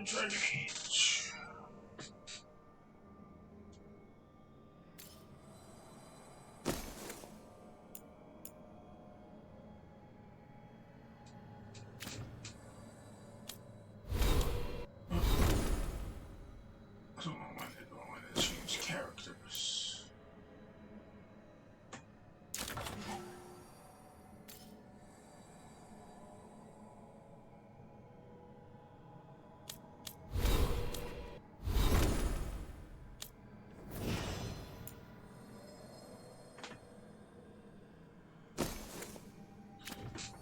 Dragon Age. I don't know why they're going to change characters.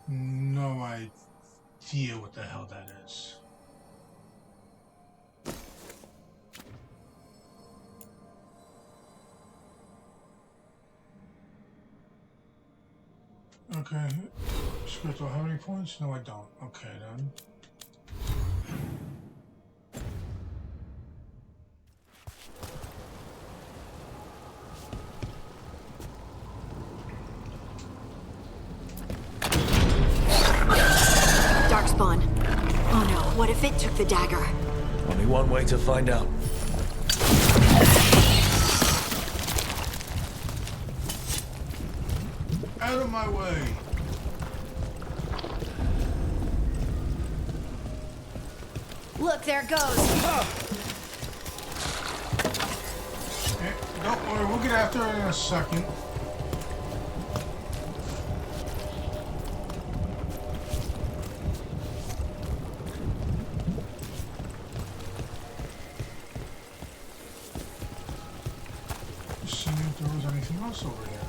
No idea what the hell that is. Okay. Script, how many points? No, I don't. Okay, then. Darkspawn. Oh no, what if it took the dagger? Only one way to find out. Out of my way! Look, there it goes. Okay, don't worry, we'll get after it in a second. Just seeing if there was anything else over here.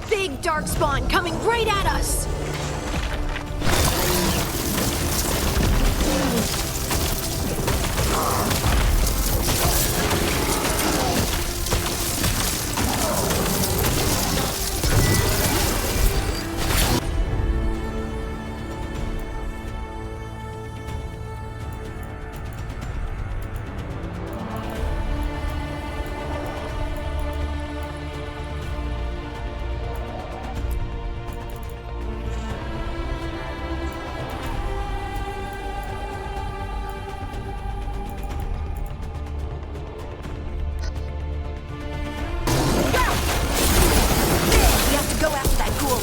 Big Darkspawn coming right at us!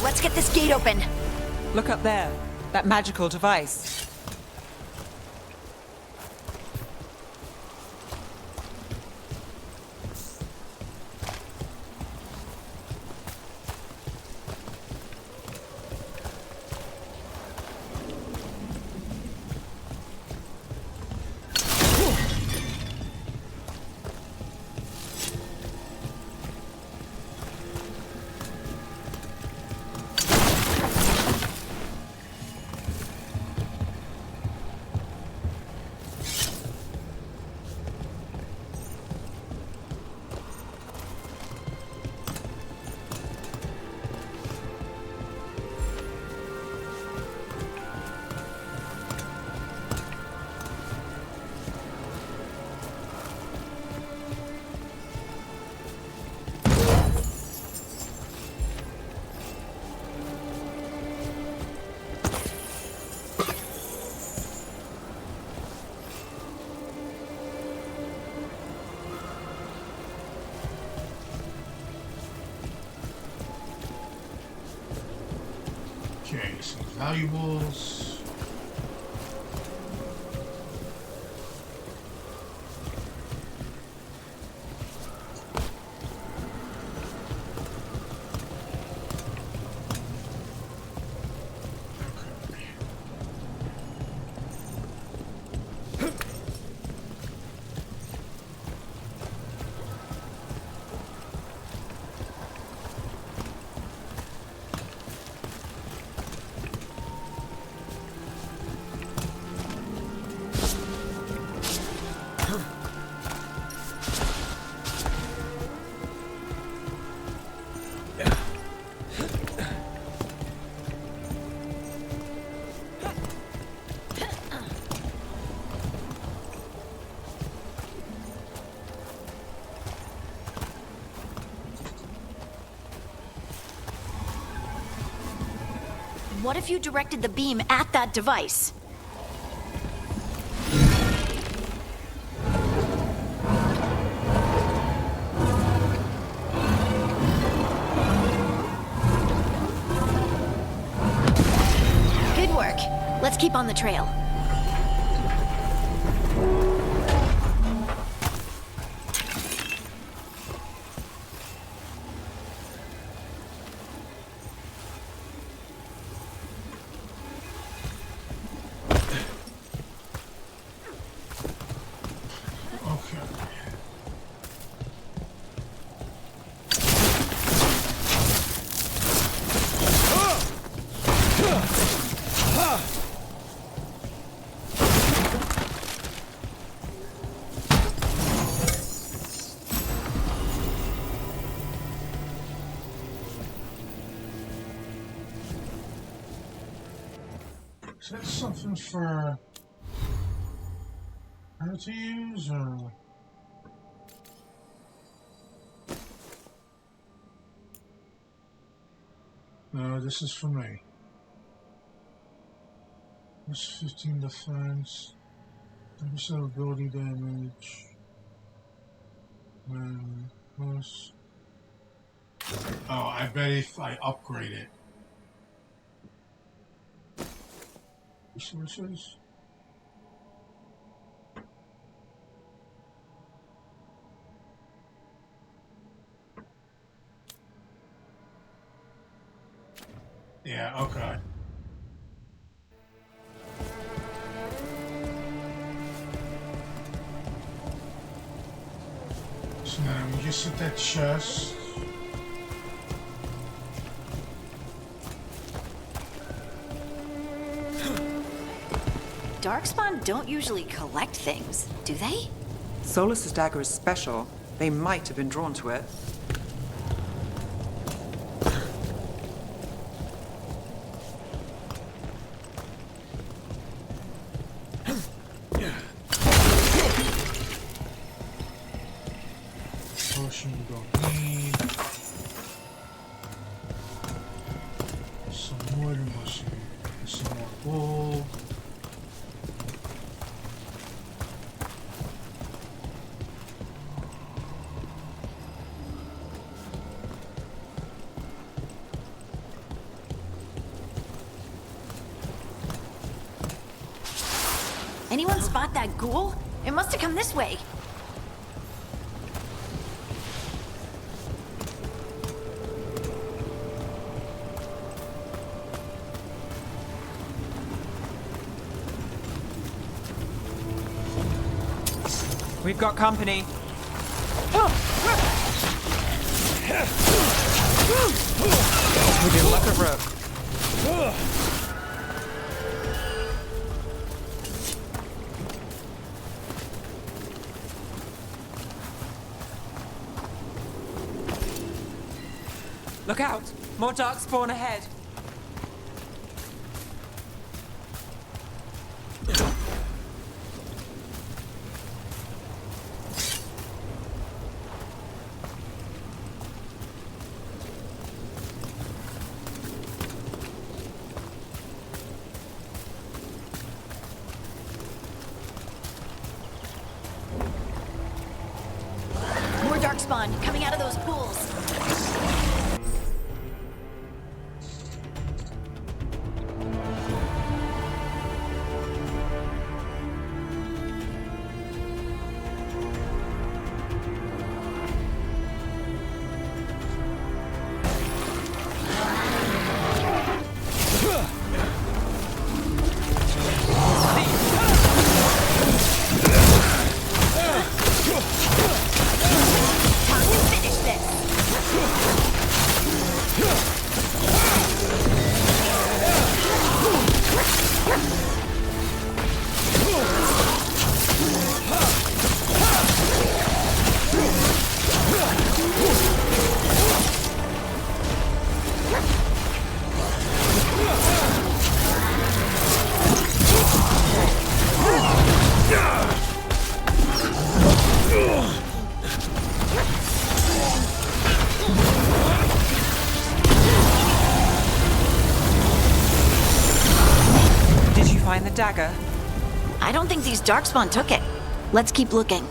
Let's get this gate open. Look up there. That magical device. Okay, some valuables. what if you directed the beam at that device? Good work. Let's keep on the trail. Okay. Is that something for her to use, or? No, this is for me. This 15 defense, 10% ability damage, and plus. Oh, I bet if I upgrade it. Resources? Yeah, okay. So now we just hit that chest. Darkspawn don't usually collect things, do they? Solus's dagger is special. They might have been drawn to it. Potion we don't need. Some wood, some more wool. Anyone spot that ghoul? It must have come this way. We've got company. With your luck of rope. Look out! More dark spawn ahead. More darkspawn coming out of those pools. Time to finish this. dagger. I don't think these Darkspawn took it. Let's keep looking.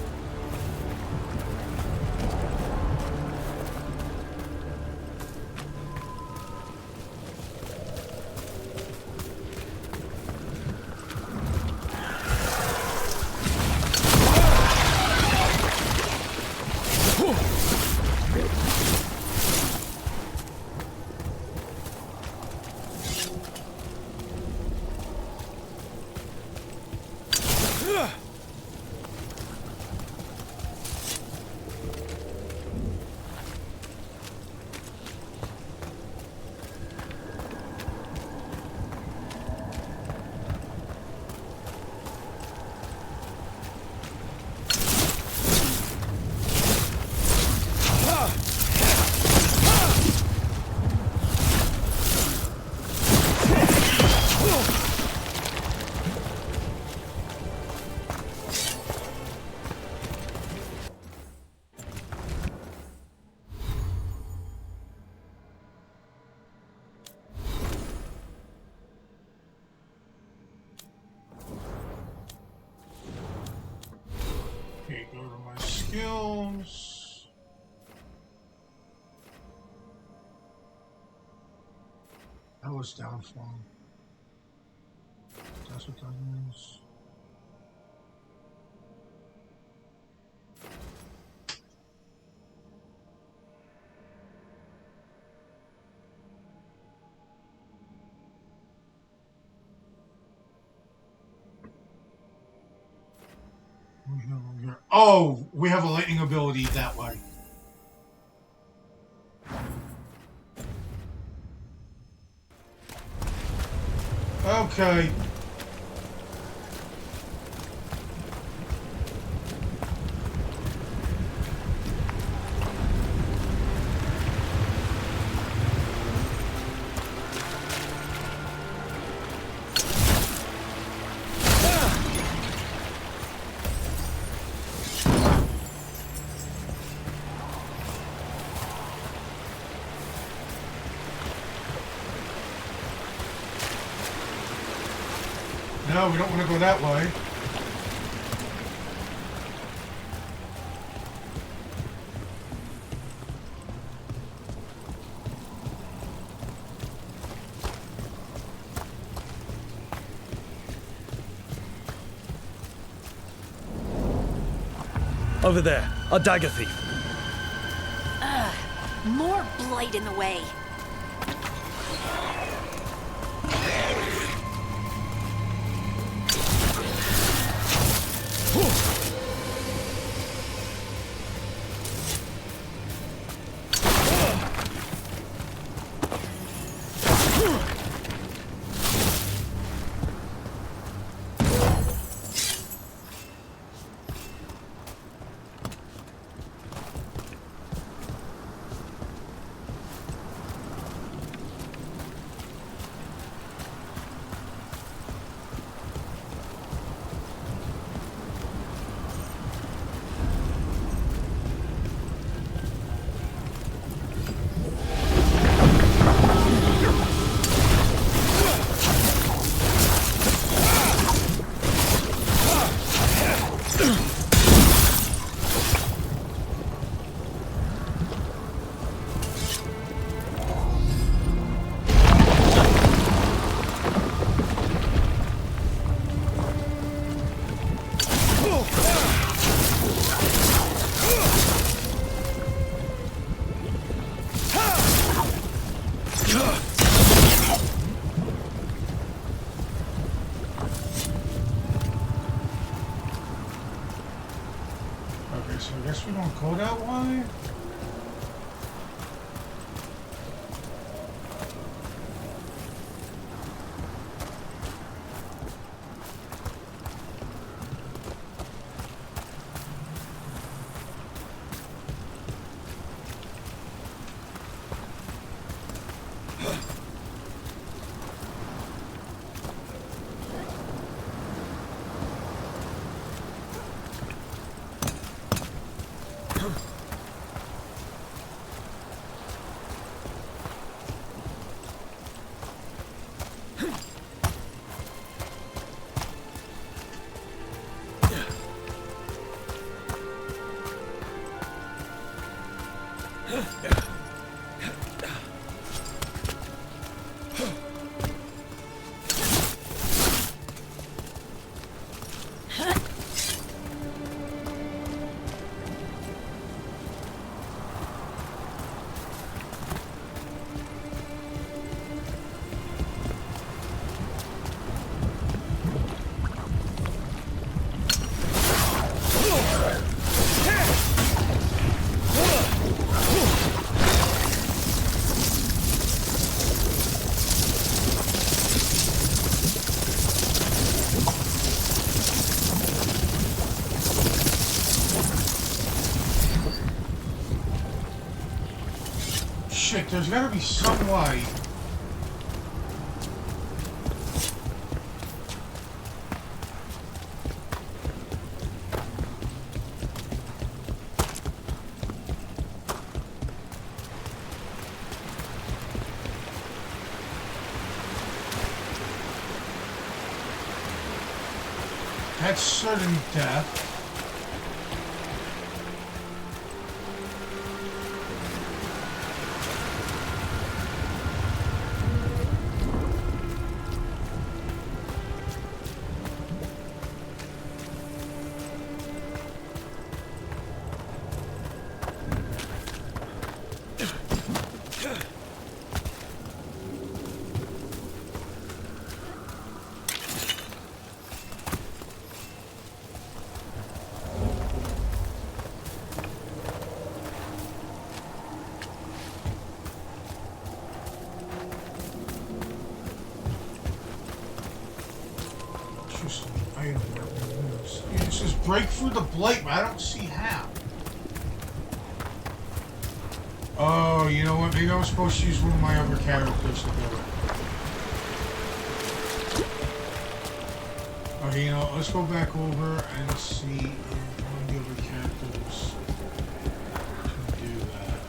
Okay, go to my skills. That was downfall. That's what that means. Oh, we have a lightning ability that way. Okay. No, we don't want to go that way. Over there, a dagger thief. More blight in the way. Okay, so I guess we don't go that way. Shit, there's gotta be some way. That's certain death. It says break through the blight, but I don't see how. Oh, you know what? Maybe I was supposed to use one of my other characters to do it. Okay, you know, let's go back over and see if one of the other characters can do that.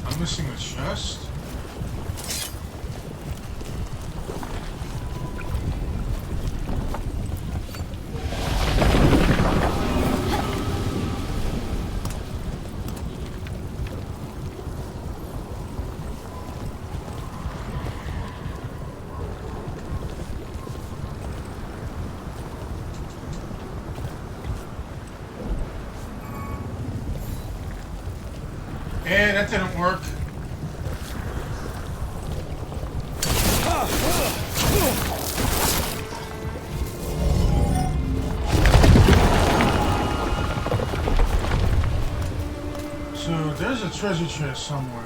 I'm missing a chest. Yeah, that didn't work. So there's a treasure chest somewhere.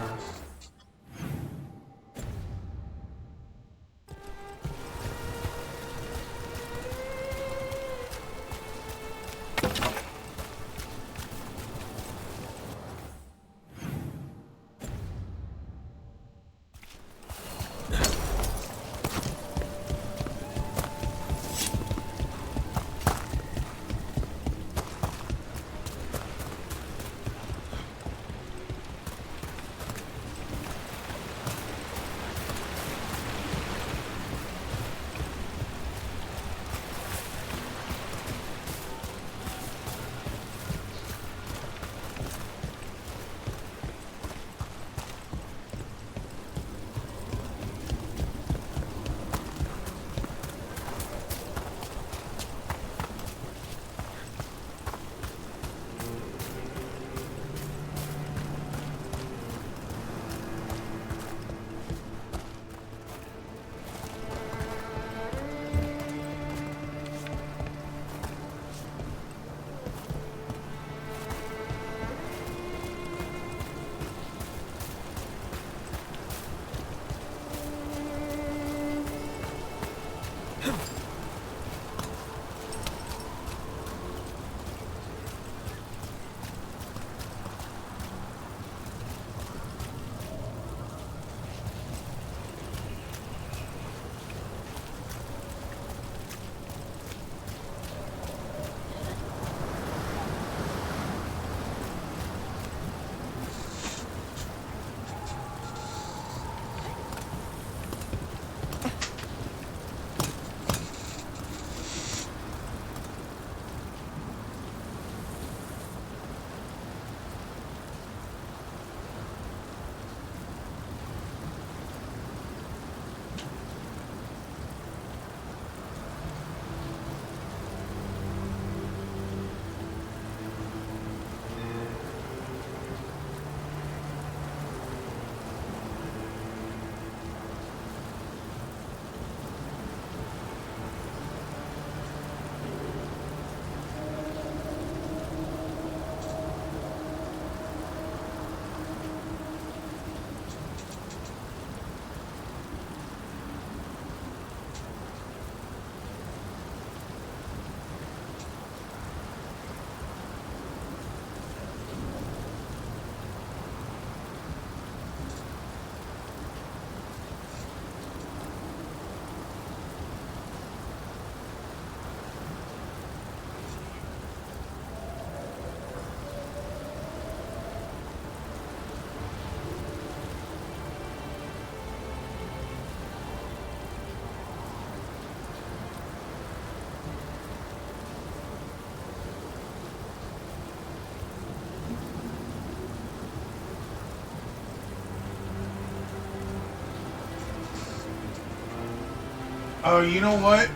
Oh, you know what?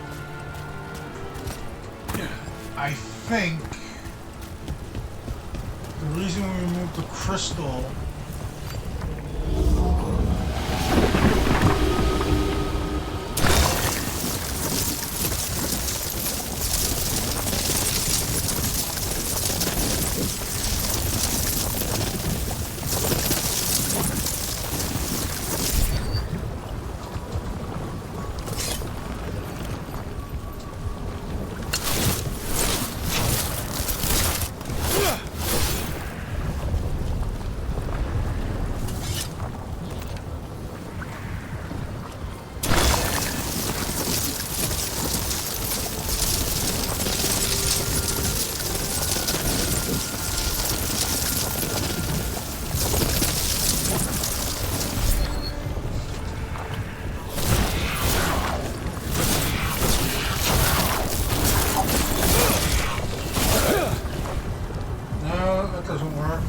I think the reason we removed the crystal doesn't work.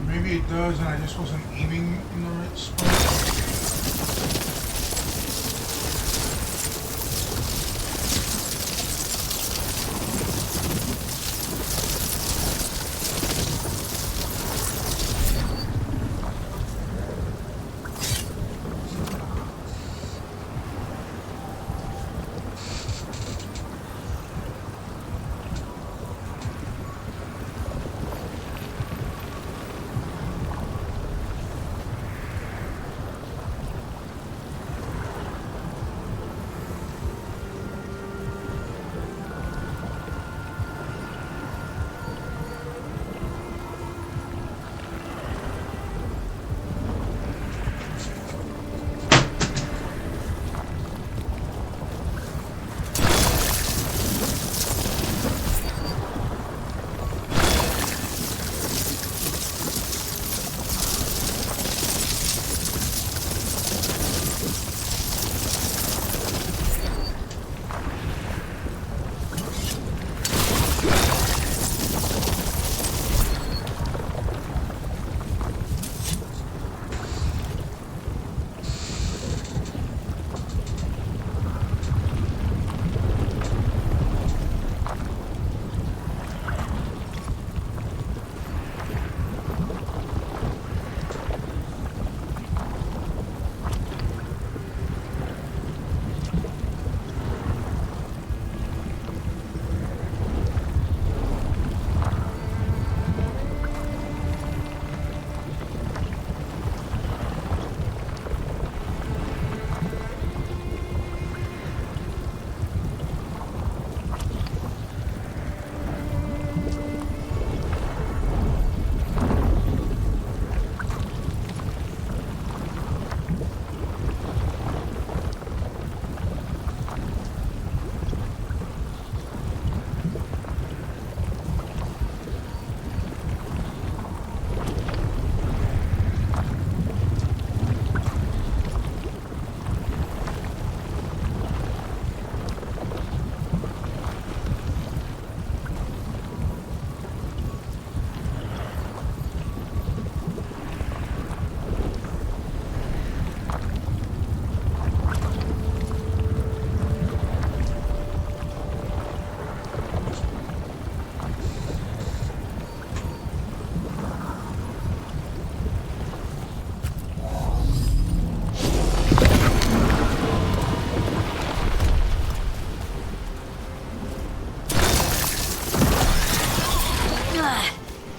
Maybe it does and I just wasn't aiming in the right spot.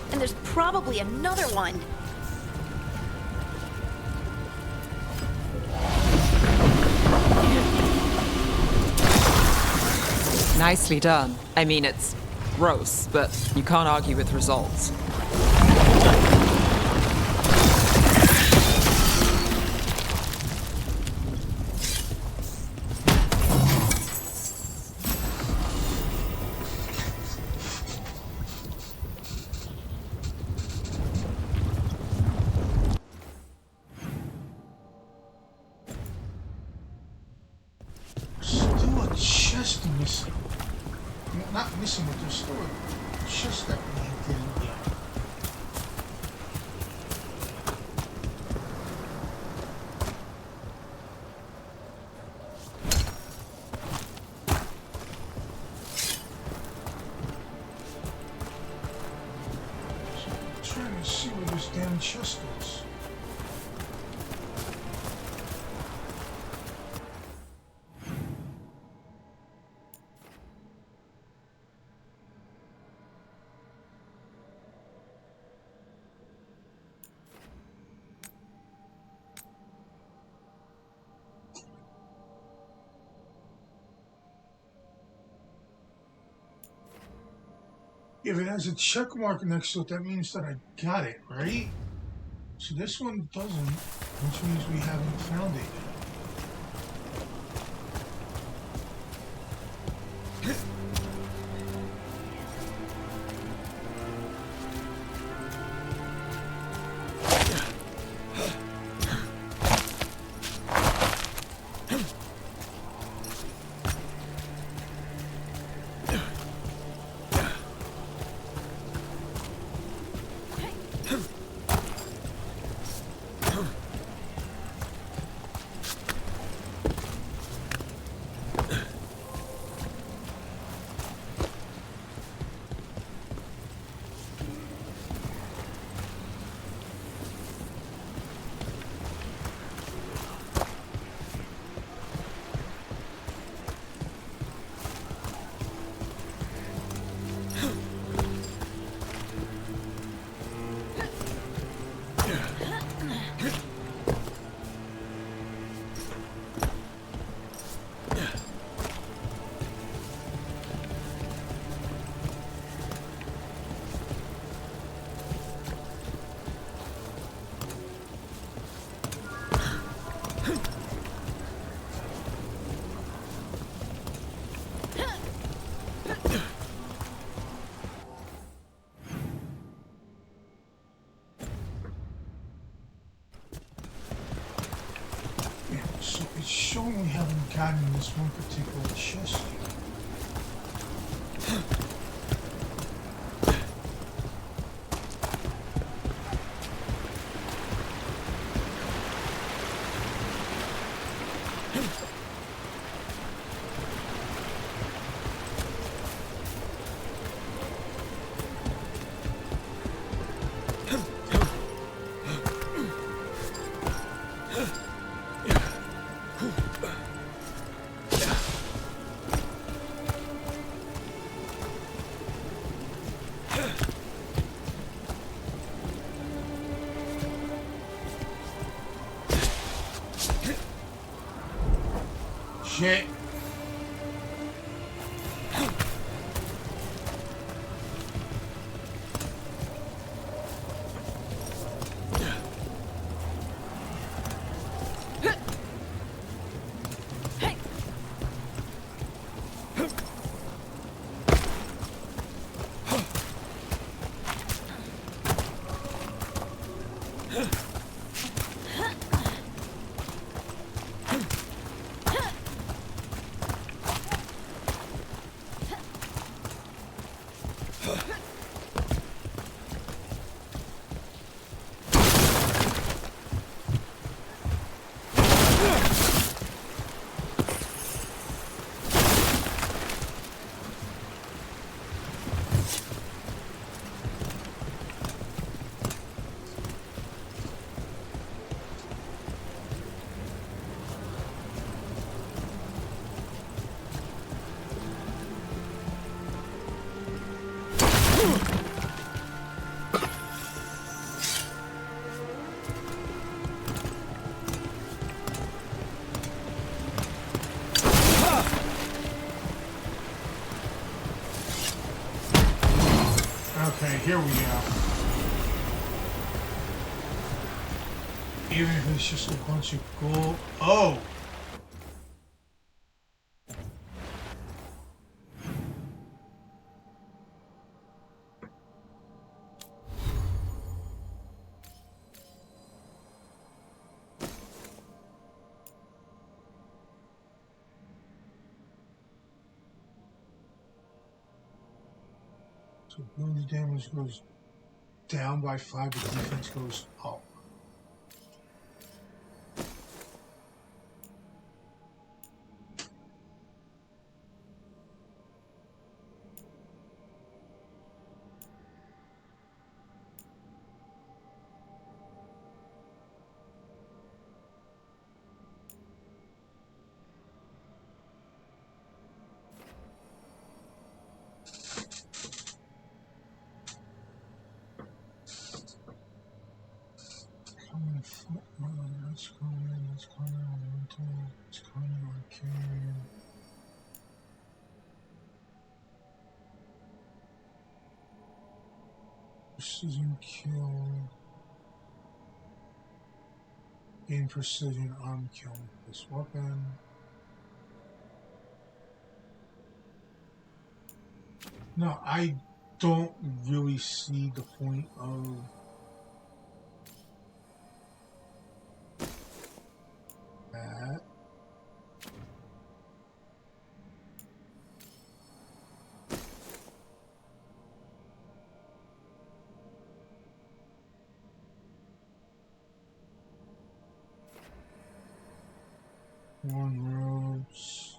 And there's probably another one. Nicely done. I mean, it's gross, but you can't argue with results. chest missing. Not missing, but there's still a chest that we didn't get. So I'm trying to see where this damn chest is. If it has a check mark next to it, that means that I got it, right? So this one doesn't, which means we haven't found it yet. So it's showing we haven't gotten this one particular chest yet. Shit. Okay, here we go. Even if it's just a bunch of gold. Oh! So ability damage goes down by 5, but defense goes up. Precision kill. Gain precision arm kill with this weapon. No, I don't really see the point of that. One robes.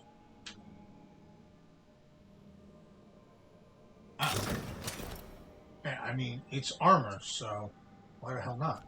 I mean, it's armor, so why the hell not?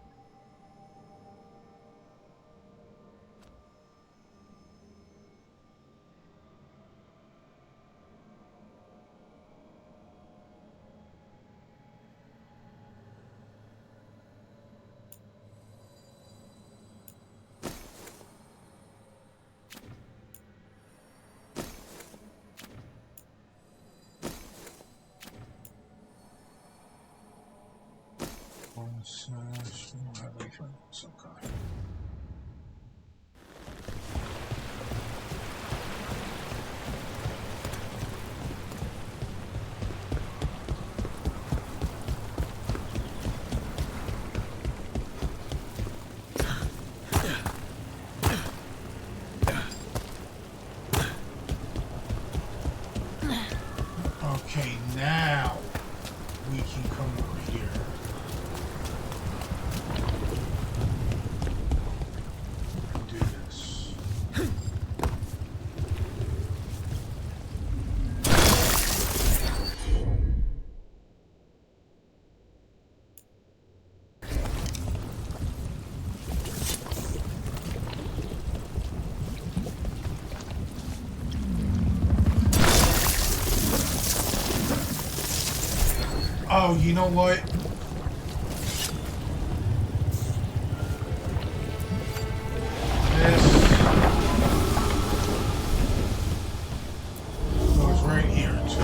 Sash, we don't have anything. It's okay. Okay, now we can come over here. Oh, you know what? This goes right here, too.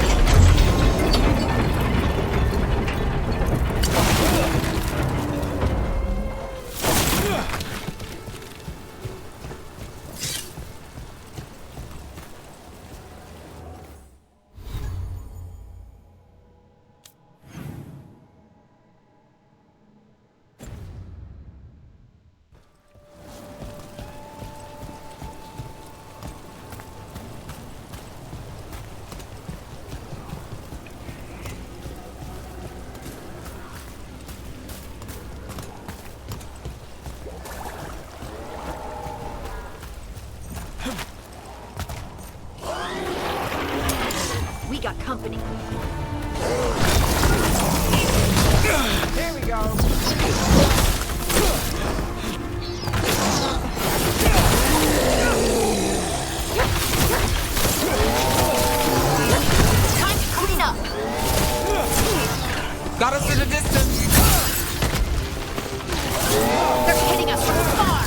We got company. Here we go. Time to clean up. Got us in the distance. They're hitting us from far.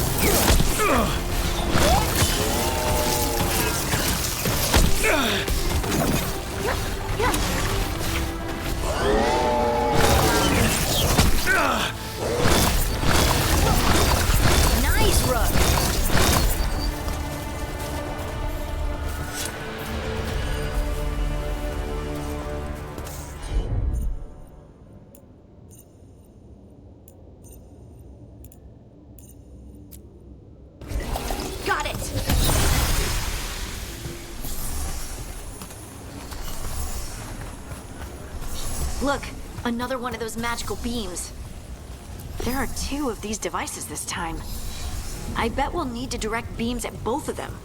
Look, another one of those magical beams. There are 2 of these devices this time. I bet we'll need to direct beams at both of them.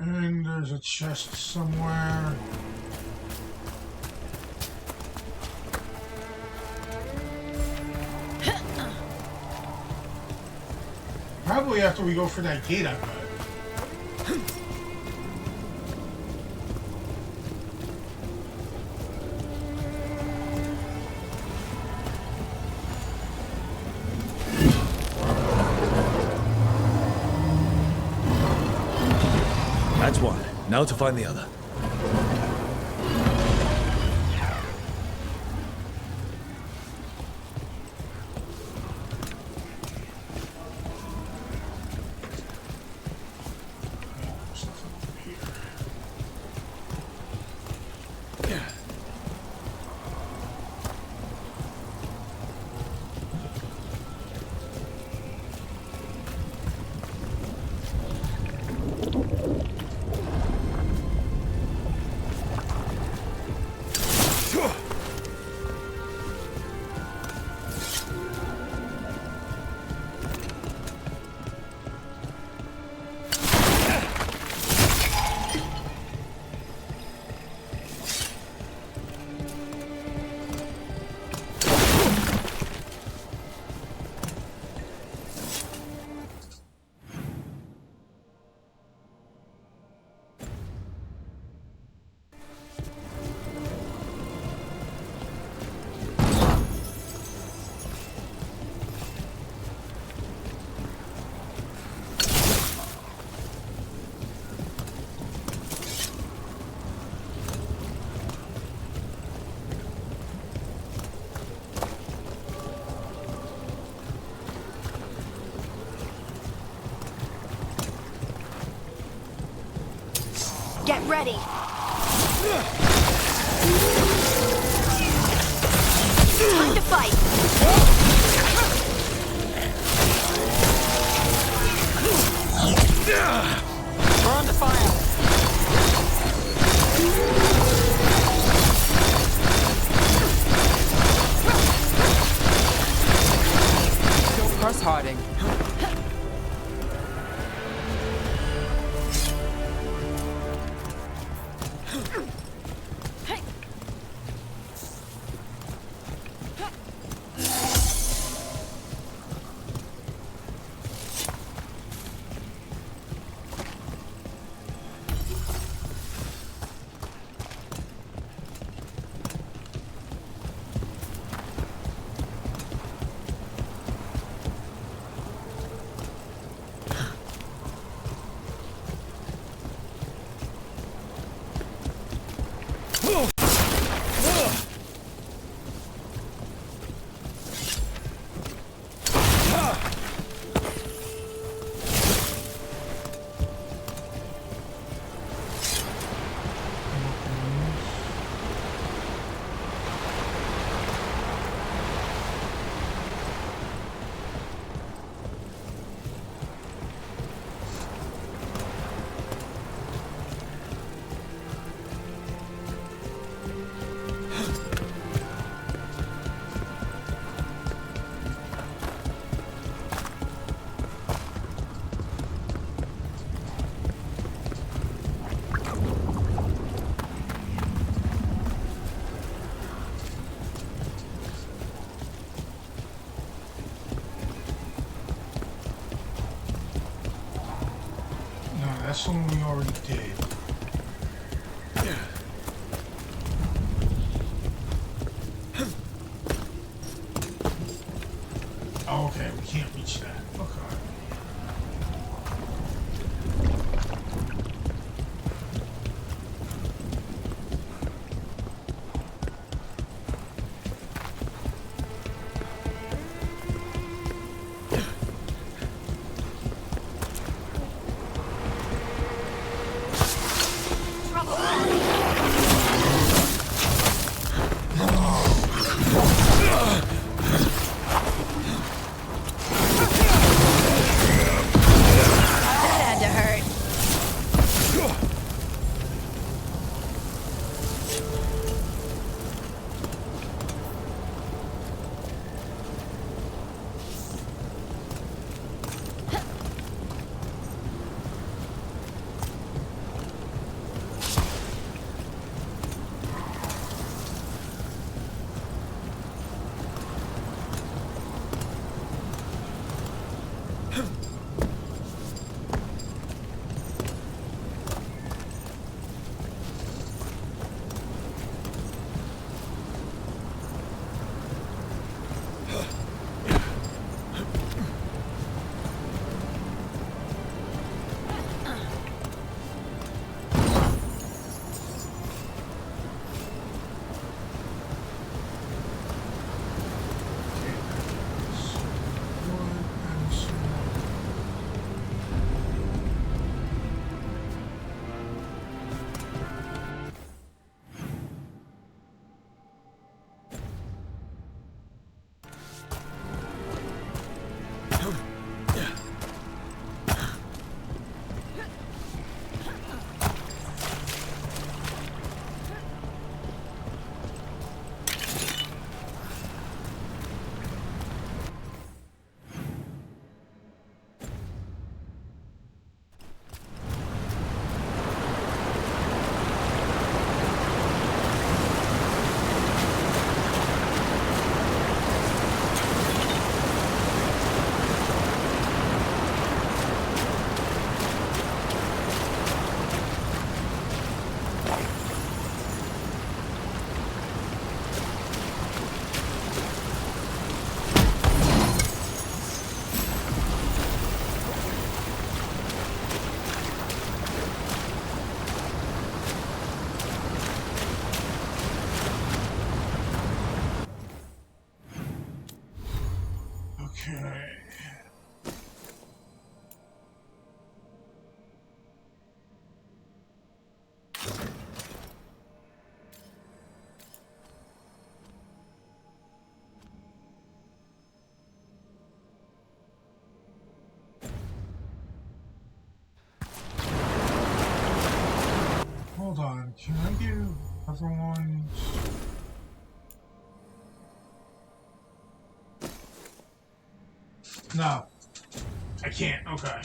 And there's a chest somewhere. Probably after we go for that gate, I bet. That's one. Now to find the other. There's nothing over here. Get ready. Time to fight. We're under fire. Don't press Harding. That's the one we already did. Oh, okay, we can't reach that. Okay. Can I do other ones? No. I can't. Okay. Okay,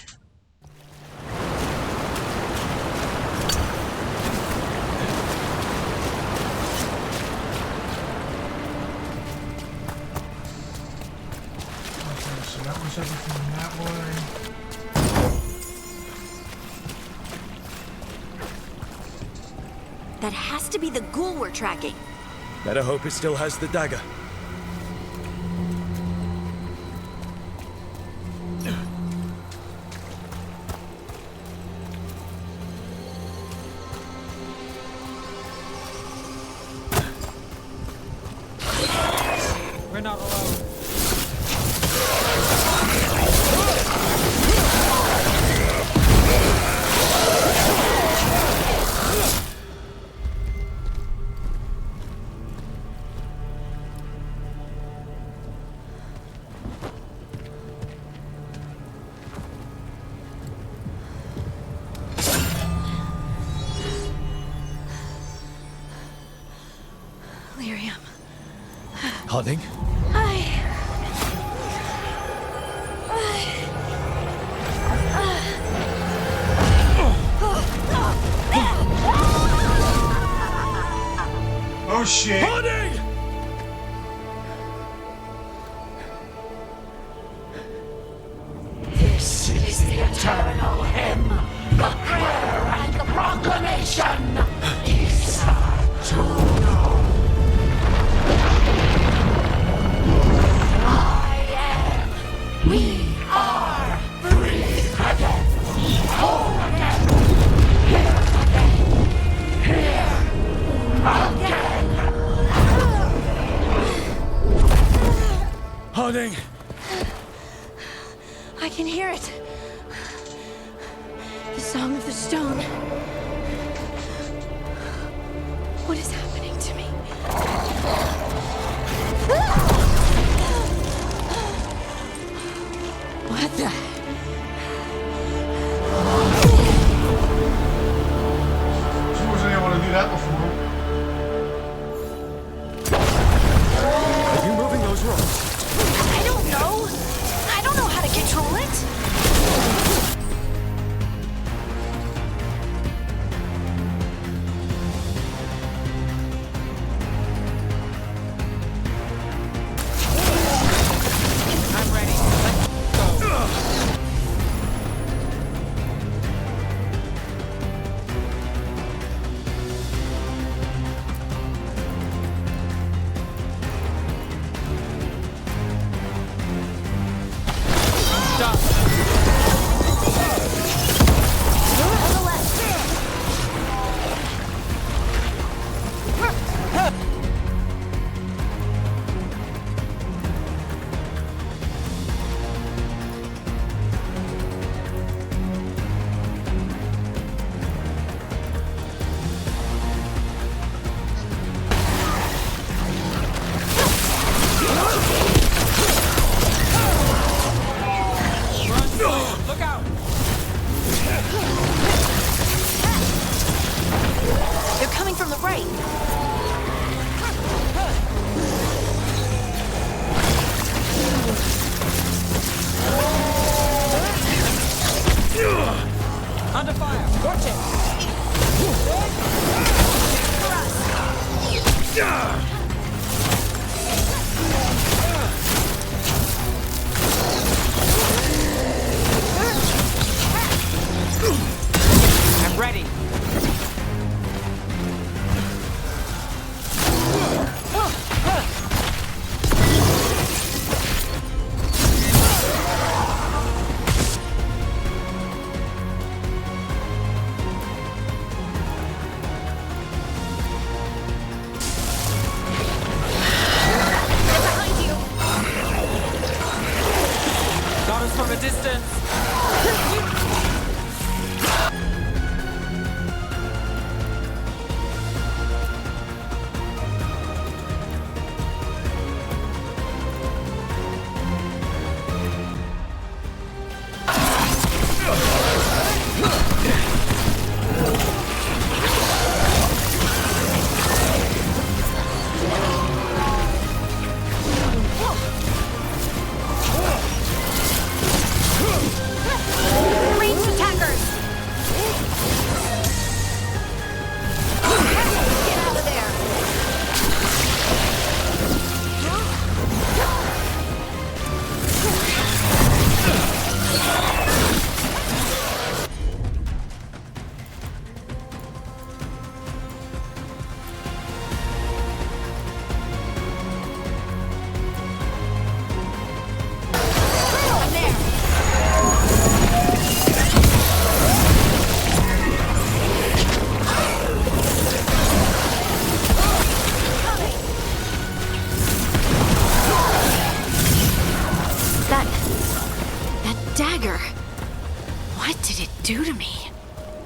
so that was everything that way. That has to be the ghoul we're tracking. Better hope it still has the dagger. We're not alone. Lyrium. Harding? Oh shit! Harding! This is the eternal hymn, the prayer and the proclamation. Isartuno. I am. We are. Breathe again. Whole again. Here again. Here again. Harding! I can hear it. The song of the stone. What is happening to me? What the? She wasn't able to do that before. Are you moving those rocks? I don't know. I don't know how to control it.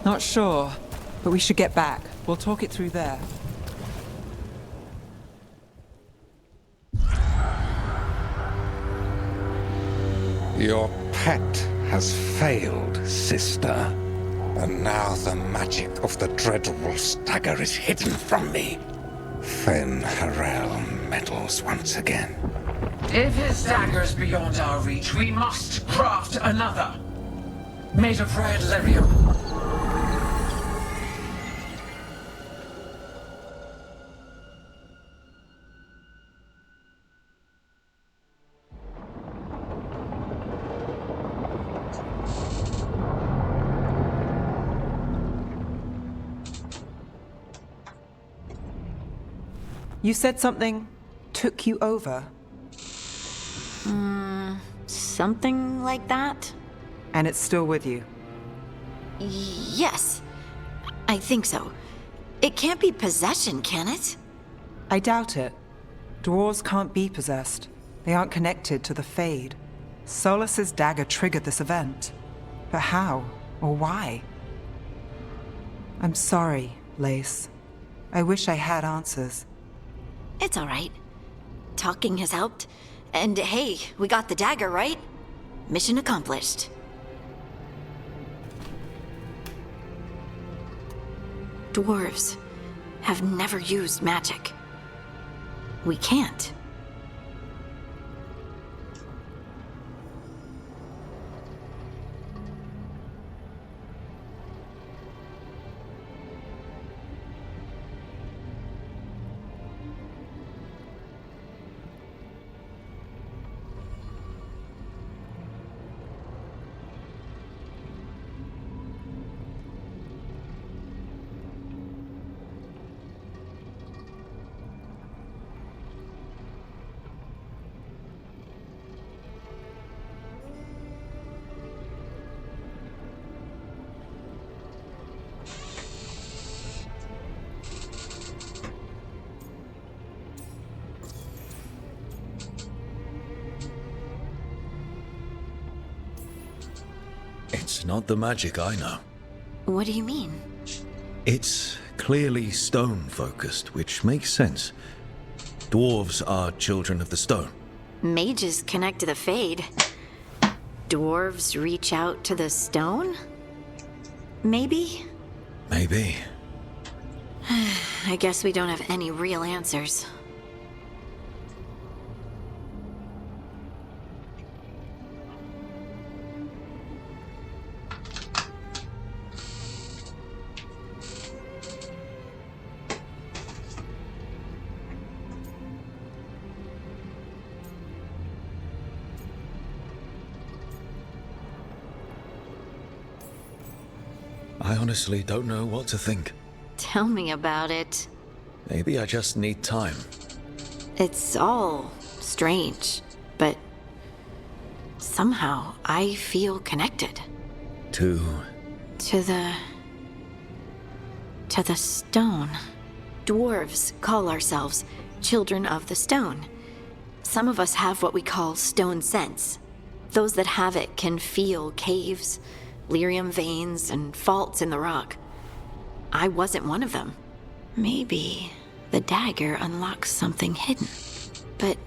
Not sure, but we should get back. We'll talk it through there. Your pet has failed, sister. And now the magic of the Dreadwolf's dagger is hidden from me. Fen Harel meddles once again. If his dagger's beyond our reach, we must craft another. Made of red lyrium. You said something took you over, Something like that? and it's still with you. Yes. I think so. It can't be possession, can it? I doubt it. Dwarves can't be possessed. They aren't connected to the Fade. Solas's dagger triggered this event. But how? Or why? I'm sorry, Lace. I wish I had answers. It's all right. Talking has helped. And hey, we got the dagger, right? Mission accomplished. Dwarves have never used magic. We can't. It's not the magic I know. What do you mean? It's clearly stone-focused, which makes sense. Dwarves are children of the stone. Mages connect to the Fade. Dwarves reach out to the stone? Maybe? Maybe. I guess we don't have any real answers. I honestly don't know what to think. Tell me about it. Maybe I just need time. It's all strange, but somehow I feel connected To... to the stone. Dwarves call ourselves children of the stone. Some of us have what we call stone sense. Those that have it can feel caves, lyrium veins, and faults in the rock. I wasn't one of them. Maybe the dagger unlocks something hidden. But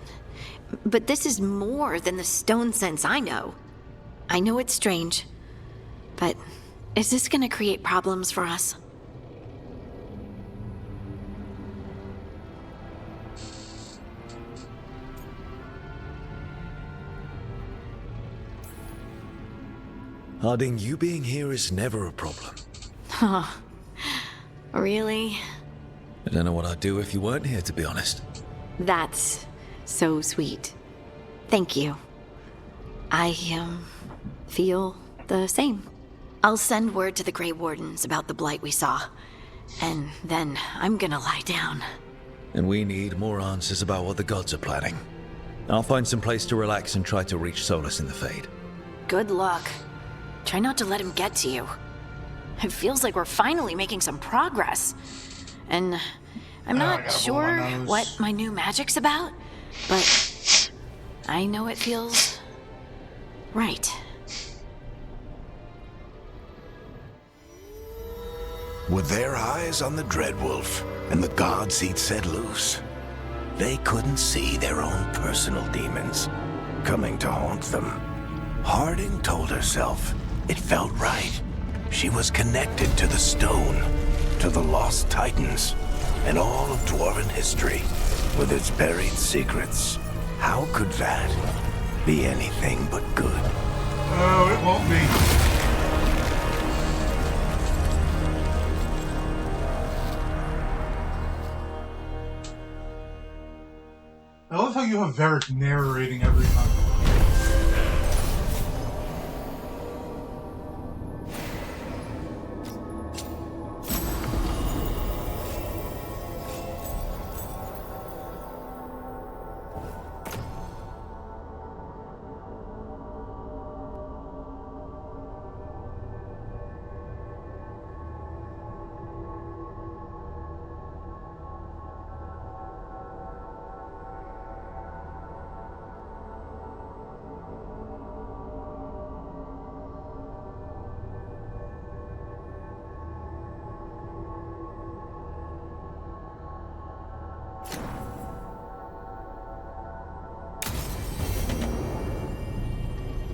this is more than the stone sense I know. I know it's strange, but is this gonna create problems for us? Harding, you being here is never a problem. Huh. Really? I don't know what I'd do if you weren't here, to be honest. That's so sweet. Thank you. I, feel the same. I'll send word to the Grey Wardens about the blight we saw. And then I'm gonna lie down. And we need more answers about what the gods are planning. I'll find some place to relax and try to reach Solas in the Fade. Good luck. Try not to let him get to you. It feels like we're finally making some progress. And I'm not sure what my new magic's about, but I know it feels right. With their eyes on the Dreadwolf and the gods he'd set loose, they couldn't see their own personal demons coming to haunt them. Harding told herself it felt right. She was connected to the stone, to the lost titans, and all of Dwarven history with its buried secrets. How could that be anything but good? Oh, it won't be. I love how you have Varric narrating every time.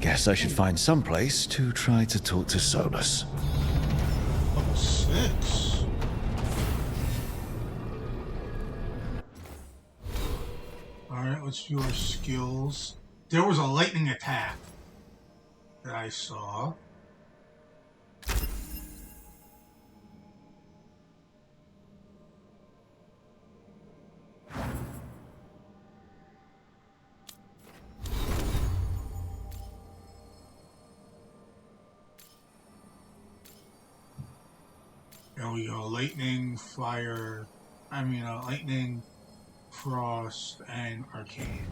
Guess I should find some place to try to talk to Solus. Level 6. Alright, let's view our skills. There was a lightning attack that I saw. There we go. Lightning, fire. Lightning, frost, and arcane.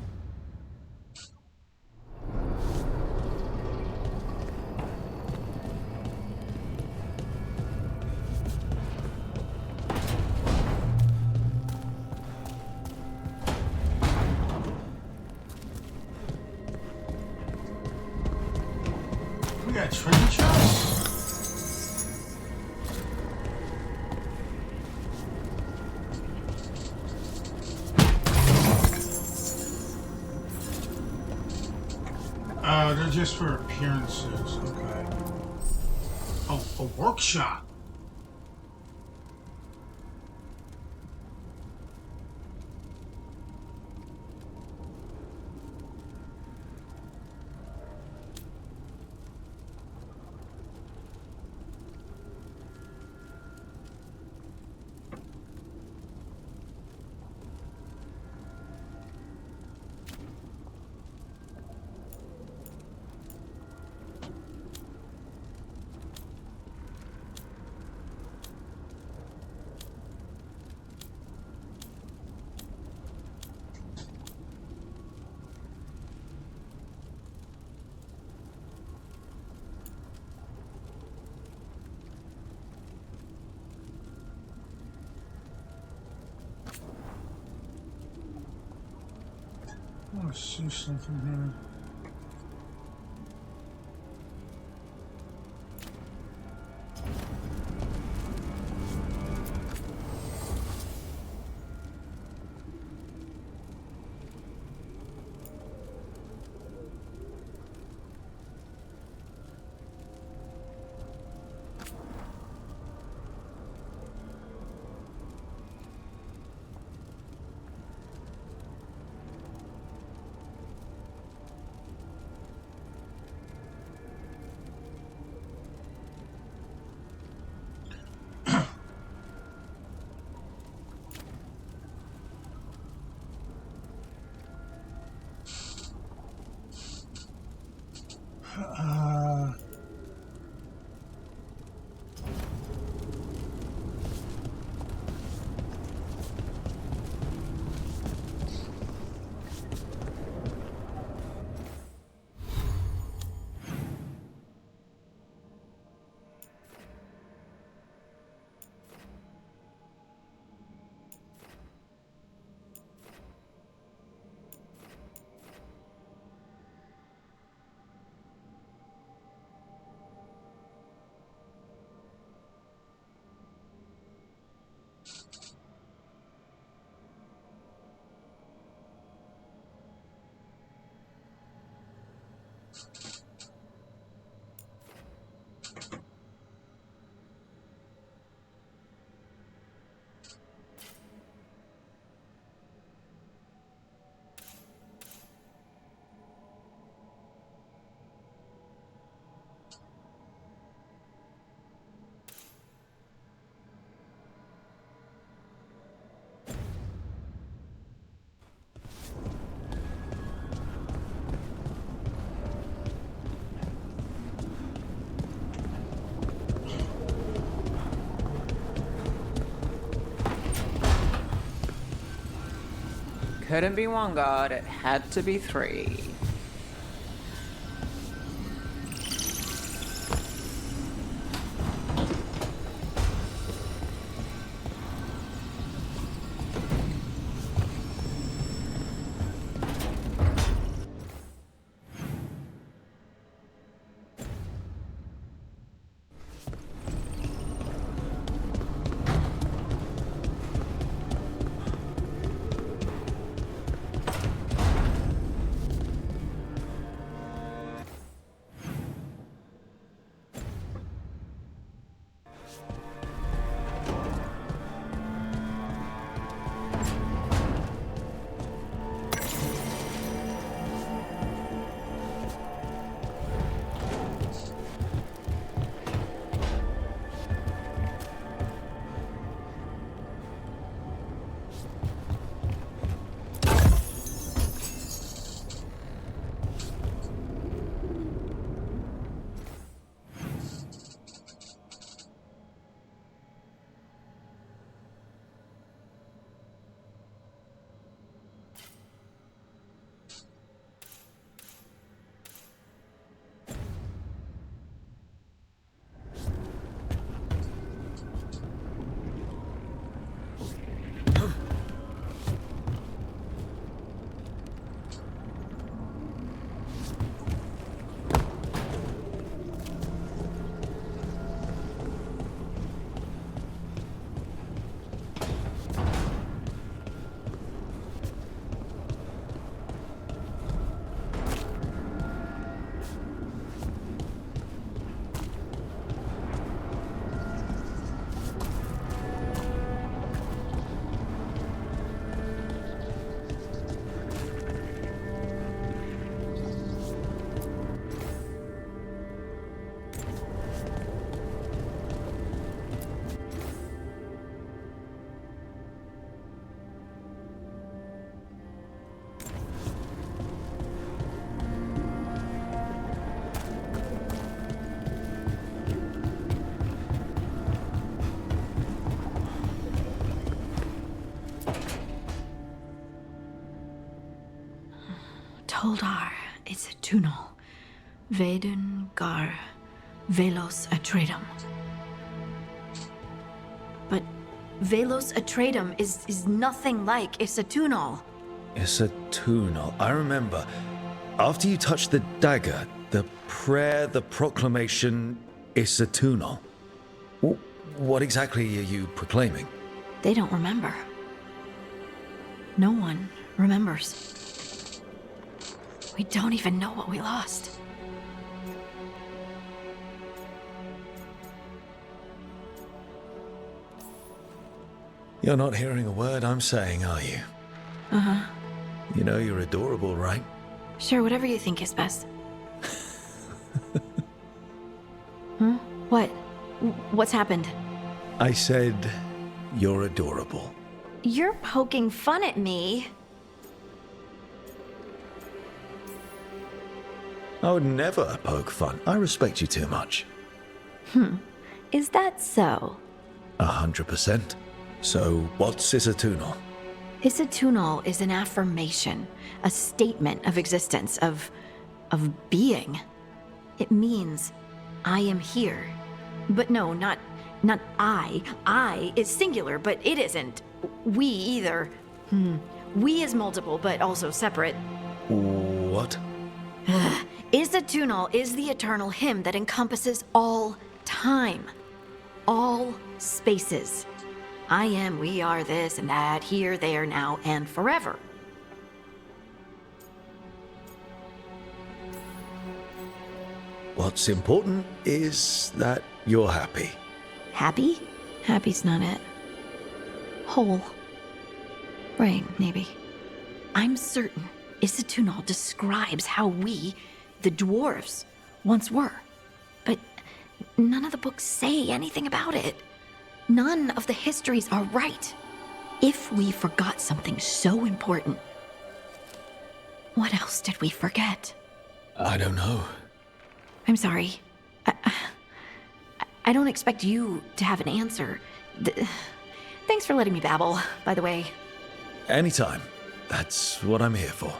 We got treasure chests. They're just for appearances. Okay. Oh, a workshop. I see something here. Couldn't be one god, it had to be three. Toldar, it's a Tunal. Vedun Gar Velos Atreidum. But Velos Atreidum is nothing like Isatunal. Isatunal. I remember. After you touched the dagger, the prayer, the proclamation, Isatunal. What exactly are you proclaiming? They don't remember. No one remembers. We don't even know what we lost. You're not hearing a word I'm saying, are you? Uh-huh. You know you're adorable, right? Sure, whatever you think is best. Huh? What? What's happened? I said you're adorable. You're poking fun at me. I would never poke fun. I respect you too much. Is that so? 100%. So, what's Isatunal? Isatunal is an affirmation, a statement of existence, of being. It means, I am here. But no, not I. I is singular, but it isn't. We either. We is multiple, but also separate. What? Isatunal is the eternal hymn that encompasses all time, all spaces. I am, we are, this and that, here, there, now, and forever. What's important is that you're happy. Happy? Happy's not it. Whole. Right, maybe. I'm certain Isatunal describes how we, the dwarves, once were. But none of the books say anything about it. None of the histories are right. If we forgot something so important, what else did we forget? I don't know. I'm sorry. I don't expect you to have an answer. Thanks for letting me babble, by the way. Anytime. That's what I'm here for.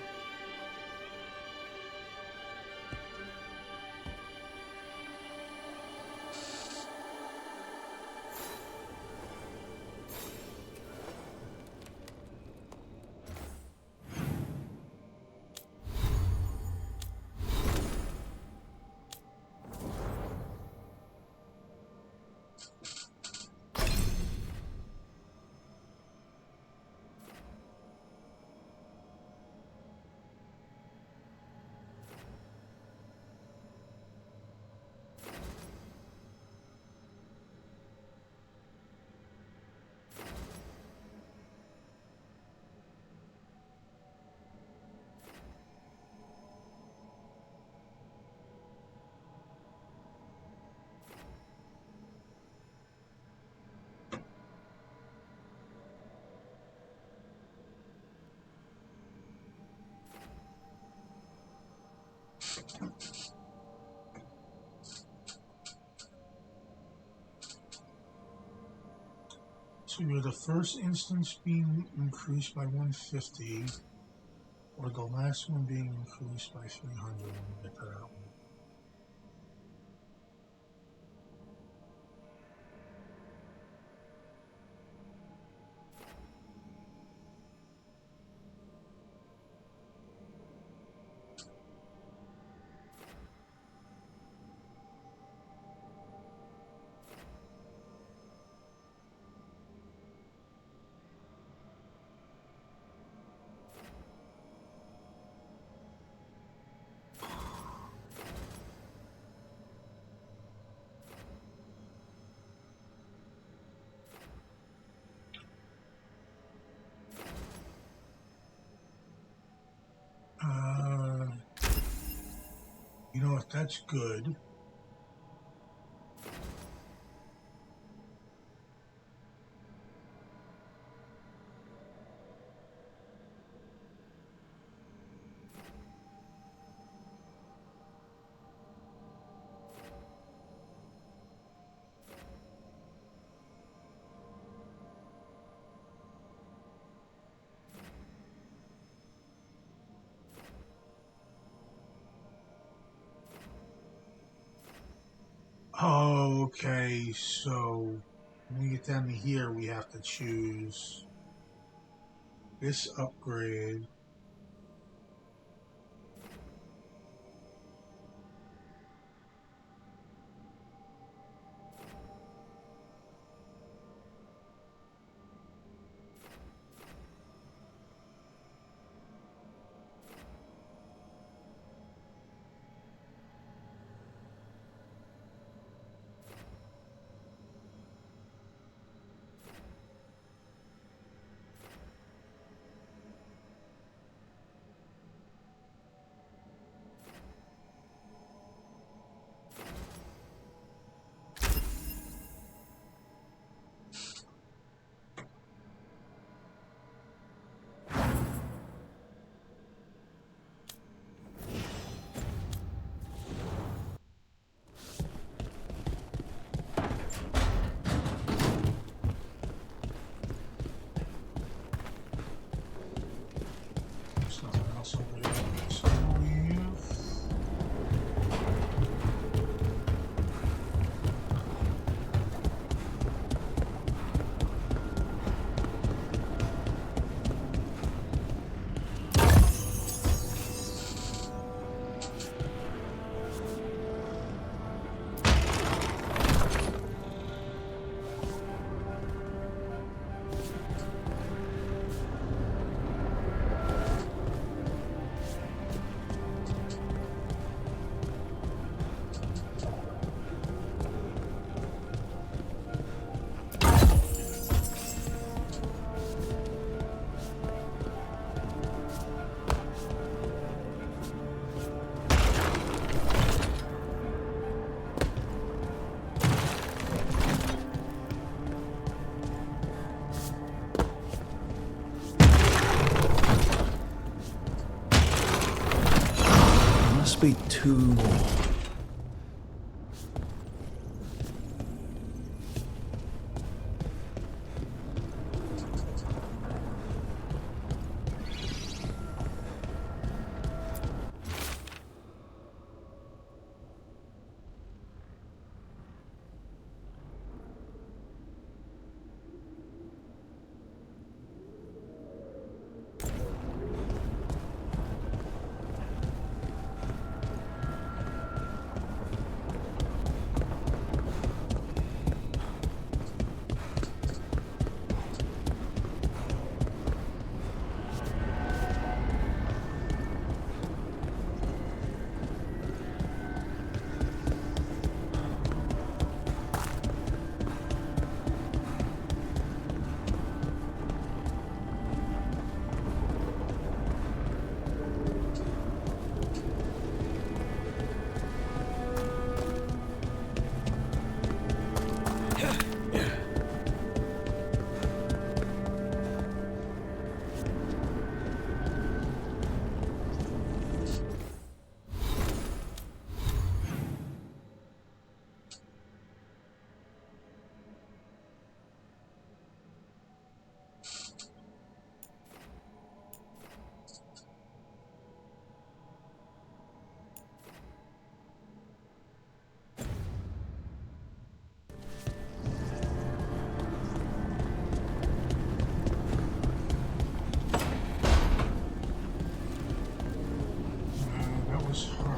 So you're the first instance being increased by 150, or the last one being increased by 300 when you get to that one. You know what? That's good. Okay, so when we get down to here, we have to choose this upgrade. must be 2 more. That was her.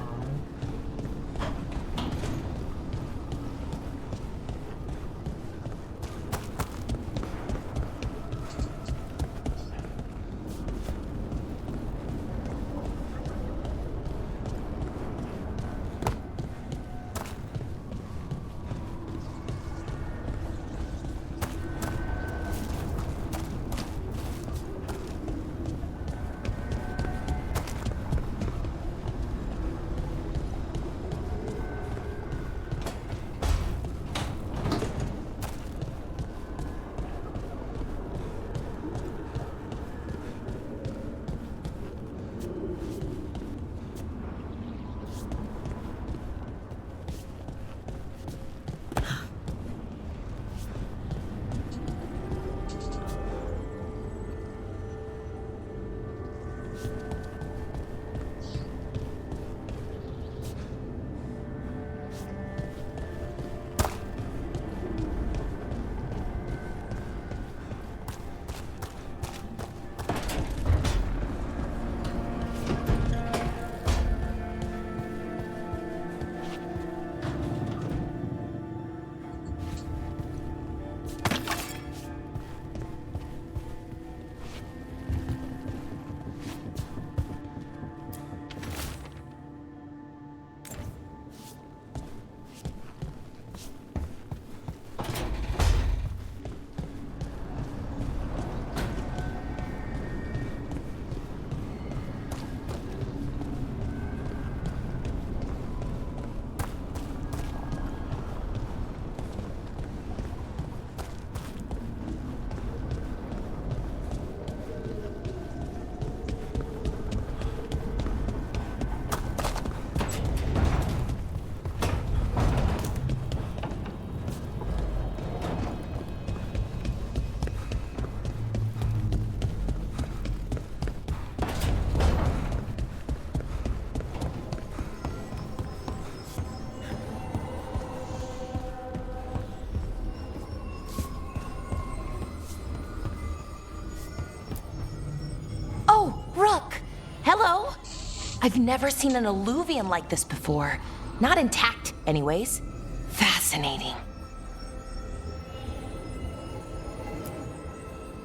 I've never seen an alluvium like this before. Not intact, anyways. Fascinating.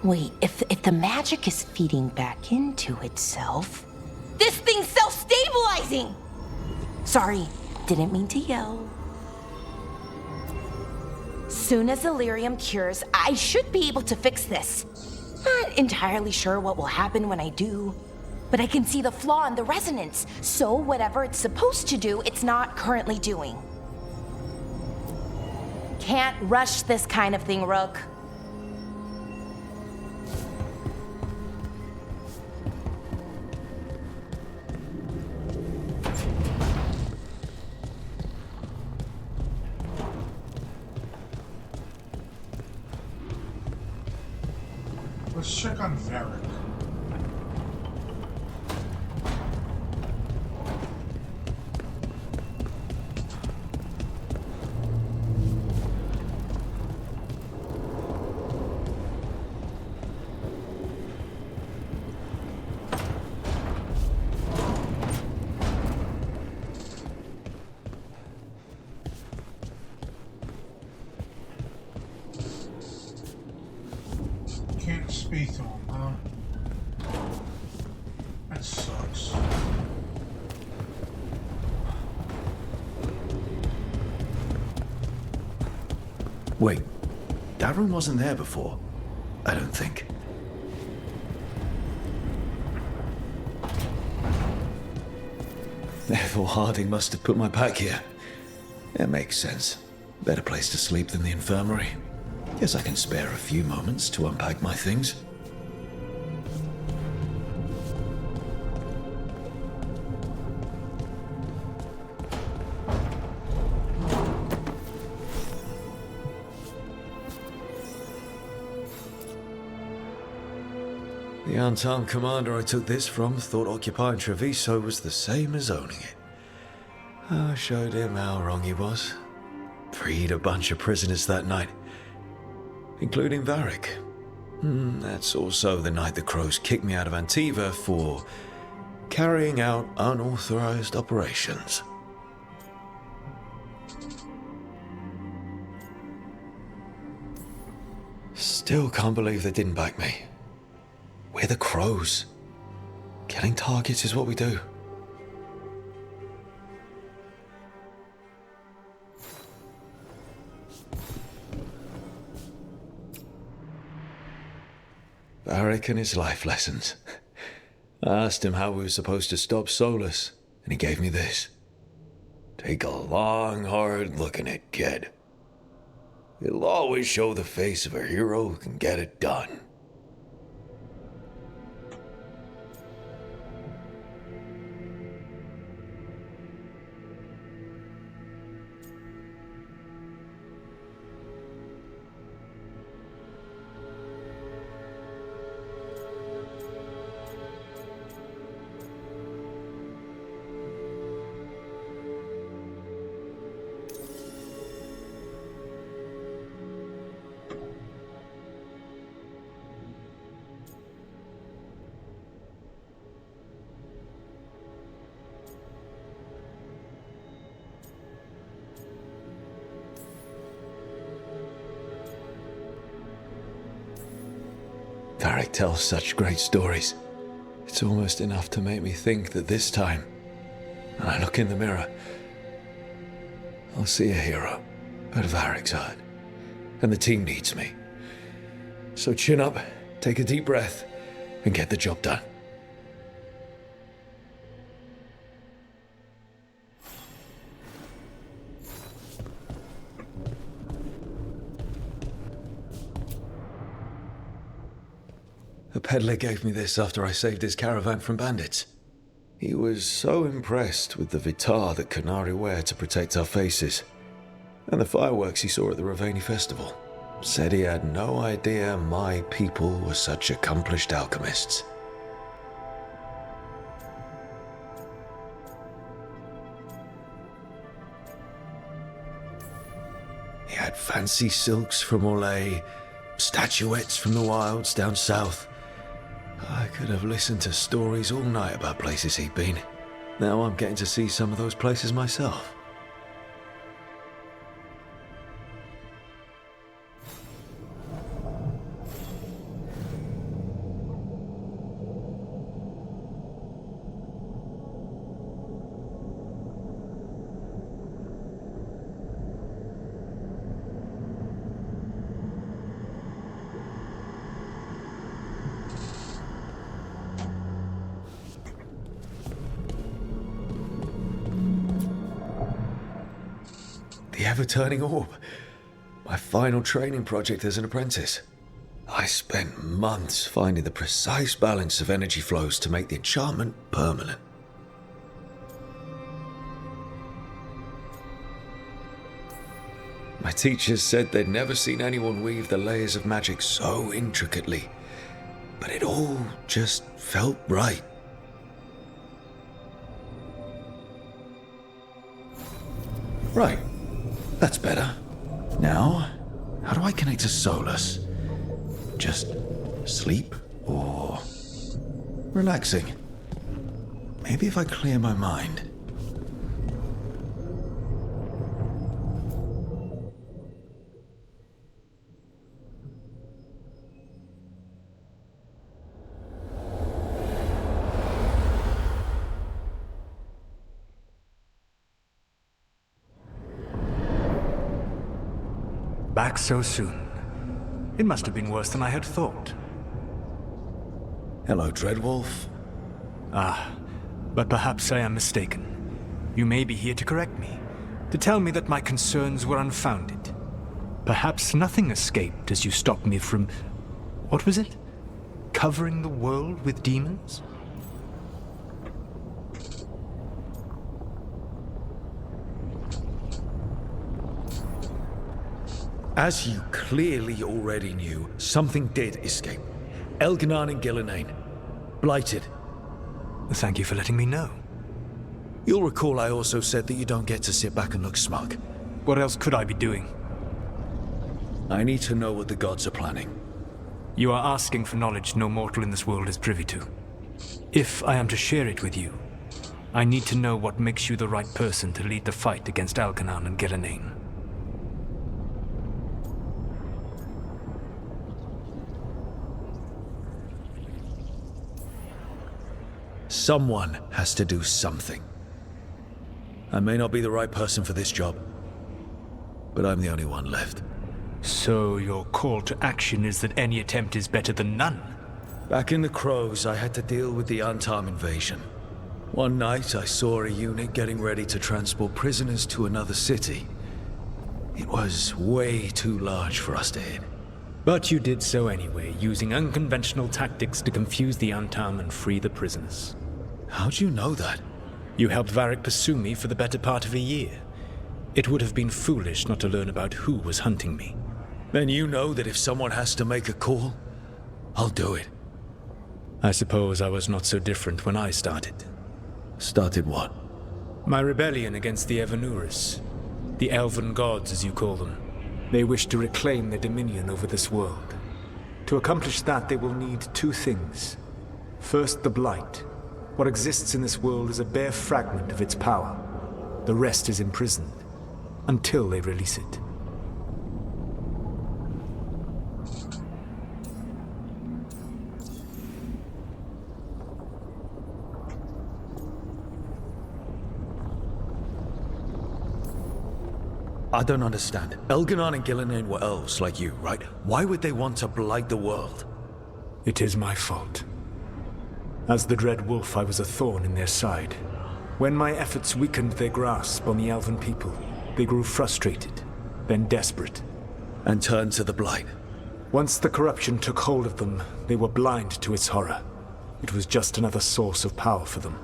Wait, if the magic is feeding back into itself... This thing's self-stabilizing! Sorry, didn't mean to yell. Soon as Illyrium cures, I should be able to fix this. Not entirely sure what will happen when I do, but I can see the flaw in the resonance, so whatever it's supposed to do, it's not currently doing. Can't rush this kind of thing, Rook. check on Varric. Can't speak to him, huh? That sucks. Wait, Darren wasn't there before? I don't think. Therefore, Harding must have put my pack here. It makes sense. Better place to sleep than the infirmary. Guess I can spare a few moments to unpack my things. The unarmed commander I took this from thought occupying Treviso was the same as owning it. I showed him how wrong he was. Freed a bunch of prisoners that night, including Varric. That's also the night the Crows kicked me out of Antiva for carrying out unauthorized operations. Still can't believe they didn't back me. We're the Crows. Killing targets is what we do. Varric and his life lessons. I asked him how we were supposed to stop Solus, and he gave me this. Take a long, hard look at it, kid. It'll always show the face of a hero who can get it done. Varric tells such great stories. It's almost enough to make me think that this time, when I look in the mirror, I'll see a hero at Varric's heart. And the team needs me. So chin up, take a deep breath, and get the job done. The peddler gave me this after I saved his caravan from bandits. He was so impressed with the vitar that Qunari wear to protect our faces, and the fireworks he saw at the Ravani festival. Said he had no idea my people were such accomplished alchemists. He had fancy silks from Orlais, statuettes from the wilds down south. I could have listened to stories all night about places he'd been. Now I'm getting to see some of those places myself. The ever-turning orb. My final training project as an apprentice. I spent months finding the precise balance of energy flows to make the enchantment permanent. My teachers said they'd never seen anyone weave the layers of magic so intricately. but it all just felt right. Right. That's better. Now, how do I connect to Solus? Just sleep or relaxing? Maybe if I clear my mind. Back so soon. It must have been worse than I had thought. Hello, Dreadwolf. But perhaps I am mistaken. You may be here to correct me, to tell me that my concerns were unfounded. Perhaps nothing escaped as you stopped me from... what was it? Covering the world with demons? As you clearly already knew, something did escape. Elganon and Gillenane. Blighted. Thank you for letting me know. You'll recall I also said that you don't get to sit back and look smug. What else could I be doing? I need to know what the gods are planning. You are asking for knowledge no mortal in this world is privy to. If I am to share it with you, I need to know what makes you the right person to lead the fight against Elganon and Gillenane. Someone has to do something. I may not be the right person for this job, but I'm the only one left. So your call to action is that any attempt is better than none? Back in the Crows, I had to deal with the Antam invasion. One night, I saw a unit getting ready to transport prisoners to another city. It was way too large for us to hit. But you did so anyway, using unconventional tactics to confuse the Antam and free the prisoners. How'd you know that? You helped Varric pursue me for the better part of a year. It would have been foolish not to learn about who was hunting me. Then you know that if someone has to make a call, I'll do it. I suppose I was not so different when I started. Started what? My rebellion against the Evanuris. The Elven gods, as you call them. They wish to reclaim their dominion over this world. To accomplish that, they will need two things. First, the Blight. What exists in this world is a bare fragment of its power. The rest is imprisoned, until they release it. I don't understand. Elganon and Gillenane were elves like you, right? Why would they want to blight the world? It is my fault. As the Dread Wolf, I was a thorn in their side. When my efforts weakened their grasp on the Elven people, they grew frustrated, then desperate. And turned to the Blight. Once the corruption took hold of them, they were blind to its horror. It was just another source of power for them.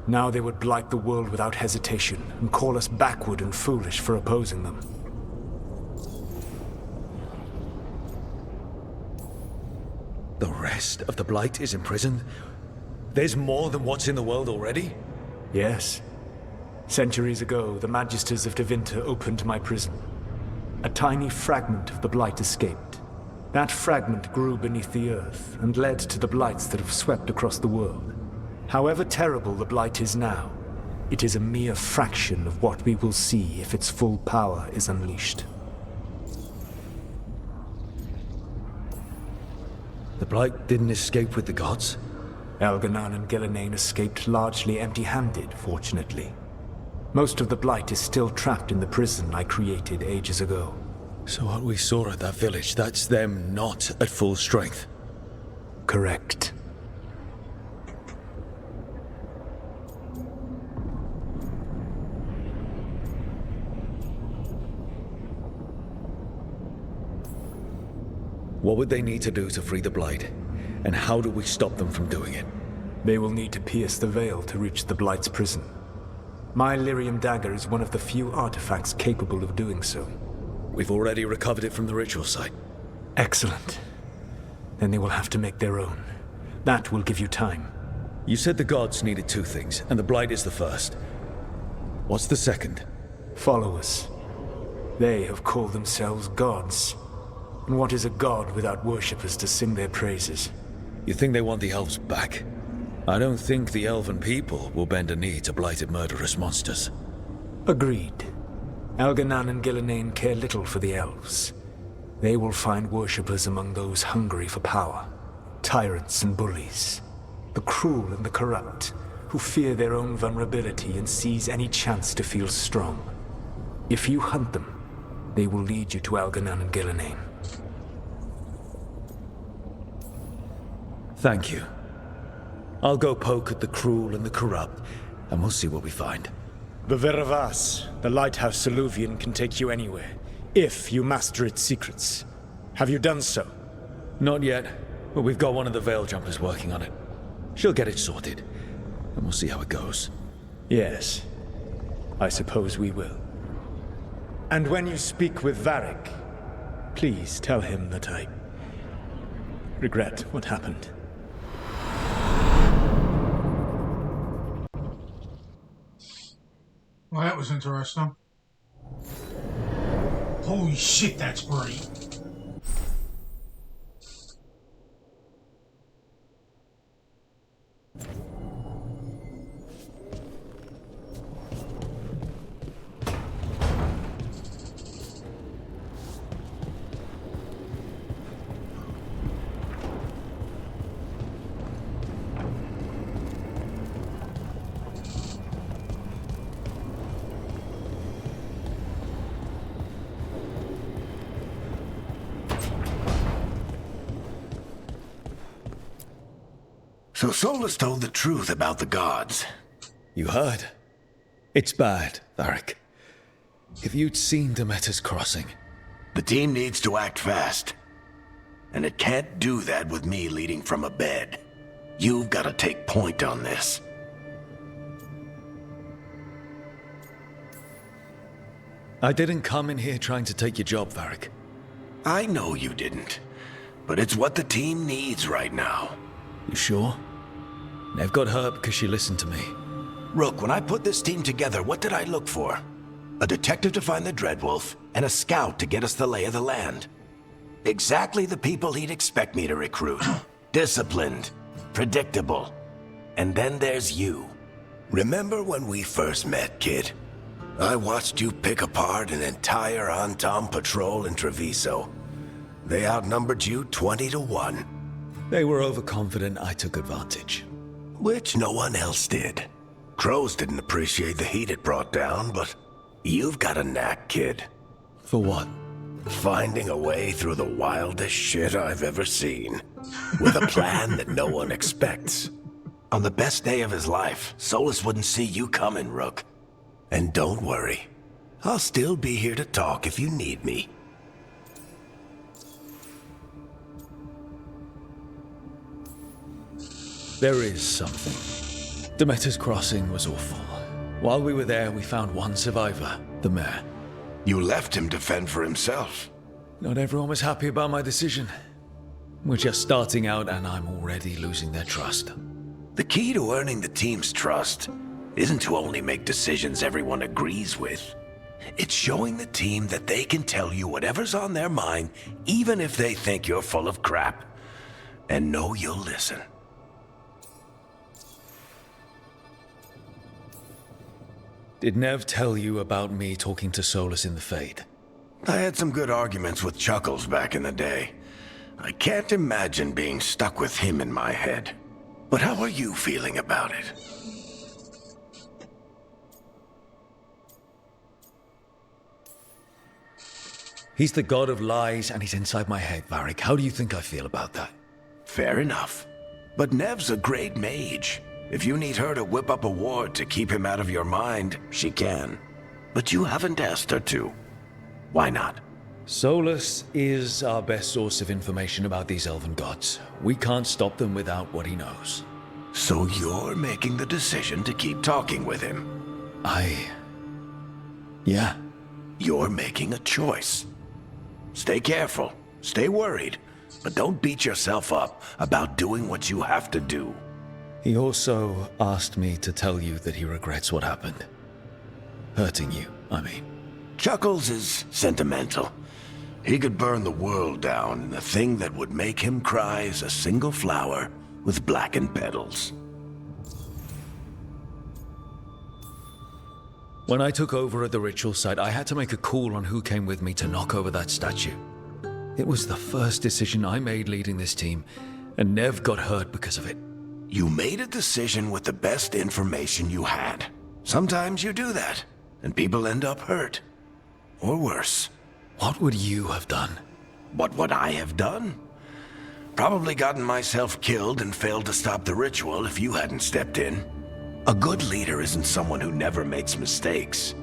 Now they would blight the world without hesitation, and call us backward and foolish for opposing them. The rest of the Blight is imprisoned? There's more than what's in the world already? Yes. Centuries ago, the Magisters of Tevinter opened my prison. A tiny fragment of the Blight escaped. That fragment grew beneath the earth, and led to the Blights that have swept across the world. However terrible the Blight is now, it is a mere fraction of what we will see if its full power is unleashed. The Blight didn't escape with the gods? Elganon and Gillenane escaped largely empty-handed, fortunately. Most of the Blight is still trapped in the prison I created ages ago. So what we saw at that village, that's them not at full strength? Correct. What would they need to do to free the Blight? And how do we stop them from doing it? They will need to pierce the veil to reach the Blight's prison. My Lyrium dagger is one of the few artifacts capable of doing so. We've already recovered it from the ritual site. Excellent. Then they will have to make their own. That will give you time. You said the gods needed two things, and the Blight is the first. What's the second? Followers. They have called themselves gods. And what is a god without worshippers to sing their praises? You think they want the elves back? I don't think the elven people will bend a knee to blighted murderous monsters. Agreed. Elganan and Gillenane care little for the elves. They will find worshippers among those hungry for power. Tyrants and bullies. The cruel and the corrupt, who fear their own vulnerability and seize any chance to feel strong. If you hunt them, they will lead you to Elganan and Gillenane. Thank you. I'll go poke at the cruel and the corrupt, and we'll see what we find. The Veravas, the lighthouse Soluvian, can take you anywhere, if you master its secrets. Have you done so? Not yet, but we've got one of the Veil Jumpers working on it. She'll get it sorted, and we'll see how it goes. Yes, I suppose we will. And when you speak with Varric, please tell him that I regret what happened. Well, that was interesting. Holy shit, that's great. So Solus told the truth about the gods. You heard? It's bad, Varric. If you'd seen Demeter's crossing... The team needs to act fast. And it can't do that with me leading from a bed. You've got to take point on this. I didn't come in here trying to take your job, Varric. I know you didn't. But it's what the team needs right now. You sure? Nev got hurt because she listened to me. Rook, when I put this team together, what did I look for? A detective to find the Dreadwolf, and a scout to get us the lay of the land. Exactly the people he'd expect me to recruit. Disciplined, predictable. And then there's you. Remember when we first met, kid? I watched you pick apart an entire Antom patrol in Treviso. They outnumbered you 20 to 1. They were overconfident I took advantage. Which no one else did. Crows didn't appreciate the heat it brought down, but you've got a knack, kid. For what? Finding a way through the wildest shit I've ever seen. With a plan that no one expects. On the best day of his life, Solus wouldn't see you coming, Rook. And don't worry. I'll still be here to talk if you need me. There is something. Demeter's crossing was awful. While we were there, we found one survivor, the mayor. You left him to fend for himself. Not everyone was happy about my decision. We're just starting out and I'm already losing their trust. The key to earning the team's trust isn't to only make decisions everyone agrees with. It's showing the team that they can tell you whatever's on their mind, even if they think you're full of crap. And know you'll listen. Did Nev tell you about me talking to Solus in the Fade? I had some good arguments with Chuckles back in the day. I can't imagine being stuck with him in my head. But how are you feeling about it? He's the god of lies and he's inside my head, Varric. How do you think I feel about that? Fair enough. But Nev's a great mage. If you need her to whip up a ward to keep him out of your mind, she can. But you haven't asked her to. Why not? Solus is our best source of information about these elven gods. We can't stop them without what he knows. So you're making the decision to keep talking with him? Yeah. You're making a choice. Stay careful. Stay worried. but don't beat yourself up about doing what you have to do. He also asked me to tell you that he regrets what happened. Hurting you, I mean. Chuckles is sentimental. He could burn the world down, and the thing that would make him cry is a single flower with blackened petals. When I took over at the ritual site, I had to make a call on who came with me to knock over that statue. It was the first decision I made leading this team, and Nev got hurt because of it. You made a decision with the best information you had. Sometimes you do that, and people end up hurt. Or worse. What would you have done? What would I have done? Probably gotten myself killed and failed to stop the ritual if you hadn't stepped in. A good leader isn't someone who never makes mistakes.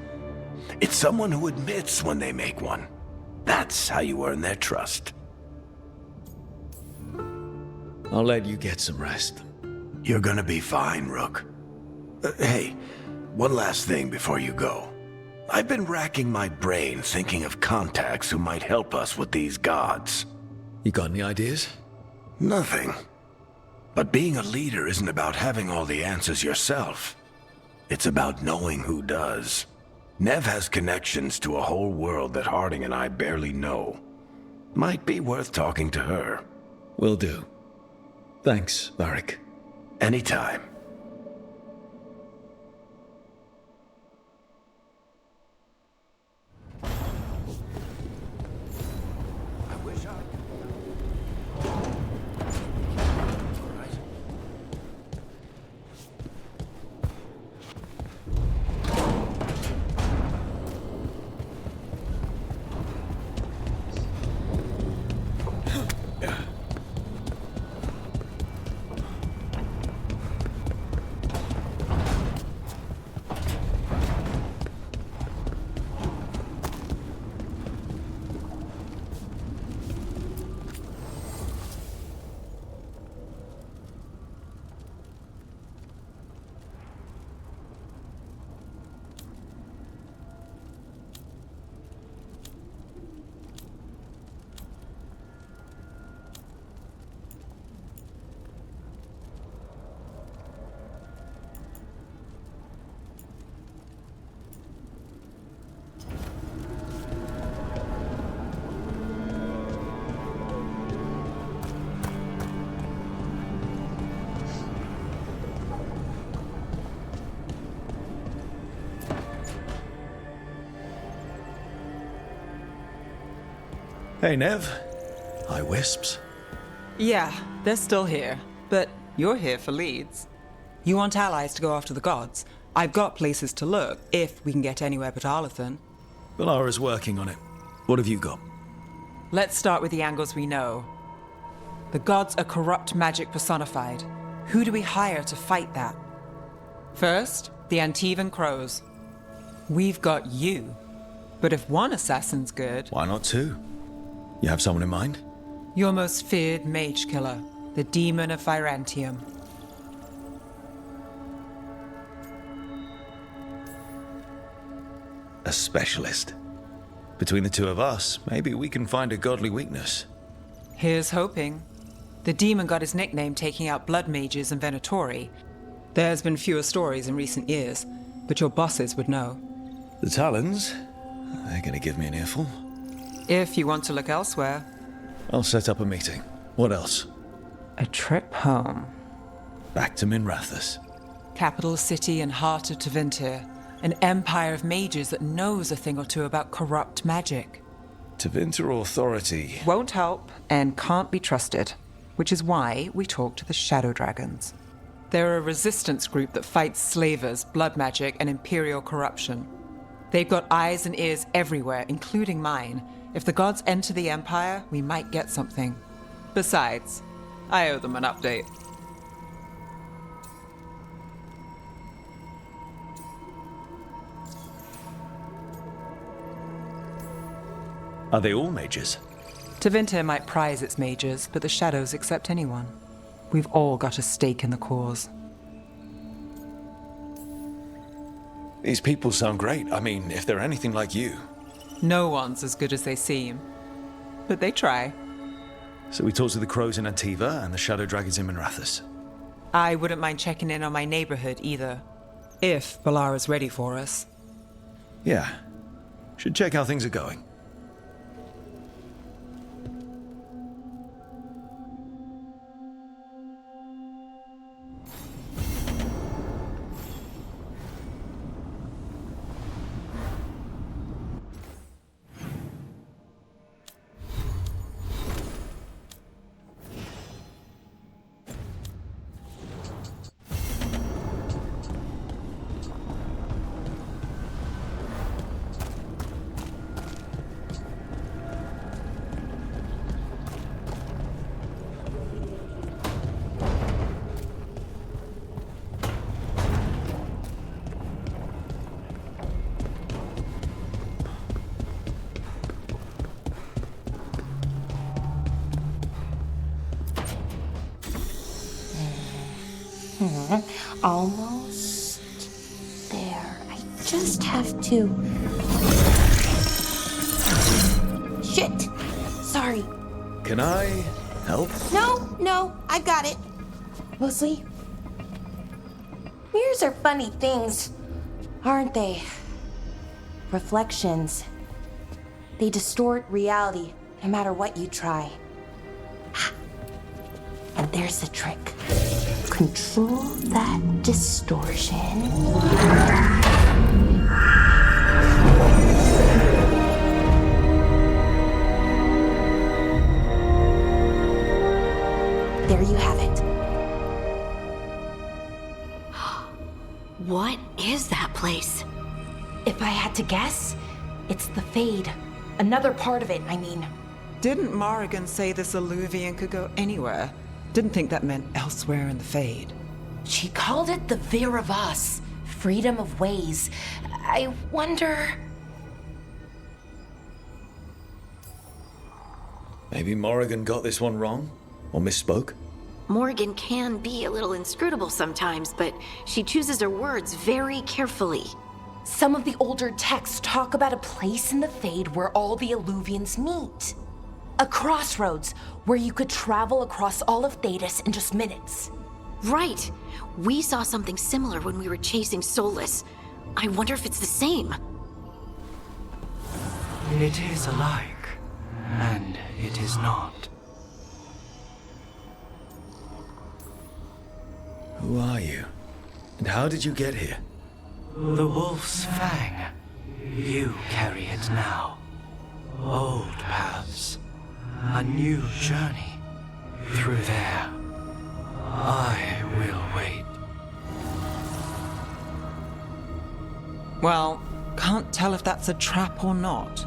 It's someone who admits when they make one. That's how you earn their trust. I'll let you get some rest. You're gonna be fine, Rook. Hey, one last thing before you go. I've been racking my brain thinking of contacts who might help us with these gods. You got any ideas? Nothing. But being a leader isn't about having all the answers yourself. It's about knowing who does. Nev has connections to a whole world that Harding and I barely know. Might be worth talking to her. Will do. Thanks, Varric. Anytime. Hey, Nev. Hi, Wisps. Yeah, they're still here, but you're here for leads. You want allies to go after the gods? I've got places to look, if we can get anywhere but Arlathan. Valara's working on it. What have you got? Let's start with the angles we know. The gods are corrupt magic personified. Who do we hire to fight that? First, the Antivan Crows. We've got you. But if one assassin's good... Why not two? You have someone in mind? Your most feared mage killer, the Demon of Virantium. A specialist. Between the two of us, maybe we can find a godly weakness. Here's hoping. The demon got his nickname taking out blood mages and Venatori. There's been fewer stories in recent years, but your bosses would know. The Talons? They're gonna give me an earful. If you want to look elsewhere. I'll set up a meeting. What else? A trip home. Back to Minrathous. Capital city and heart of Tevinter. An empire of mages that knows a thing or two about corrupt magic. Tevinter Authority. Won't help and can't be trusted, which is why we talk to the Shadow Dragons. They're a resistance group that fights slavers, blood magic, and imperial corruption. They've got eyes and ears everywhere, including mine. If the gods enter the Empire, we might get something. Besides, I owe them an update. Are they all mages? Tevinter might prize its mages, but the Shadows accept anyone. We've all got a stake in the cause. These people sound great. I mean, if they're anything like you. No one's as good as they seem. But they try. So we talked to the crows in Antiva and the shadow dragons in Minrathous. I wouldn't mind checking in on my neighborhood either. If Balara's ready for us. Yeah. Should check how things are going. Almost there. I just have to... Shit! Sorry. Can I help? No, I've got it. Mostly, mirrors are funny things, aren't they? Reflections. They distort reality, no matter what you try. And there's the trick. Control that distortion. There you have it. What is that place? If I had to guess, it's the Fade. Another part of it, I mean. Didn't Morrigan say this Illuvian could go anywhere? Didn't think that meant elsewhere in the Fade. She called it the Vir of Us, freedom of ways. I wonder... Maybe Morrigan got this one wrong? Or misspoke? Morgan can be a little inscrutable sometimes, but she chooses her words very carefully. Some of the older texts talk about a place in the Fade where all the Illuvians meet. A crossroads where you could travel across all of Thedas in just minutes. Right. We saw something similar when we were chasing Solus. I wonder if it's the same. It is alike, and it is not. Who are you? And how did you get here? The Wolf's Fang. You carry it now. Old paths. A new journey. Through there. I will wait. Well, can't tell if that's a trap or not.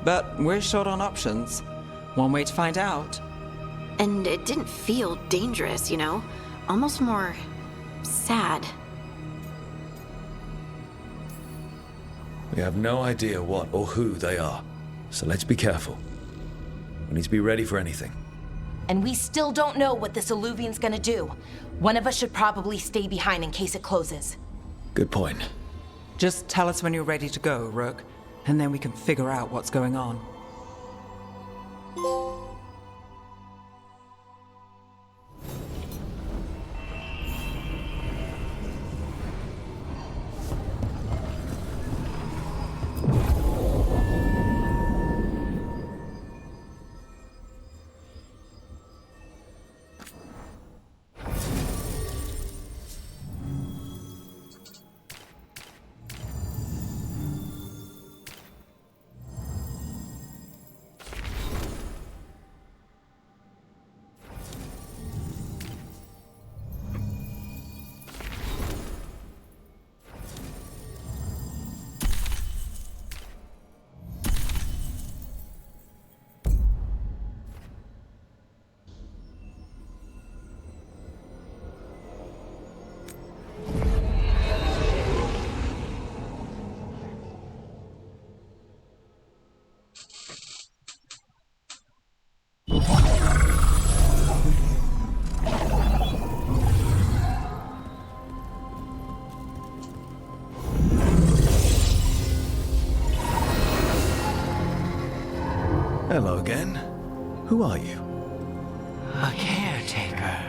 But we're short on options. One way to find out. And it didn't feel dangerous, you know? Almost more... sad. We have no idea what or who they are, so let's be careful. We need to be ready for anything. And we still don't know what this Illuvian's gonna do. One of us should probably stay behind in case it closes. Good point. Just tell us when you're ready to go, Rook, and then we can figure out what's going on. Hello again. Who are you? A caretaker.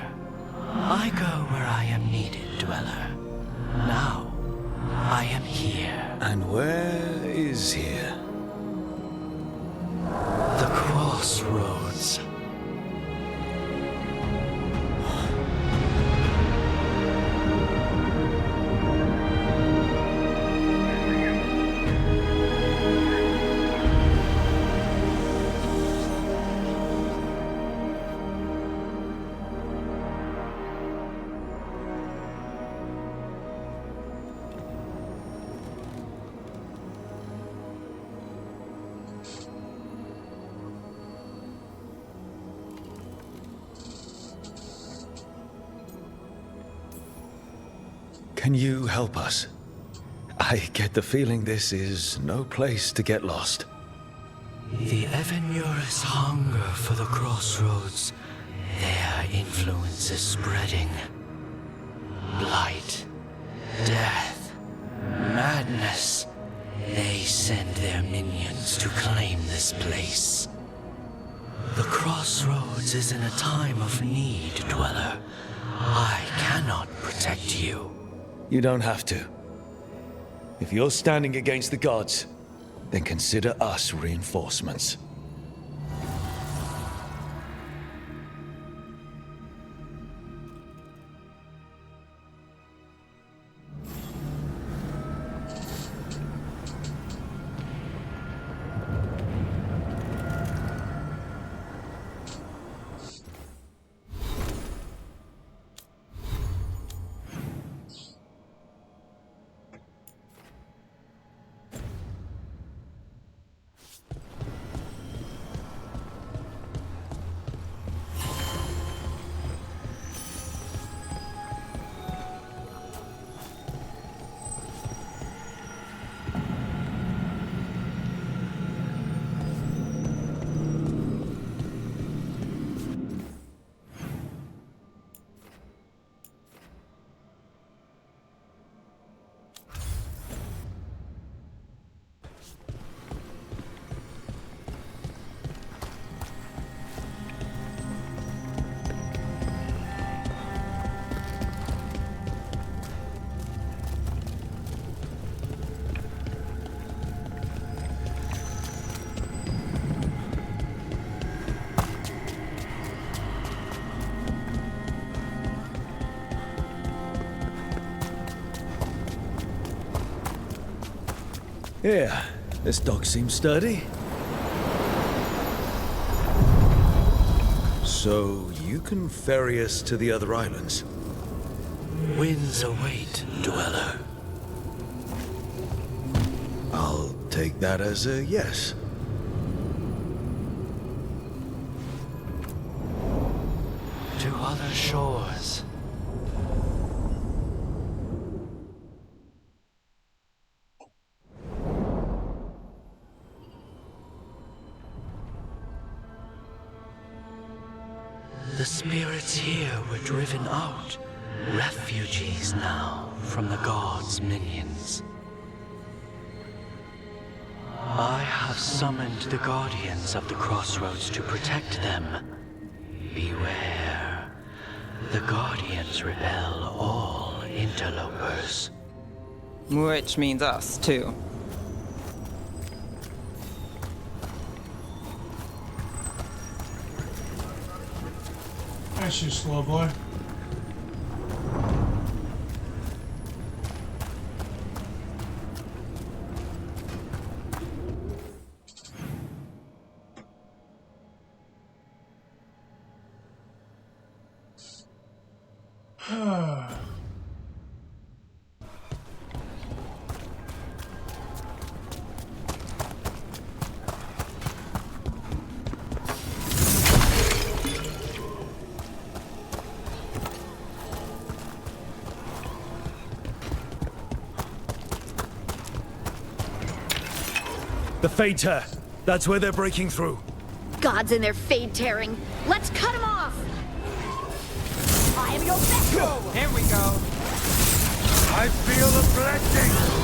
I go where I am needed, Dweller. Now, I am here. And where is here? The crossroads. Can you help us? I get the feeling this is no place to get lost. The Evenurus hunger for the crossroads. Their influence is spreading. Blight, death, madness. They send their minions to claim this place. The crossroads is in a time of need, Dweller. I cannot protect you. You don't have to. If you're standing against the gods, then consider us reinforcements. Yeah, this dog seems sturdy. So, you can ferry us to the other islands? Winds await, Dweller. I'll take that as a yes. To other shores. The spirits here were driven out, refugees now from the gods' minions. I have summoned the guardians of the crossroads to protect them. Beware. The guardians repel all interlopers. Which means us, too. That's you, slow boy. The Fade Tear. That's where they're breaking through. Gods and their fade tearing. Let's cut them off! I am your vessel! Here we go. I feel the blessing!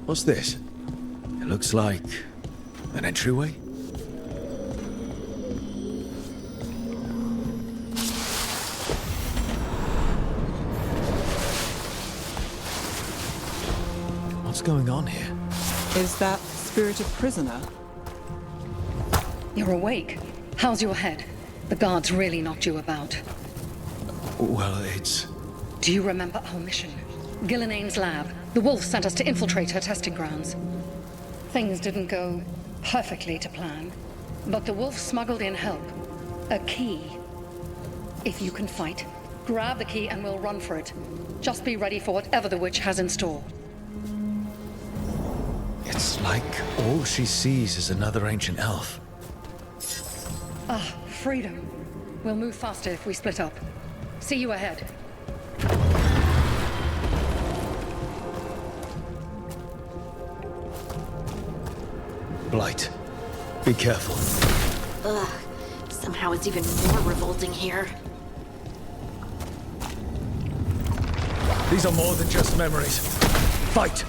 What's this? It looks like an entryway? What's going on here? Is that spirited prisoner? You're awake. How's your head? The guards really knocked you about. Well, it's... Do you remember our mission? Gillenane's lab. The wolf sent us to infiltrate her testing grounds. Things didn't go perfectly to plan, but the wolf smuggled in help. A key. If you can fight, grab the key and we'll run for it. Just be ready for whatever the witch has in store. It's like all she sees is another ancient elf. Ah, freedom. We'll move faster if we split up. See you ahead. Blight, be careful. Ugh. Somehow it's even more revolting here. These are more than just memories. Fight!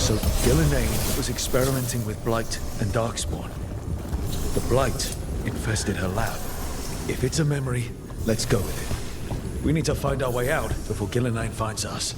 So Gillenane was experimenting with Blight and Darkspawn. The Blight infested her lab. If it's a memory, let's go with it. We need to find our way out before Gillenane finds us.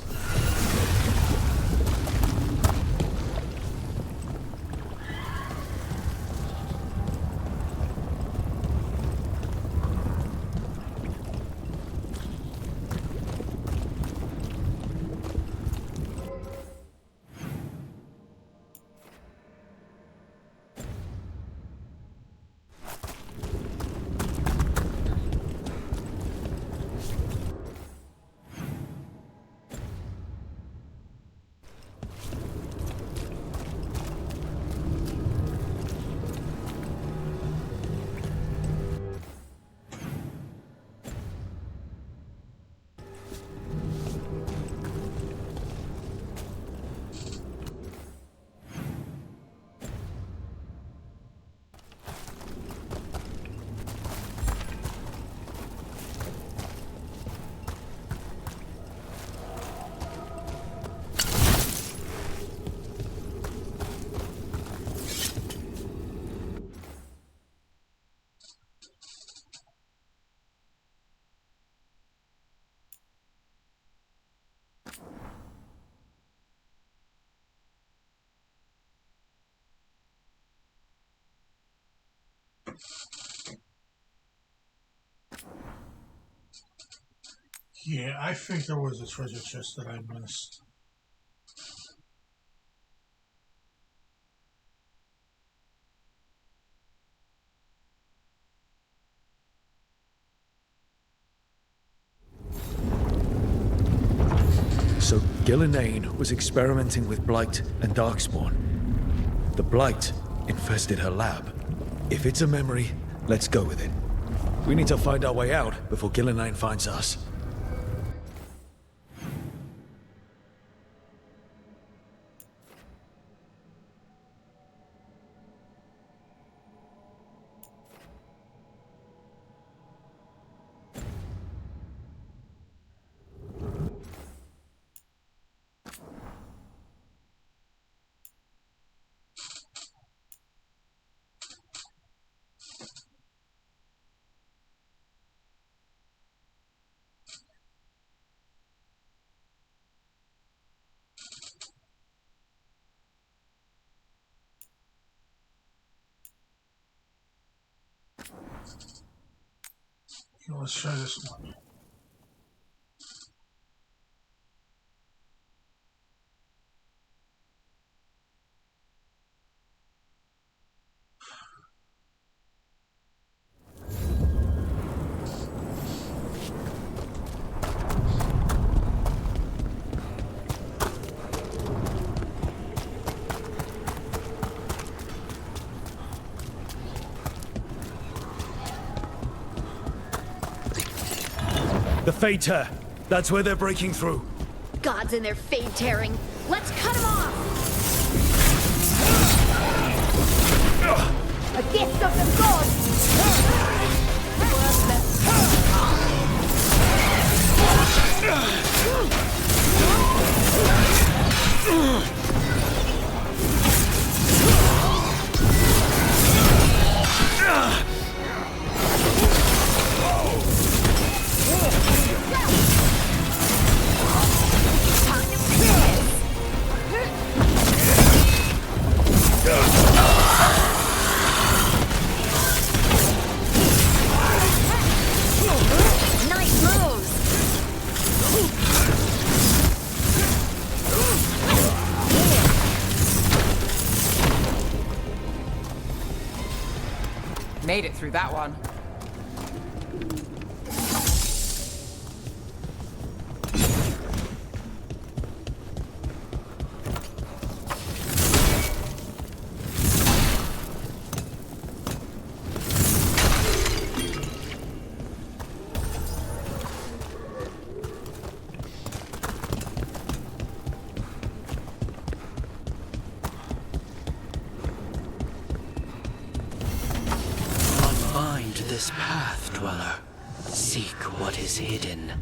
Yeah, I think there was a treasure chest that I missed. So Gillenane was experimenting with Blight and Darkspawn. The Blight infested her lab. If it's a memory, let's go with it. We need to find our way out before Gillenane finds us. Okay, let's try this one. The Fade Tear. That's where they're breaking through. Gods and their fade tearing. Let's cut them off! A gift of the gods! Nice moves! Made it through that one. Unbind this path, Dweller. Seek what is hidden.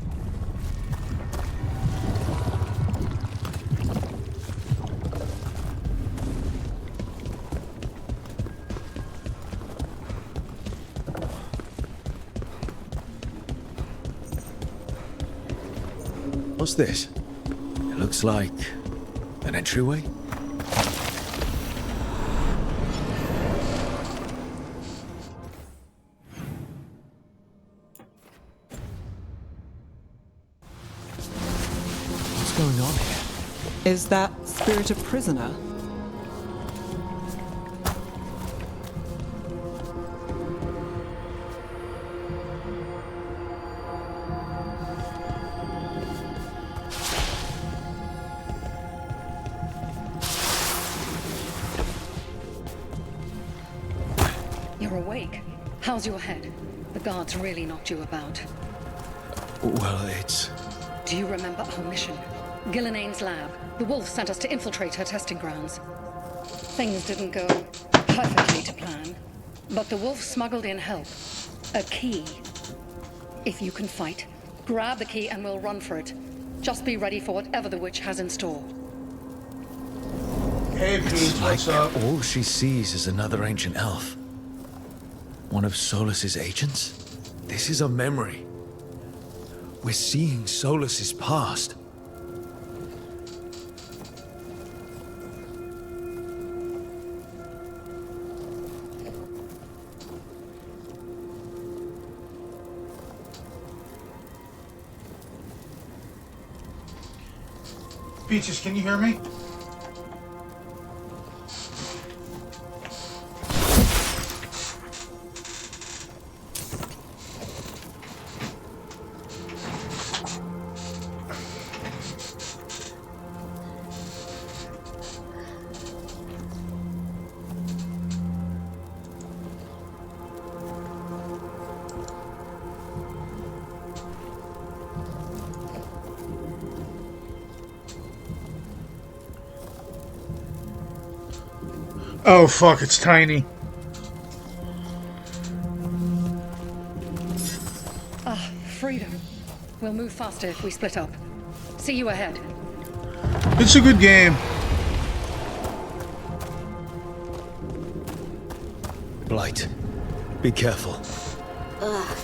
What's this? It looks like an entryway? What's going on here? Is that spirit a prisoner? You're awake. How's your head? The guards really knocked you about. Well, it's... Do you remember our mission? Gillenane's lab. The wolf sent us to infiltrate her testing grounds. Things didn't go perfectly to plan, but the wolf smuggled in help. A key. If you can fight, grab the key and we'll run for it. Just be ready for whatever the witch has in store. Hey, Pete, what's up? all she sees is another ancient elf. One of Solus's agents? This is a memory. We're seeing Solus's past. Peaches, can you hear me? Oh fuck, it's tiny. Ah, freedom. We'll move faster if we split up. See you ahead. It's a good game. Blight, be careful. Ugh.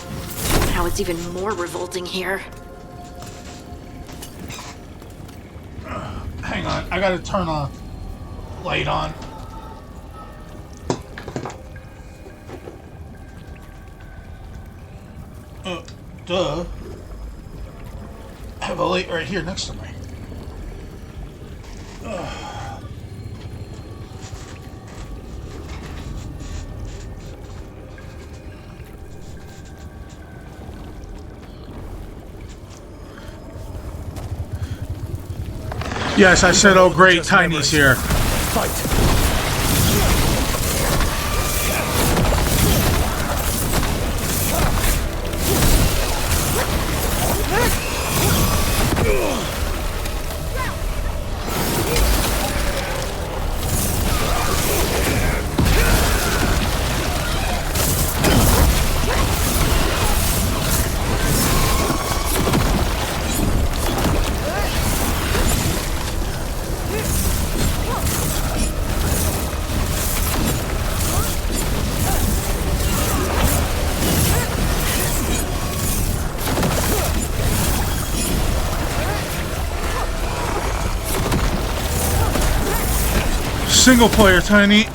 Now it's even more revolting here. Hang on, I gotta turn a light on. Duh. I have a light right here next to me. Yes, I said, oh great, Tiny's here. Fight! Single player, Tiny.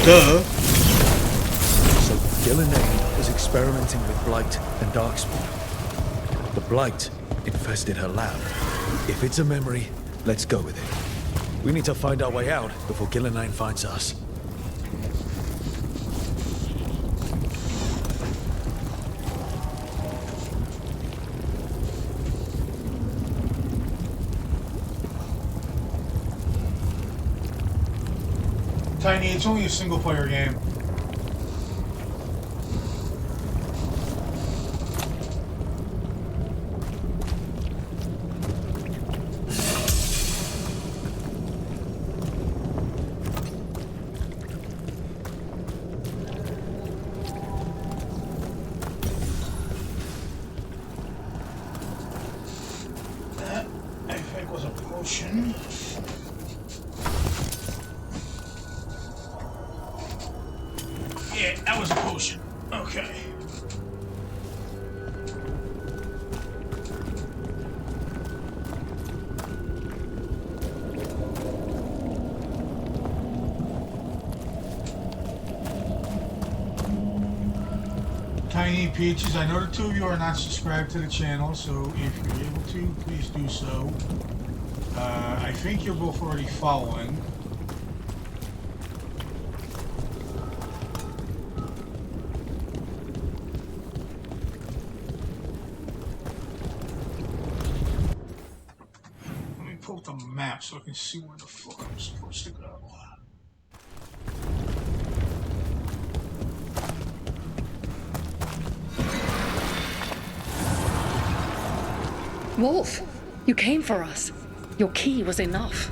Duh. So Gillenane was experimenting with Blight and Darkspawn. The Blight infested her lab. If it's a memory, let's go with it. We need to find our way out before Gillenane finds us. Tiny, it's only a single player game. That, I think, was a potion. Yeah, that was a potion. Okay. Tiny Peaches, I know the two of you are not subscribed to the channel, so if you're able to, please do so. I think you're both already following. The map so I can see where the fuck I'm supposed to go. Wolf, you came for us. Your key was enough.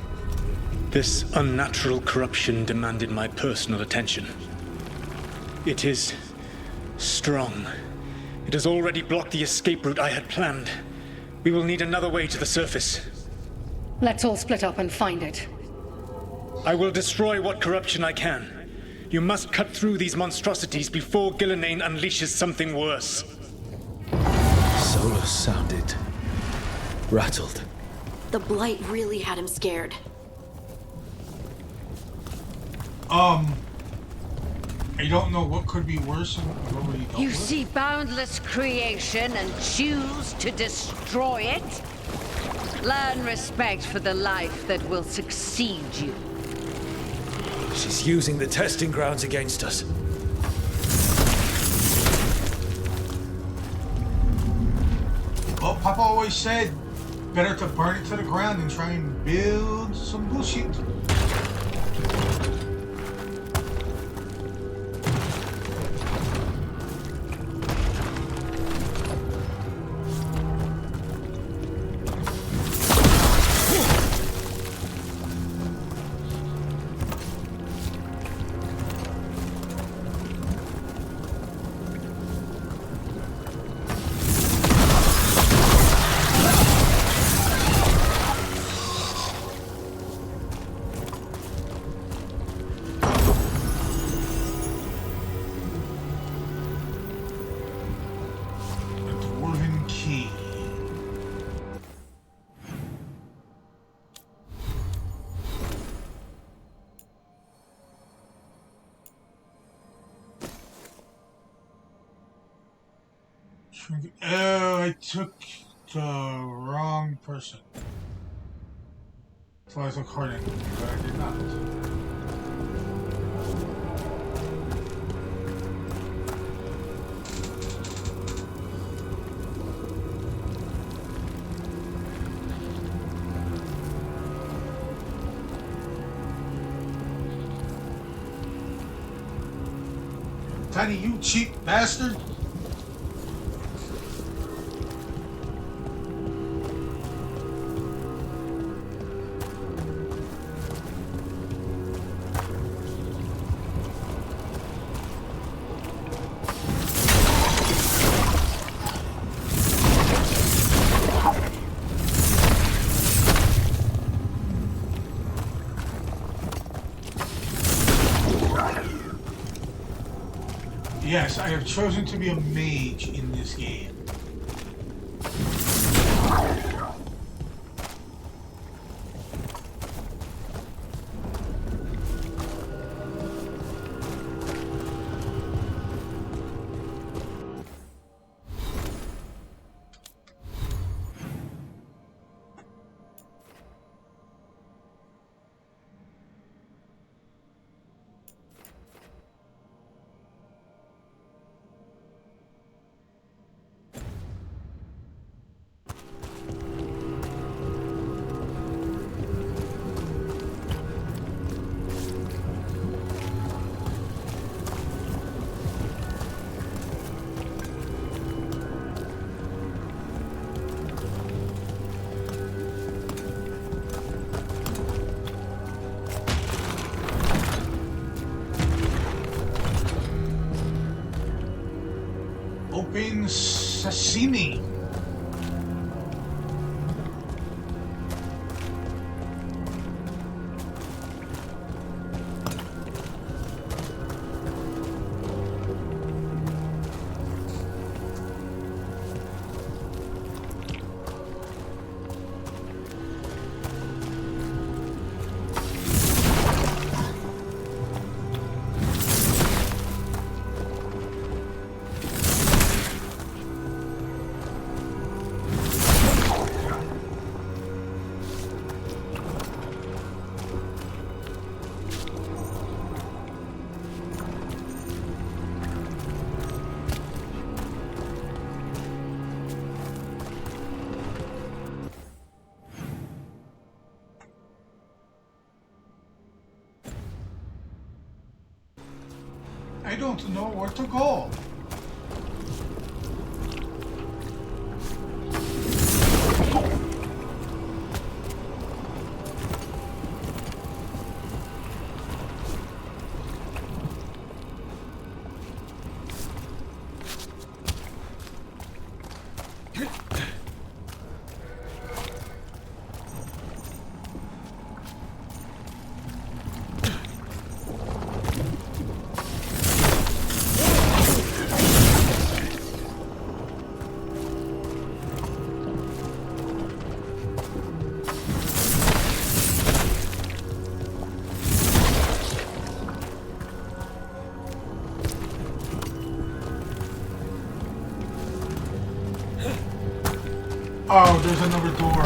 This unnatural corruption demanded my personal attention. It is strong. It has already blocked the escape route I had planned. We will need another way to the surface. Let's all split up and find it. I will destroy what corruption I can. You must cut through these monstrosities before Gillenane unleashes something worse. Solus sounded rattled. The Blight really had him scared. I don't know what could be worse than what we've already dealt You with. see boundless creation and choose to destroy it? Learn respect for the life that will succeed you. She's using the testing grounds against us. Well, Papa always said, better to burn it to the ground than try and build some bullshit. Oh, I took the wrong person. So I took Harding, but I did not. Tiny, you cheap bastard! Yes, I have chosen to be a mage in this game. Open sashimi. I don't know where to go. Oh, there's another door.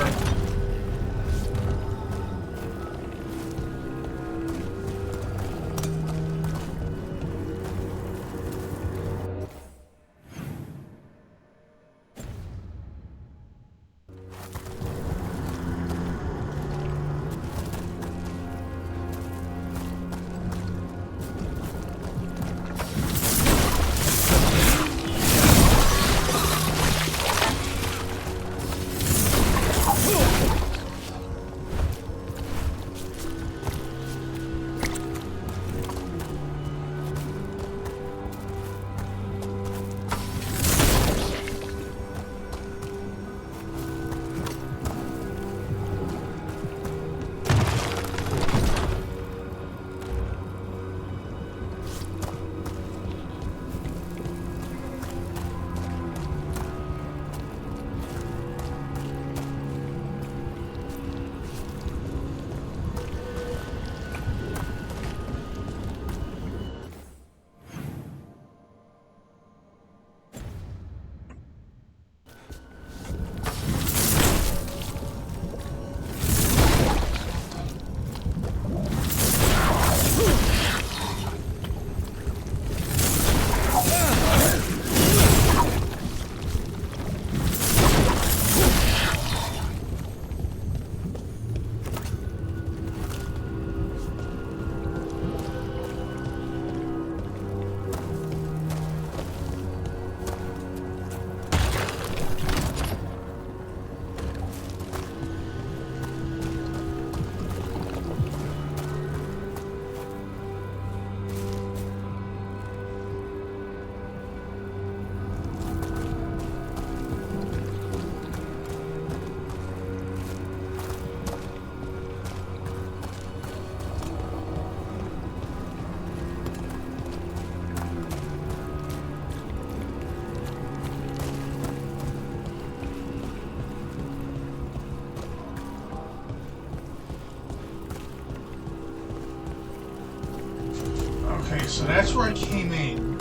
Okay, so that's where I came in.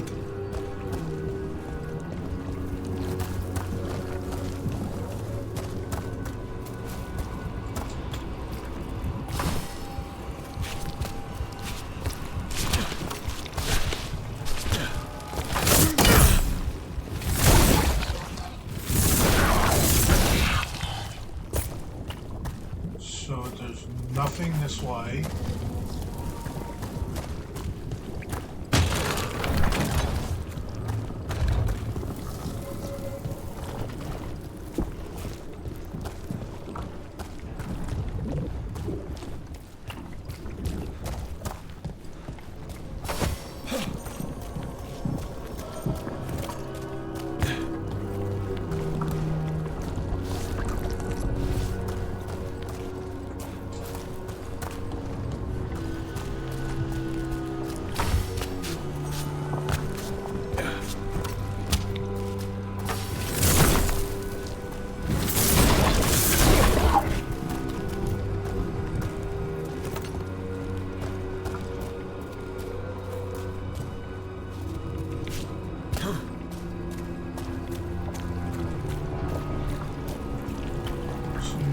So there's nothing this way.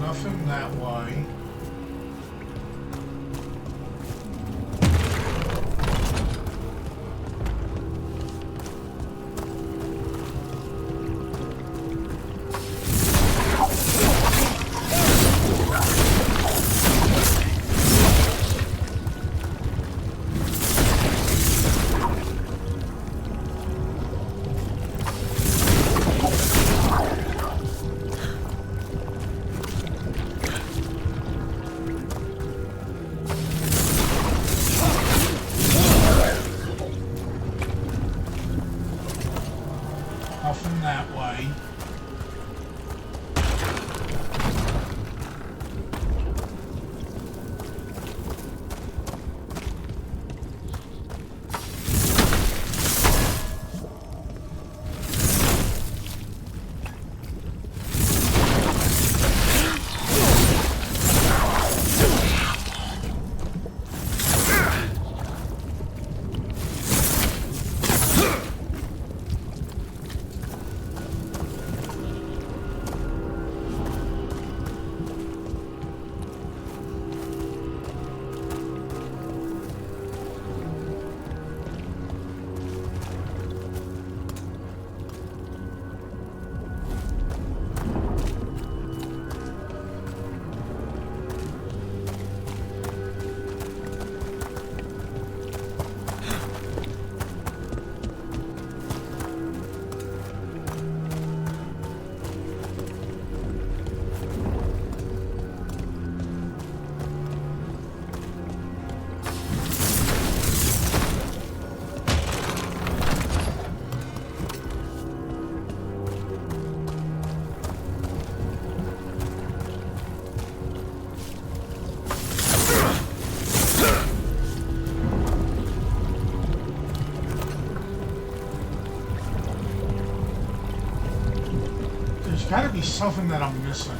Nothing that way. Nothing that way. There's gotta be something that I'm missing.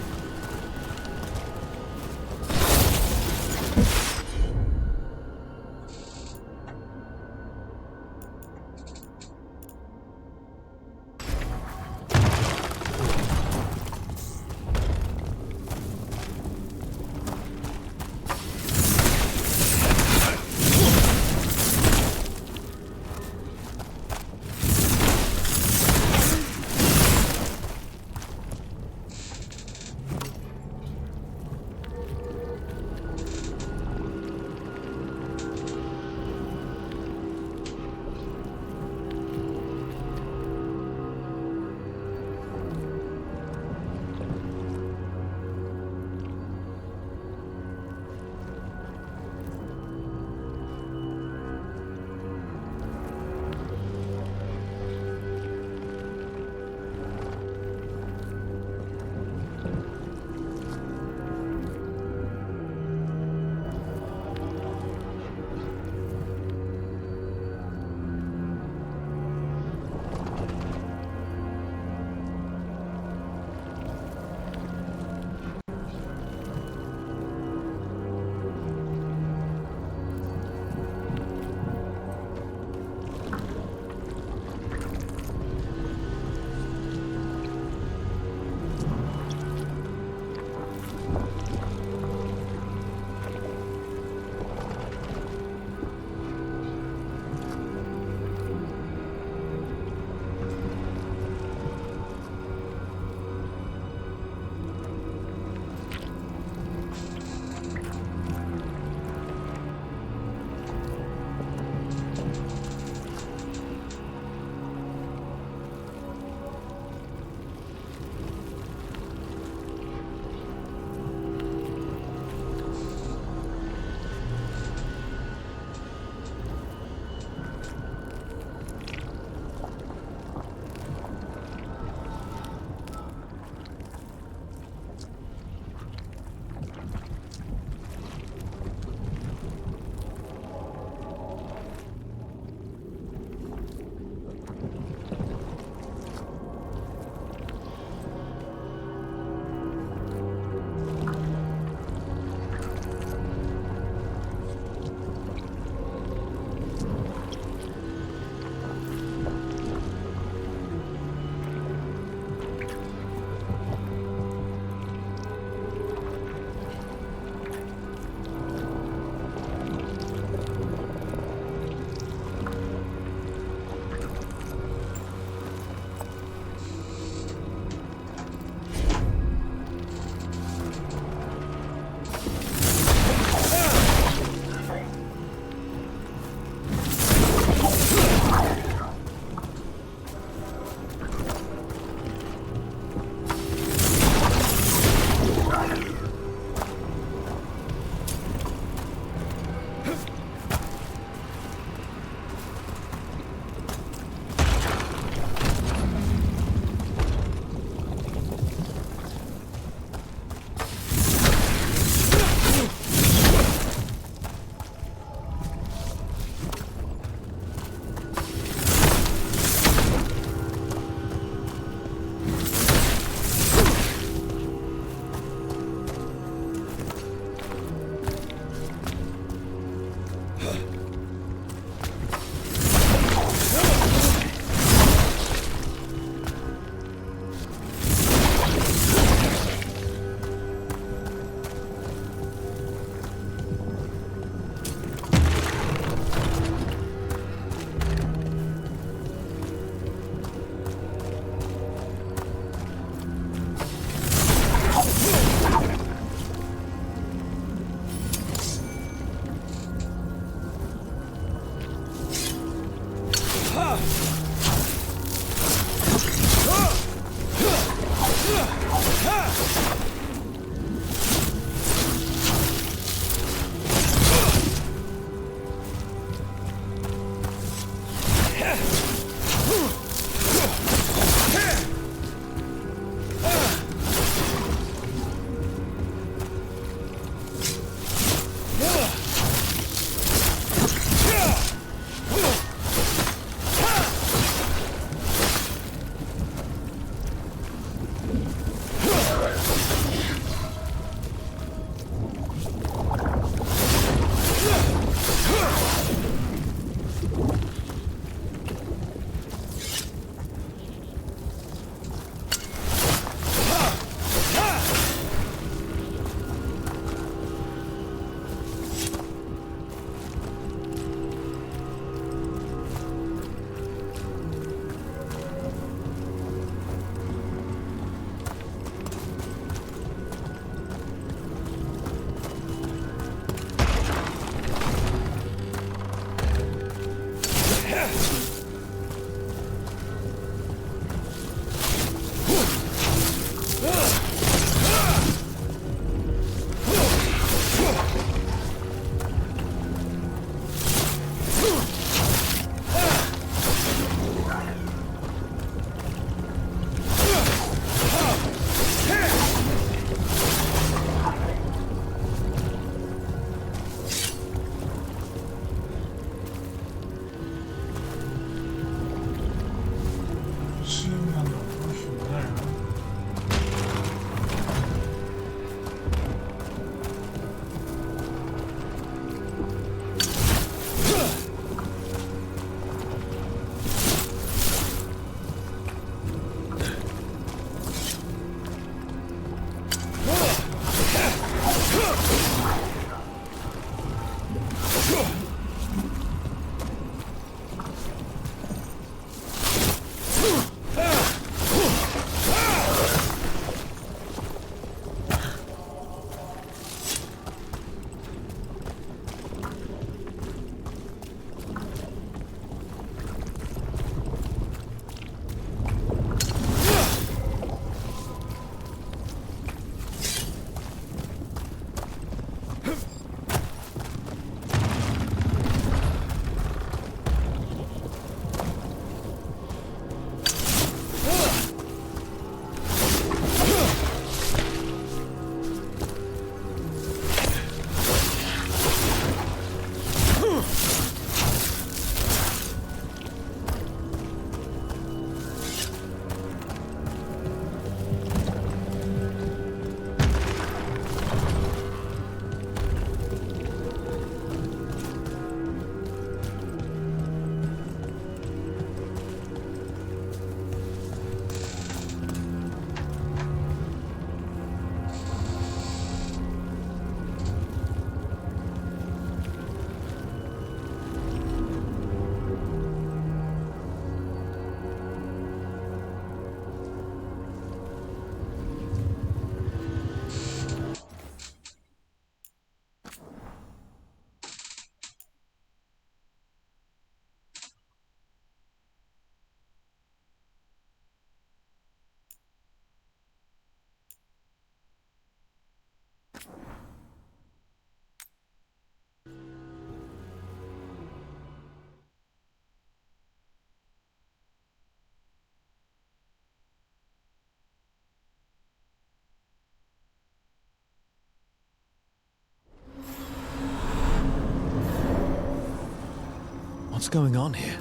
What's going on here?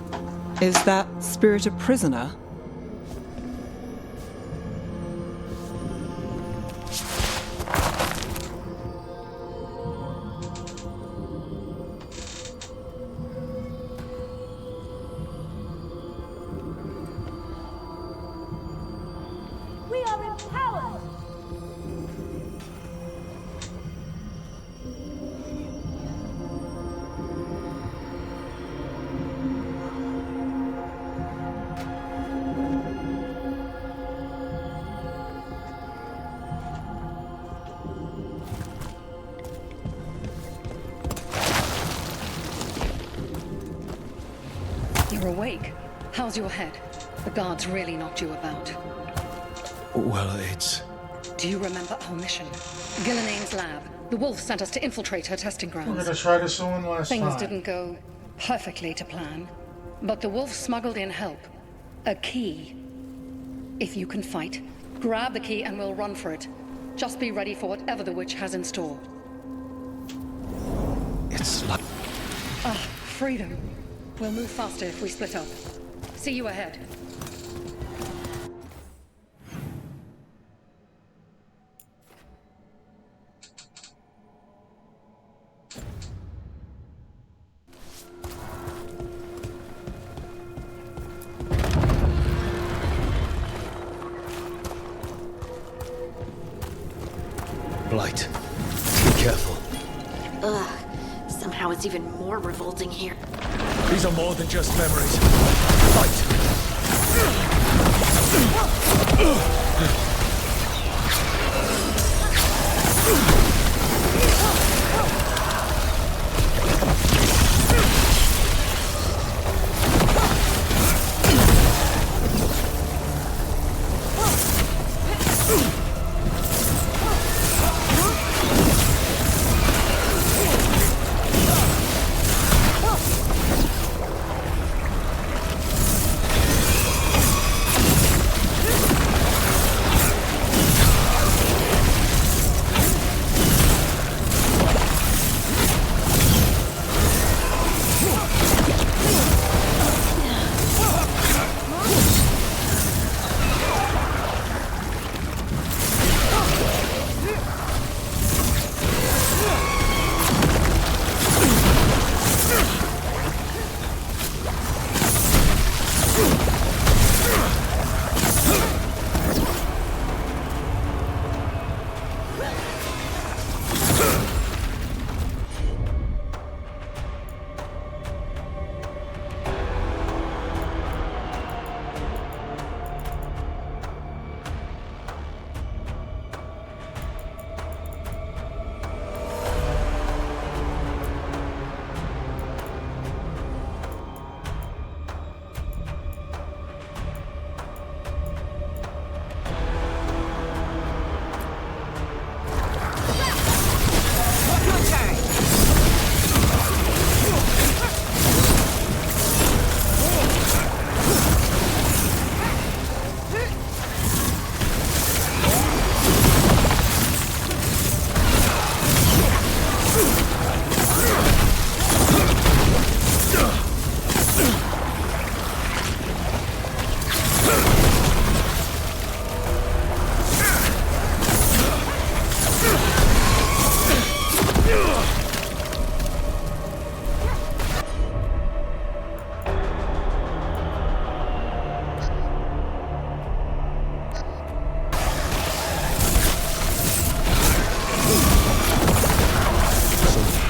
Is that spirit a prisoner? We are empowered! You're awake. How's your head? The guards really knocked you about. Well, it's... Do you remember our mission? Gillinane's lab. The wolf sent us to infiltrate her testing We're grounds. gonna try this one last Things time. didn't go perfectly to plan, but the wolf smuggled in help. A key. If you can fight, grab the key and we'll run for it. Just be ready for whatever the witch has in store. It's like... Ah, freedom. We'll move faster if we split up. See you ahead. Blight. Be careful. Ugh. Somehow it's even more revolting here. These are more than just memories. Fight!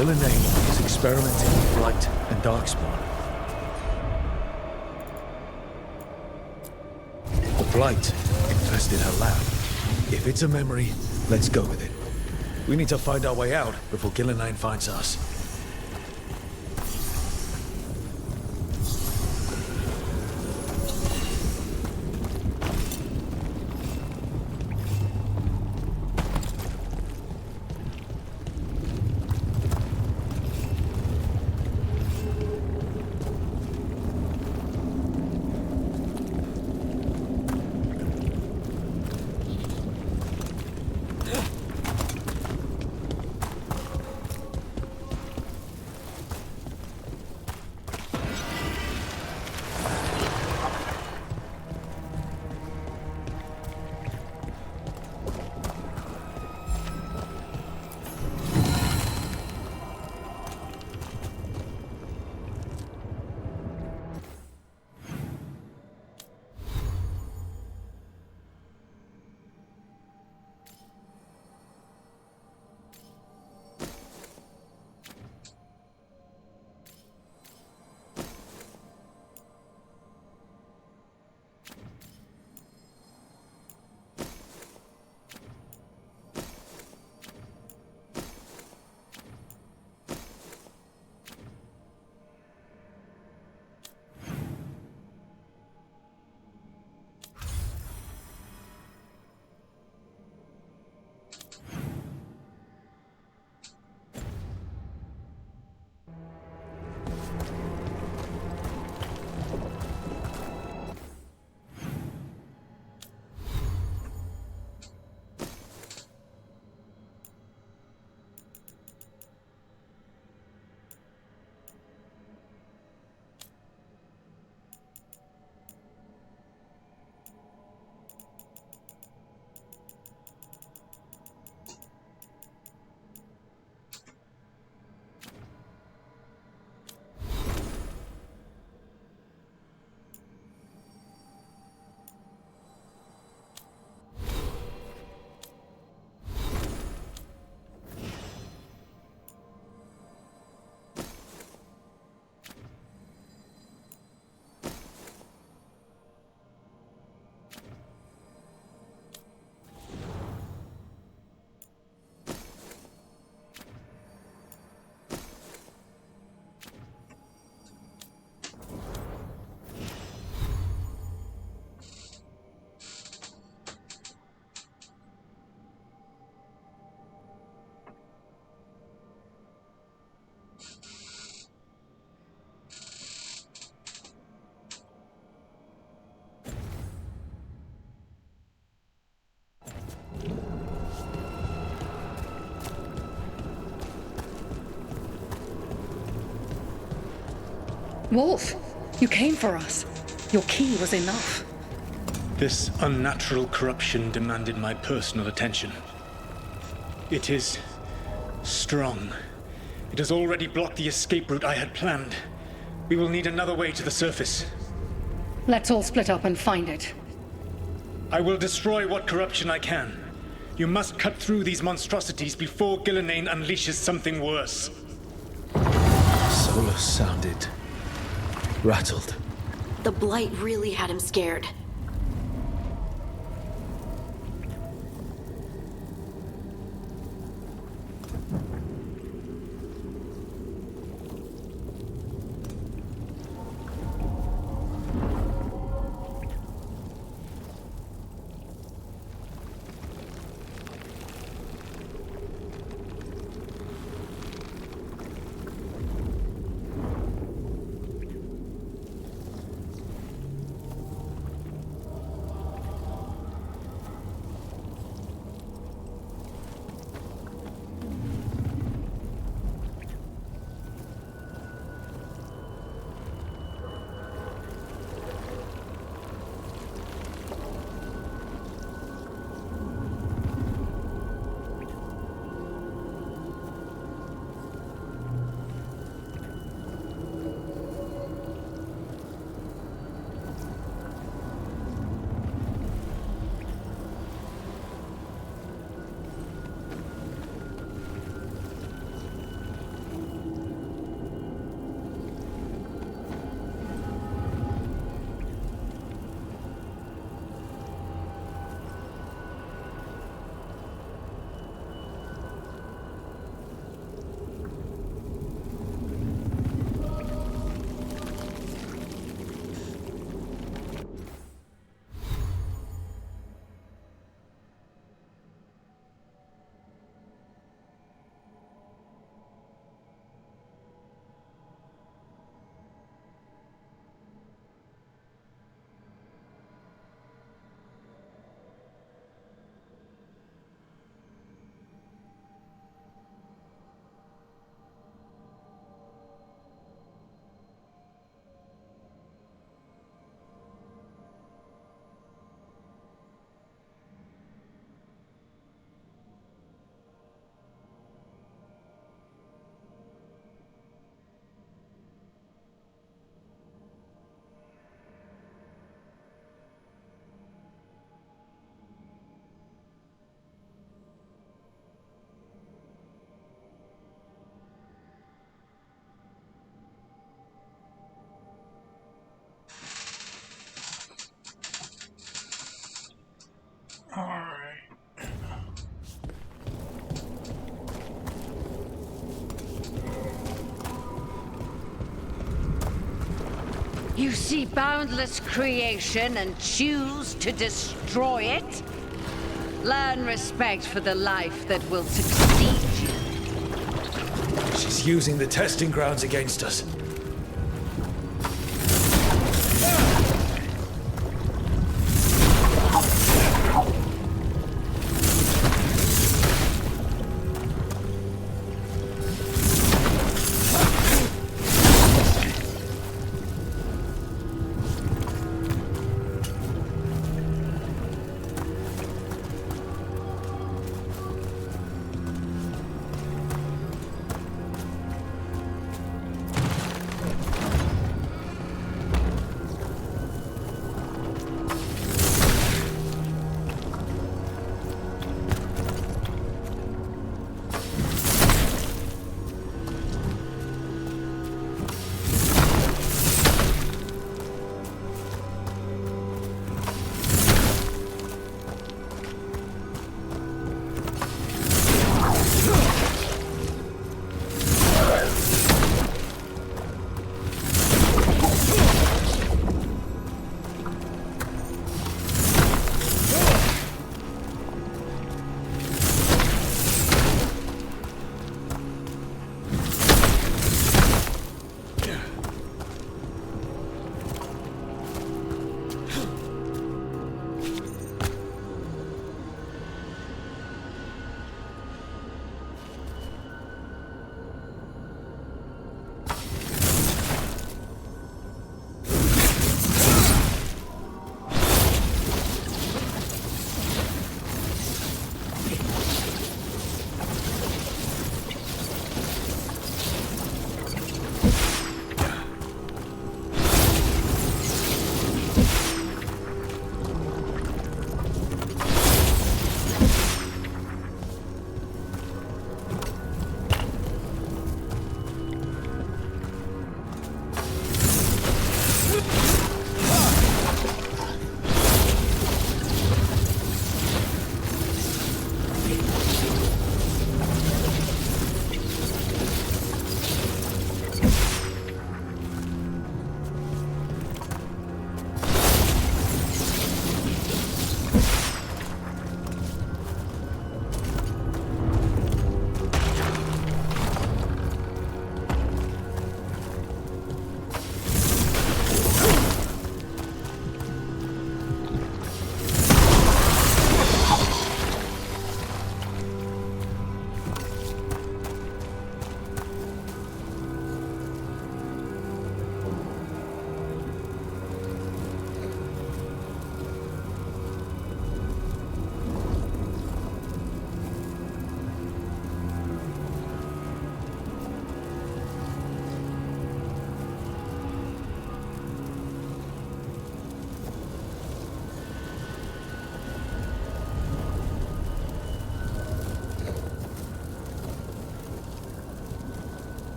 Gillinane is experimenting with Blight and Darkspawn. The Blight infested her lab. If it's a memory, let's go with it. We need to find our way out before Gillinane finds us. Wolf, you came for us. Your key was enough. This unnatural corruption demanded my personal attention. It is strong. It has already blocked the escape route I had planned. We will need another way to the surface. Let's all split up and find it. I will destroy what corruption I can. You must cut through these monstrosities before Gillinane unleashes something worse. Solus sounded rattled. The Blight really had him scared. You see boundless creation and choose to destroy it? Learn respect for the life that will succeed you. She's using the testing grounds against us.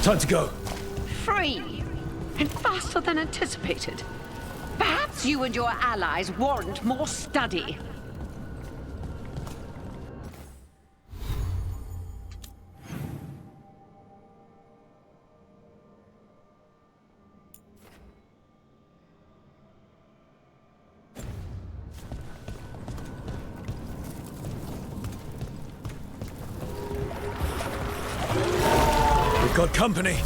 Time to go. Free. And faster than anticipated. Perhaps you and your allies warrant more study. We've got company.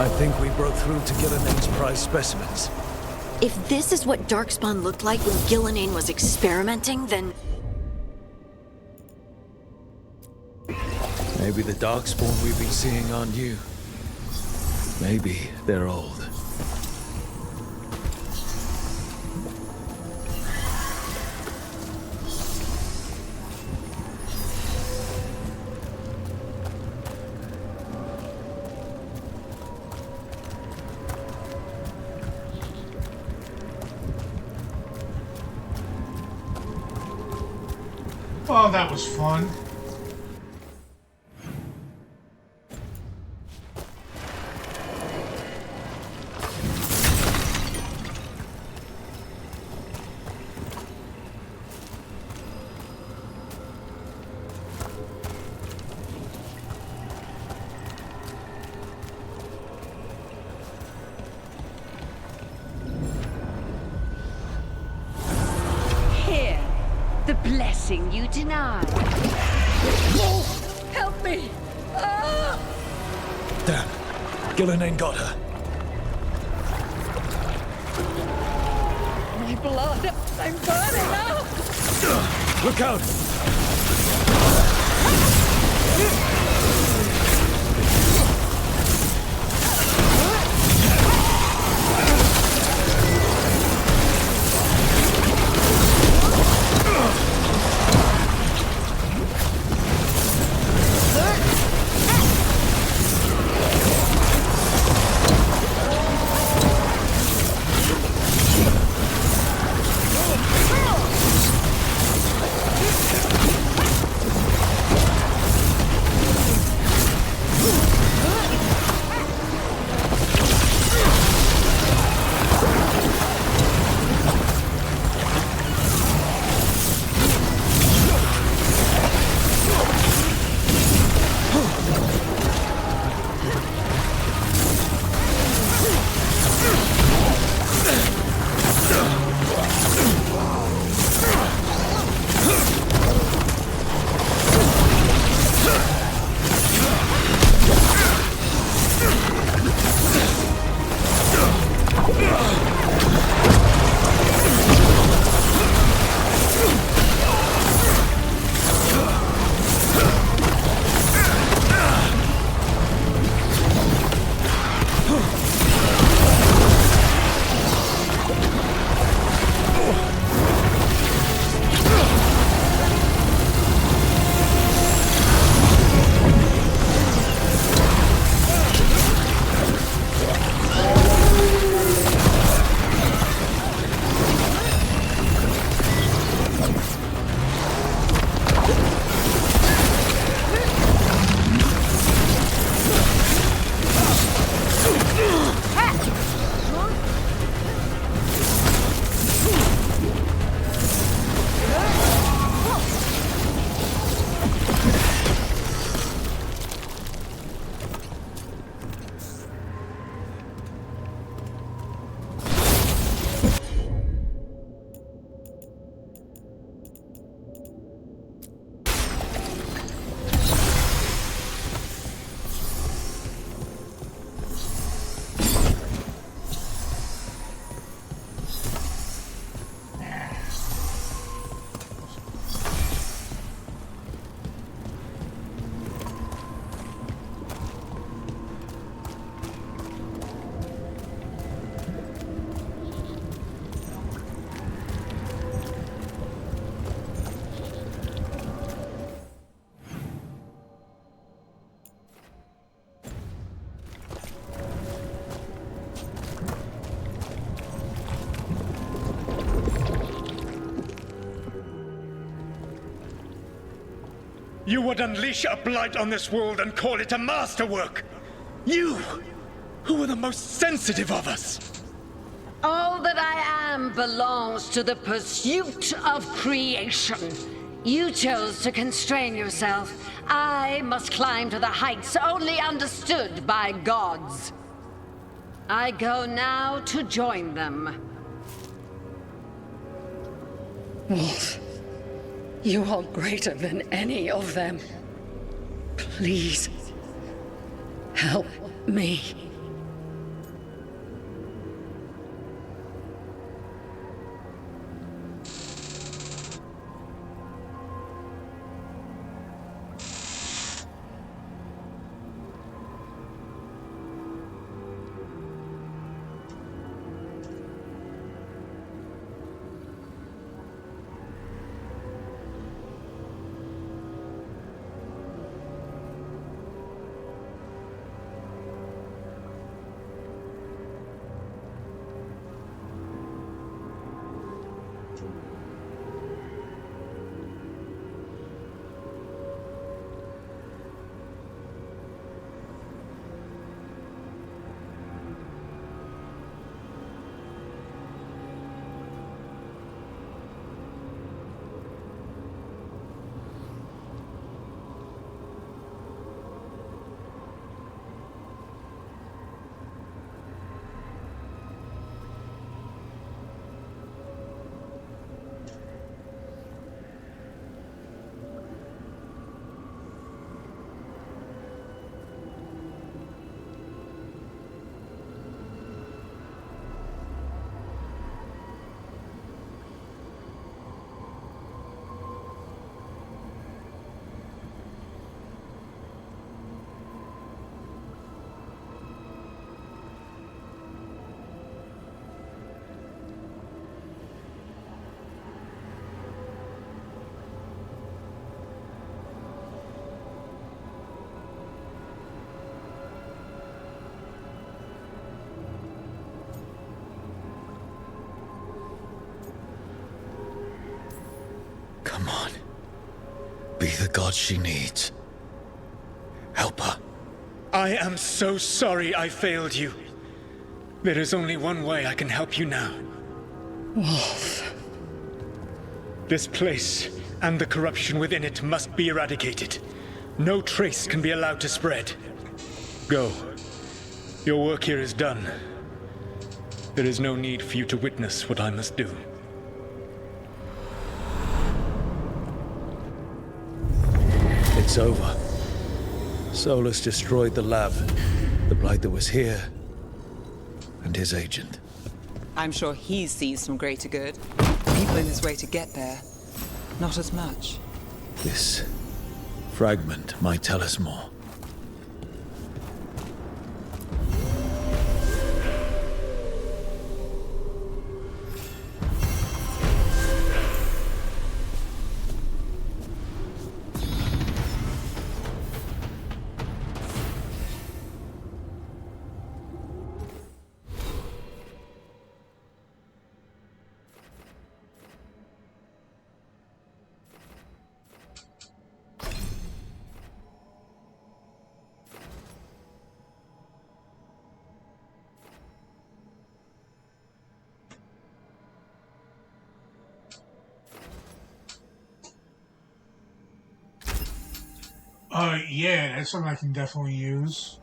I think we broke through to Gilnenane's prize specimens. If this is what Darkspawn looked like when Gillenane was experimenting, then... Maybe the Darkspawn we've been seeing aren't new. Maybe they're old. Oh, that was fun. Here, the blessing you denied. Oh, help me! Ah! Damn. Gillenane got her. My blood! I'm burning out! Look out! You would unleash a blight on this world and call it a masterwork! You, who were the most sensitive of us! All that I am belongs to the pursuit of creation. You chose to constrain yourself. I must climb to the heights only understood by gods. I go now to join them. Wolf, you are greater than any of them. Please, help me. Come on. Be the god she needs. Help her. I am so sorry I failed you. There is only one way I can help you now. Wolf. This place and the corruption within it must be eradicated. No trace can be allowed to spread. Go. Your work here is done. There is no need for you to witness what I must do. It's over. Solus destroyed the lab, the Blight that was here, and his agent. I'm sure he sees some greater good. People in his way to get there, not as much. This fragment might tell us more. Yeah, that's something I can definitely use.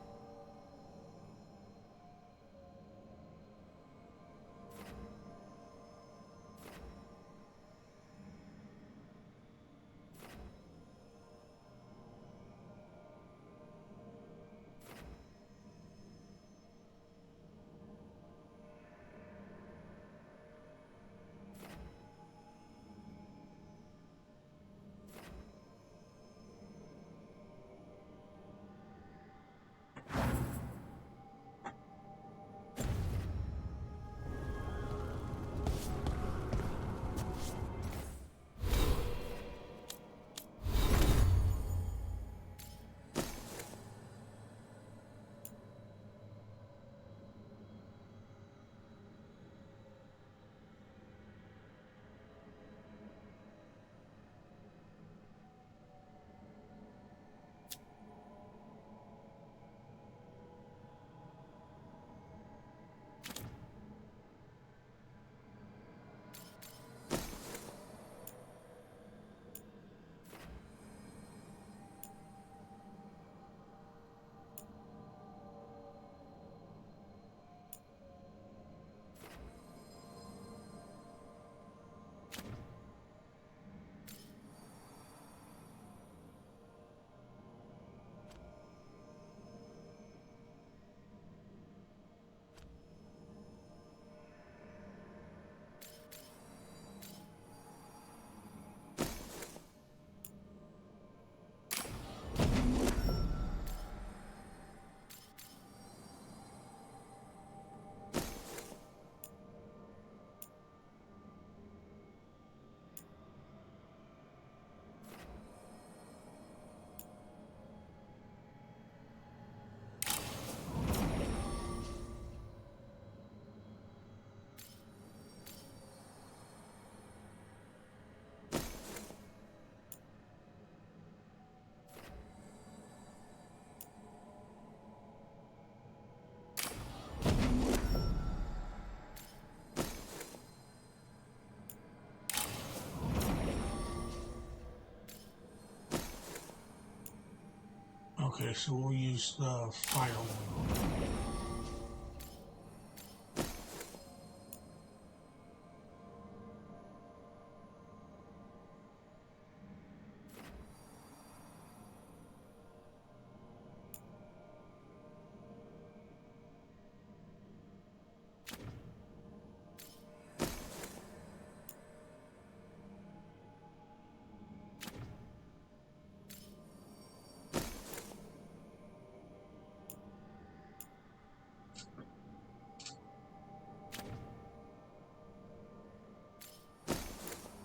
Okay, so we'll use the fire one.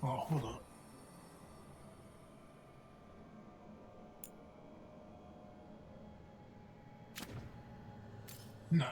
Oh, hold up. No.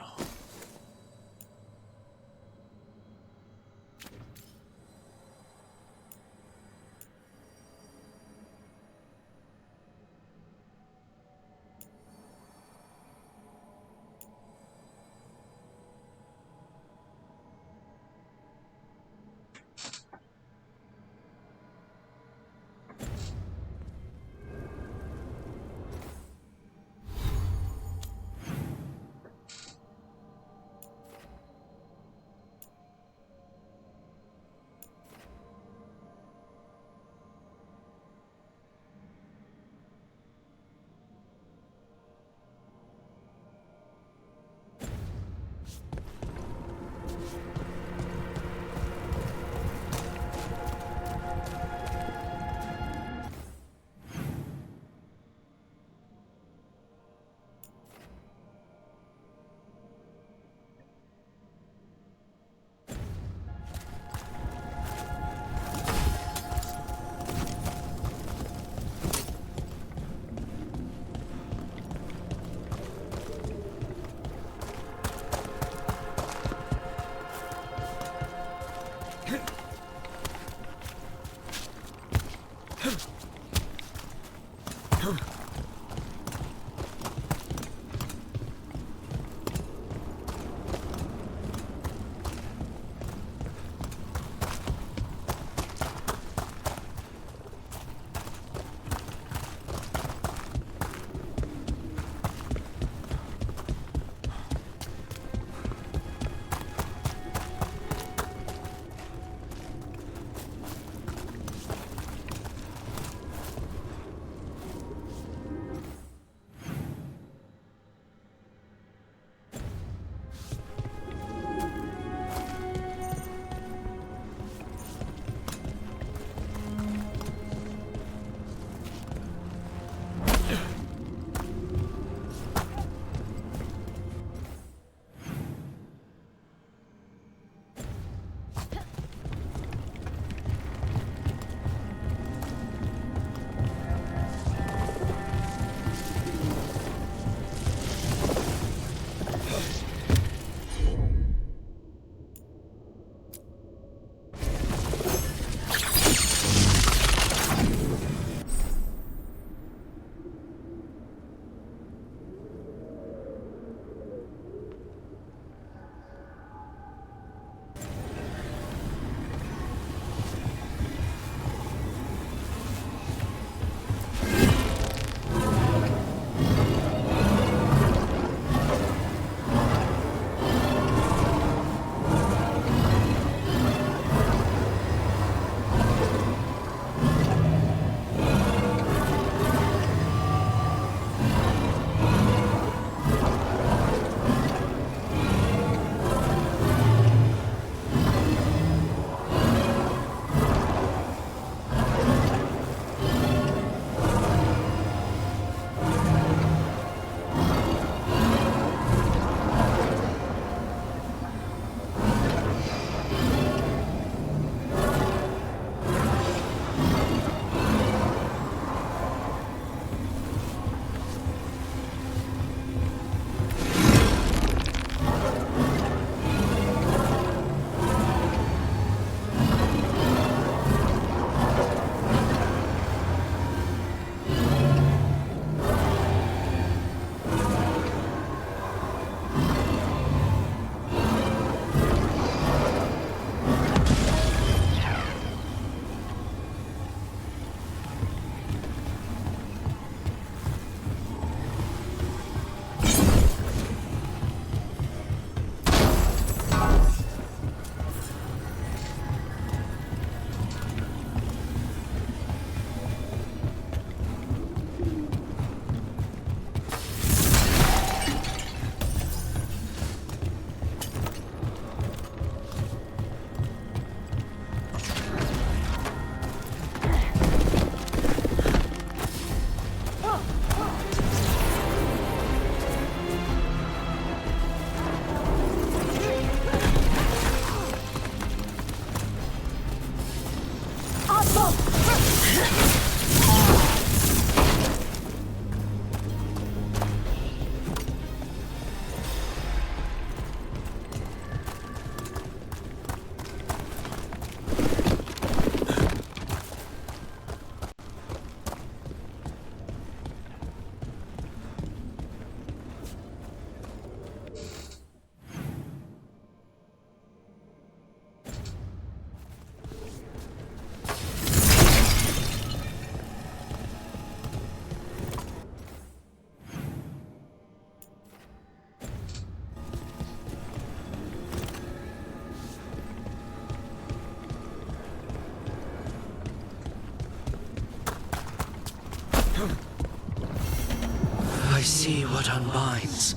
I see what unbinds.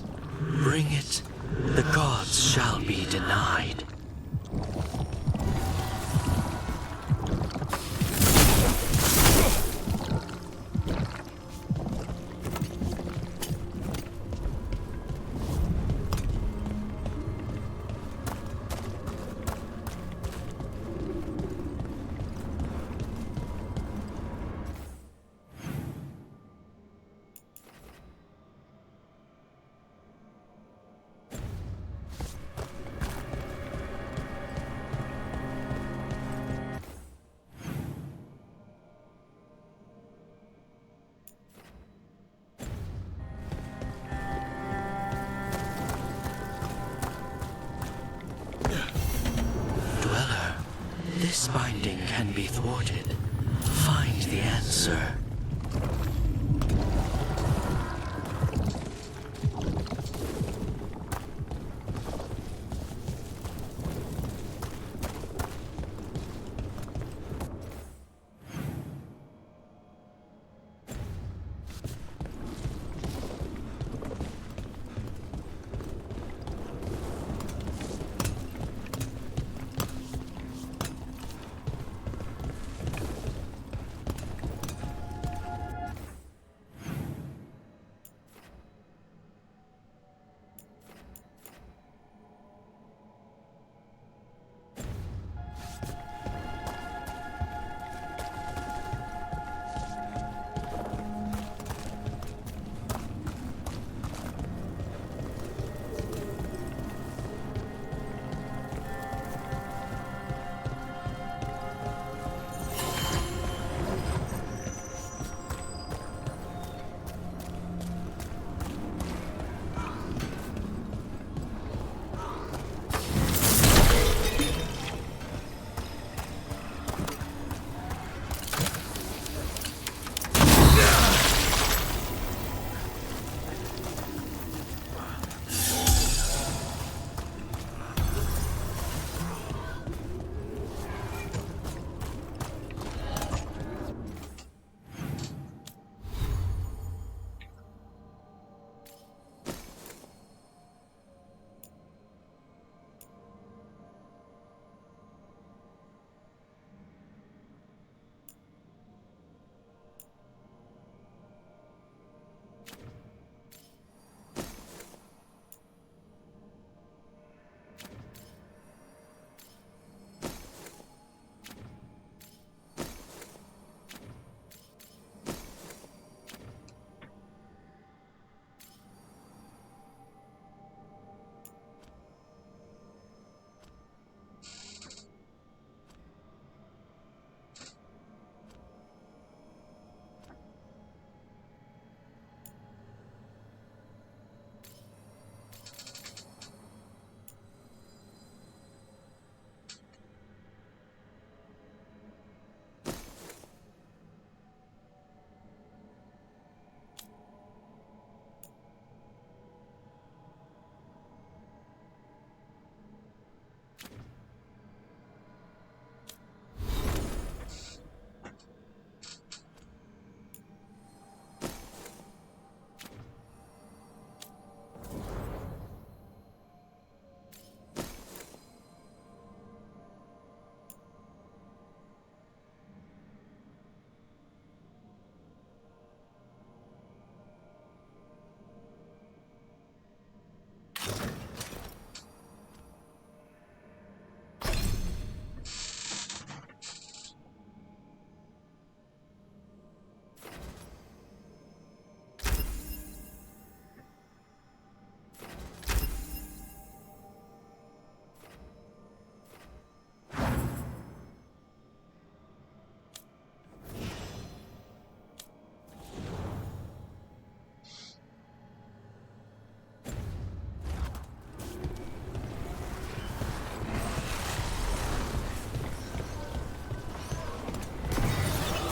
Bring it, the gods shall be denied. This binding can be thwarted. Find the answer.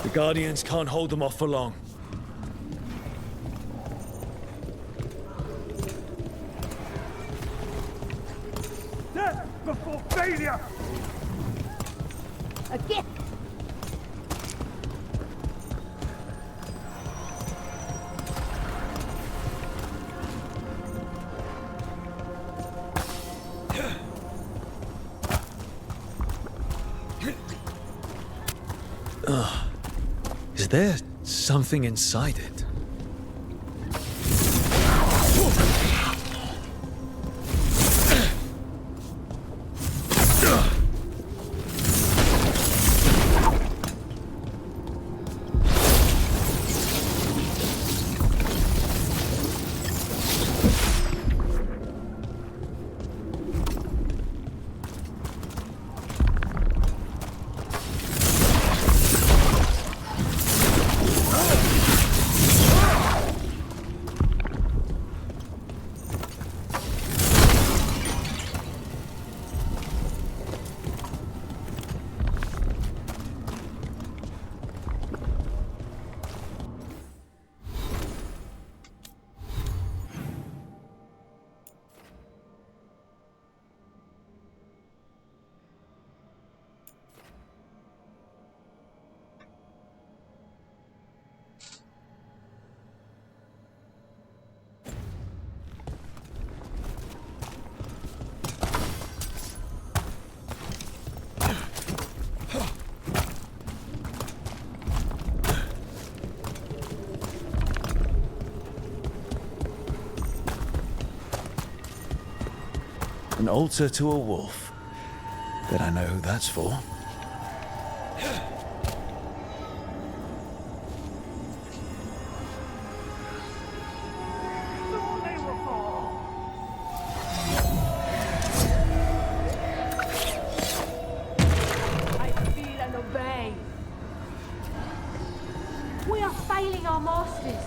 The Guardians can't hold them off for long. Death before failure! A gift! there something inside it? An altar to a wolf. Bet I know who that's for. I feel and obey. We are failing our masters.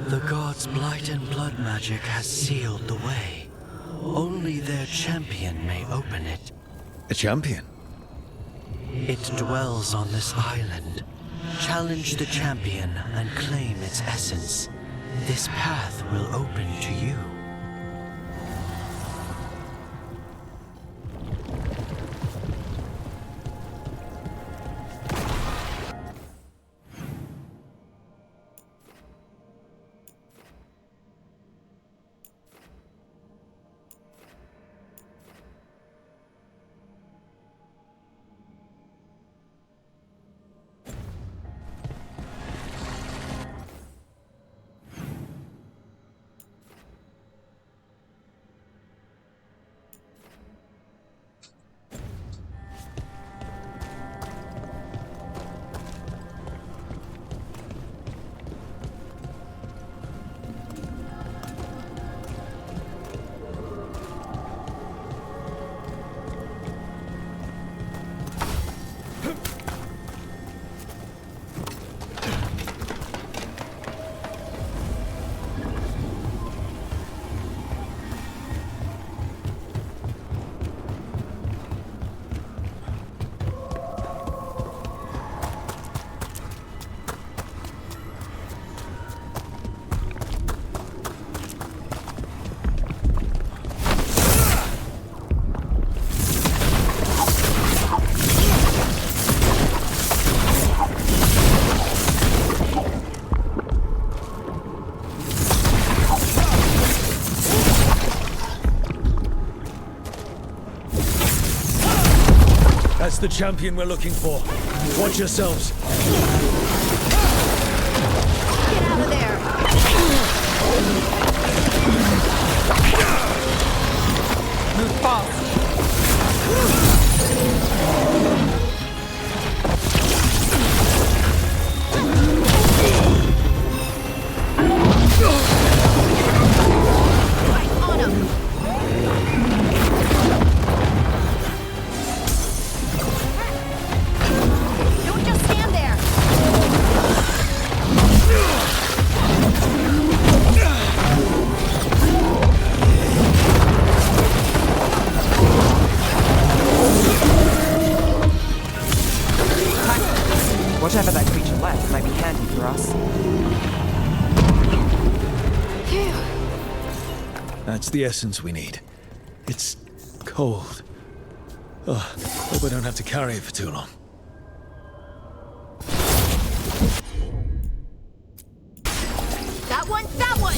The gods' blight and blood magic has sealed the way. Only their champion may open it. A champion? It dwells on this island. Challenge the champion and claim its essence. This path will open to you. That's the champion we're looking for. Watch yourselves. Get out of there! Move fast. Right on him! Don't just stand there! Whatever that creature left might be handy for us. That's the essence we need. It's cold. Ugh, hope I don't have to carry it for too long. That one! That one!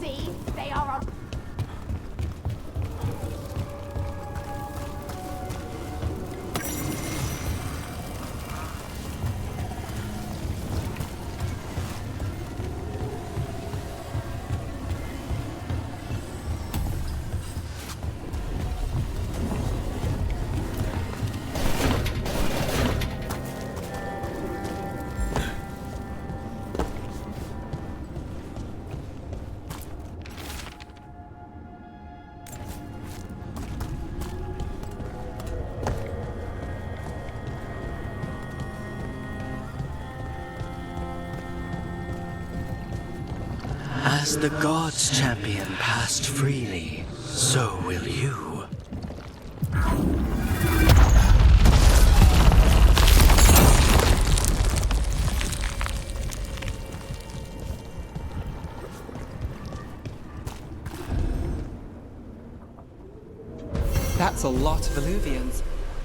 See? They are on... As the gods' champion passed freely, so will you. That's a lot of Illuvians,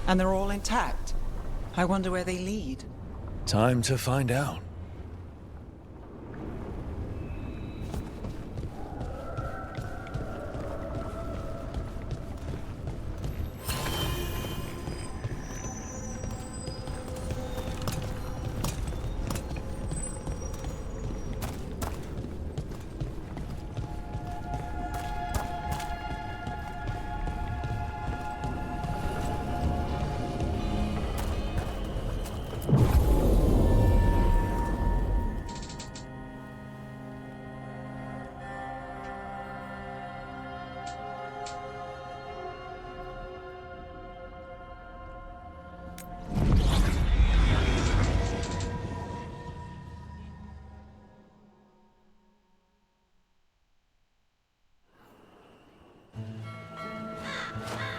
and they're all intact. I wonder where they lead. Time to find out.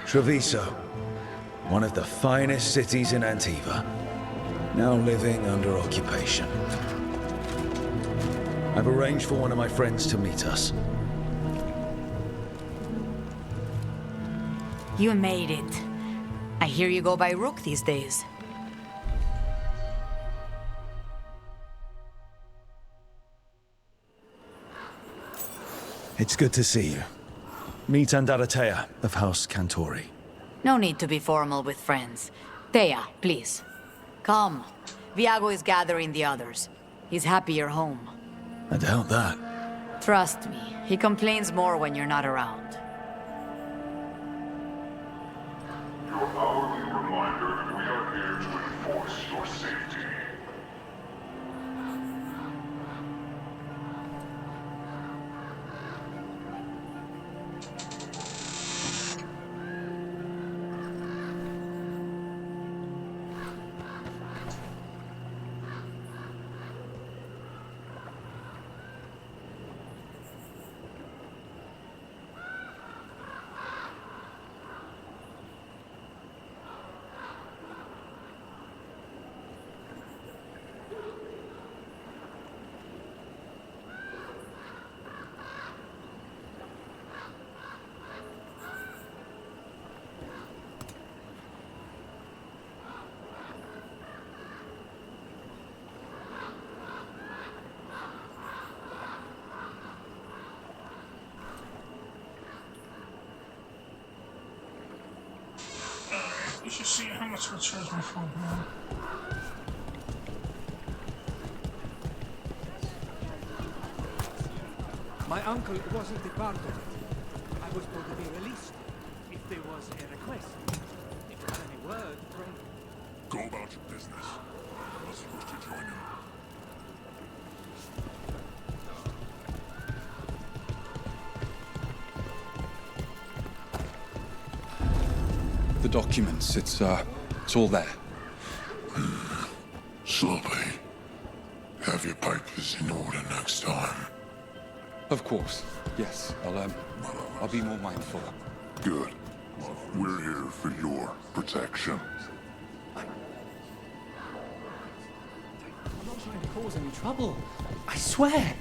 Treviso, one of the finest cities in Antiva, now living under occupation. I've arranged for one of my friends to meet us. You made it. I hear you go by Rook these days. It's good to see you. Meet Andaratea of House Cantori. No need to be formal with friends. Thea, please. Come. Viago is gathering the others. He's happier home. I doubt that. Trust me, he complains more when you're not around. Your hourly reminder that we are here to enforce your safety. You should see how much I charge my phone now. My uncle wasn't a part of it. I was going to be released if there was a request. If there's any word from... Go about your business. I'm not supposed to join him. The documents, it's all there. Slowly. Have your papers in order next time. Of course, yes. I'll be more mindful. Good. We're here for your protection. I'm not trying to cause any trouble. I swear.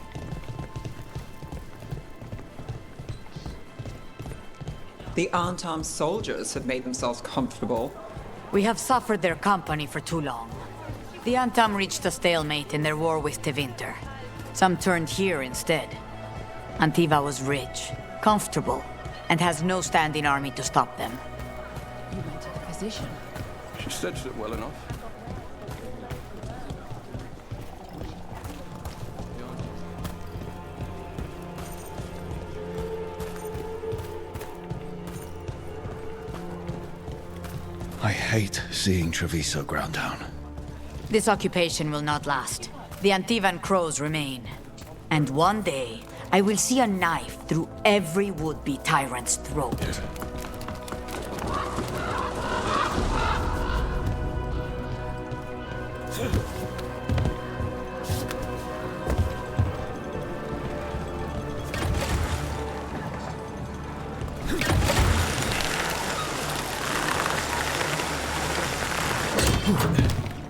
The unarmed soldiers have made themselves comfortable. We have suffered their company for too long. The Antam reached a stalemate in their war with Tevinter. Some turned here instead. Antiva was rich, comfortable, and has no standing army to stop them. You went to the physician. She stitched it well enough. I hate seeing Treviso ground down. This occupation will not last. The Antivan crows remain. And one day, I will see a knife through every would-be tyrant's throat.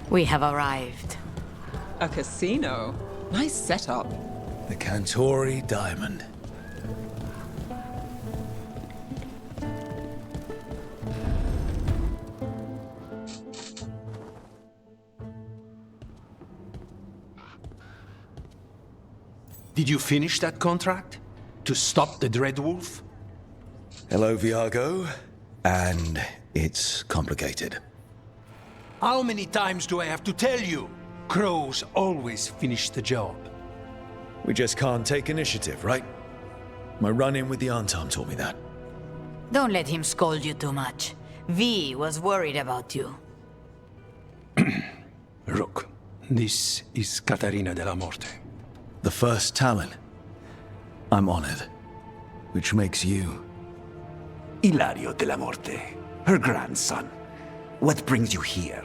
We have arrived. A casino? Nice setup. The Cantori Diamond. Did you finish that contract? To stop the Dreadwolf? Hello, Viago. And it's complicated. How many times do I have to tell you? Crows always finish the job. We just can't take initiative, right? My run-in with the Antam taught me that. Don't let him scold you too much. V was worried about you. Rook, this is Catarina de la Morte. The first Talon. I'm honored. Which makes you... Ilario de la Morte, her grandson. What brings you here?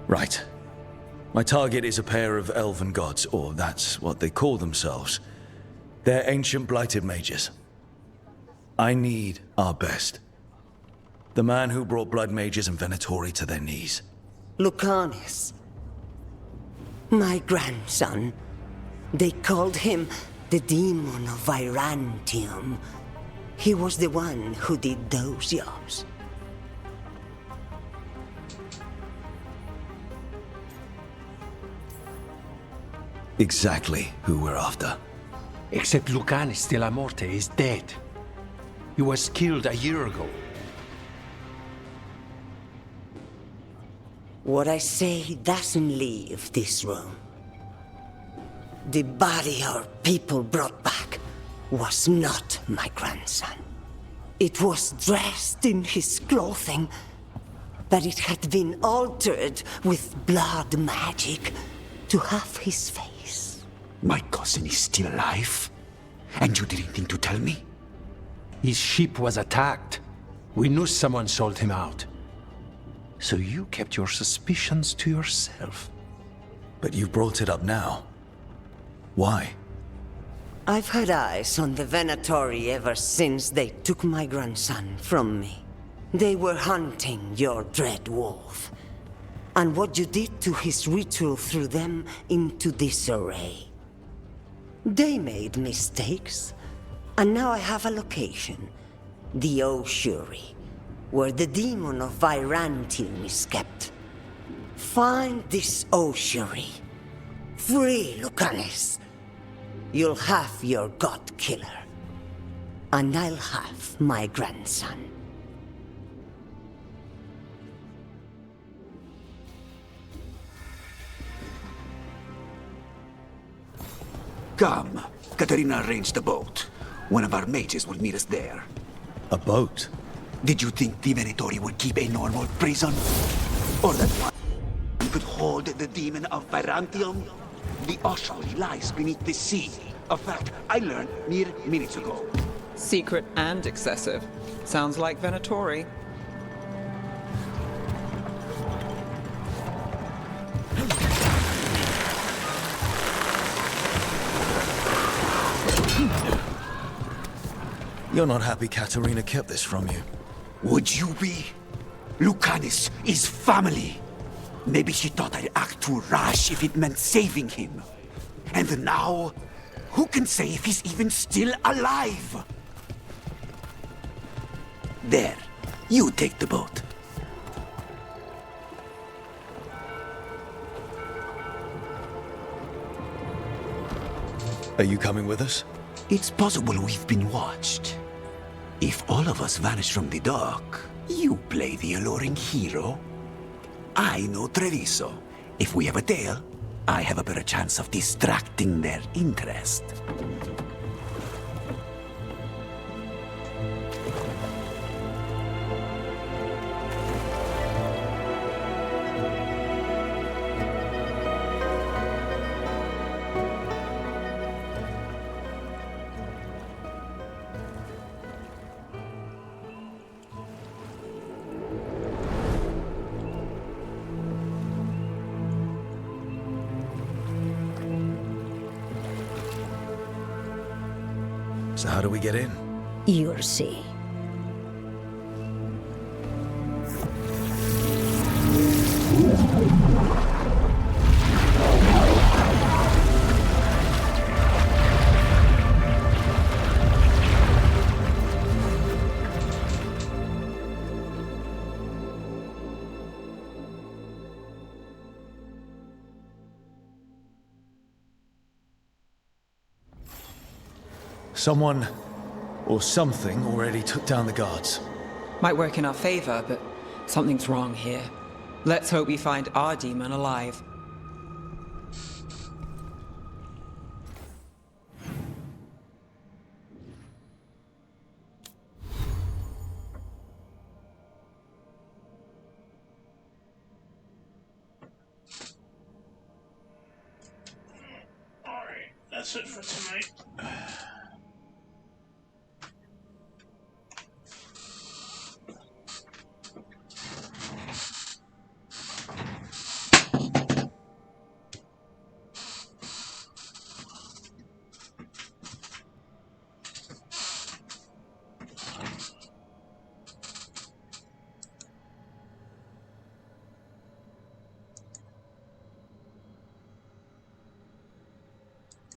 Right. My target is a pair of elven gods, or that's what they call themselves. They're ancient blighted mages. I need our best. The man who brought blood mages and Venatori to their knees. Lucanus. My grandson. They called him the Demon of Virantium. He was the one who did those jobs. Exactly who we're after. Except Lucanus de la Morte is dead. He was killed a year ago. What I say doesn't leave this room. The body our people brought back was not my grandson. It was dressed in his clothing, but it had been altered with blood magic to have his face. My cousin is still alive? And you didn't think to tell me? His ship was attacked. We knew someone sold him out. So you kept your suspicions to yourself. But you brought it up now. Why? I've had eyes on the Venatori ever since they took my grandson from me. They were hunting your dread wolf. And what you did to his ritual threw them into disarray. They made mistakes, and now I have a location. The Oshuri, where the demon of Virantium is kept. Find this Oshuri. Free Lucanus. You'll have your god killer. And I'll have my grandson. Come. Katarina arranged a boat. One of our mages will meet us there. A boat? Did you think the Venatori would keep a normal prison? Or that one could hold the demon of Byzantium? The Oshali lies beneath the sea. A fact I learned mere minutes ago. Secret and excessive. Sounds like Venatori. You're not happy Katarina kept this from you. Would you be? Lucanus is family. Maybe she thought I'd act too rash if it meant saving him. And now, who can say if he's even still alive? There, you take the boat. Are you coming with us? It's possible we've been watched. If all of us vanish from the dock, you play the alluring hero. I know Treviso. If we have a tale, I have a better chance of distracting their interest. So how do we get in? You'll see. Someone or something already took down the guards. Might work in our favor, but something's wrong here. Let's hope we find our demon alive. Alright, that's it for tonight.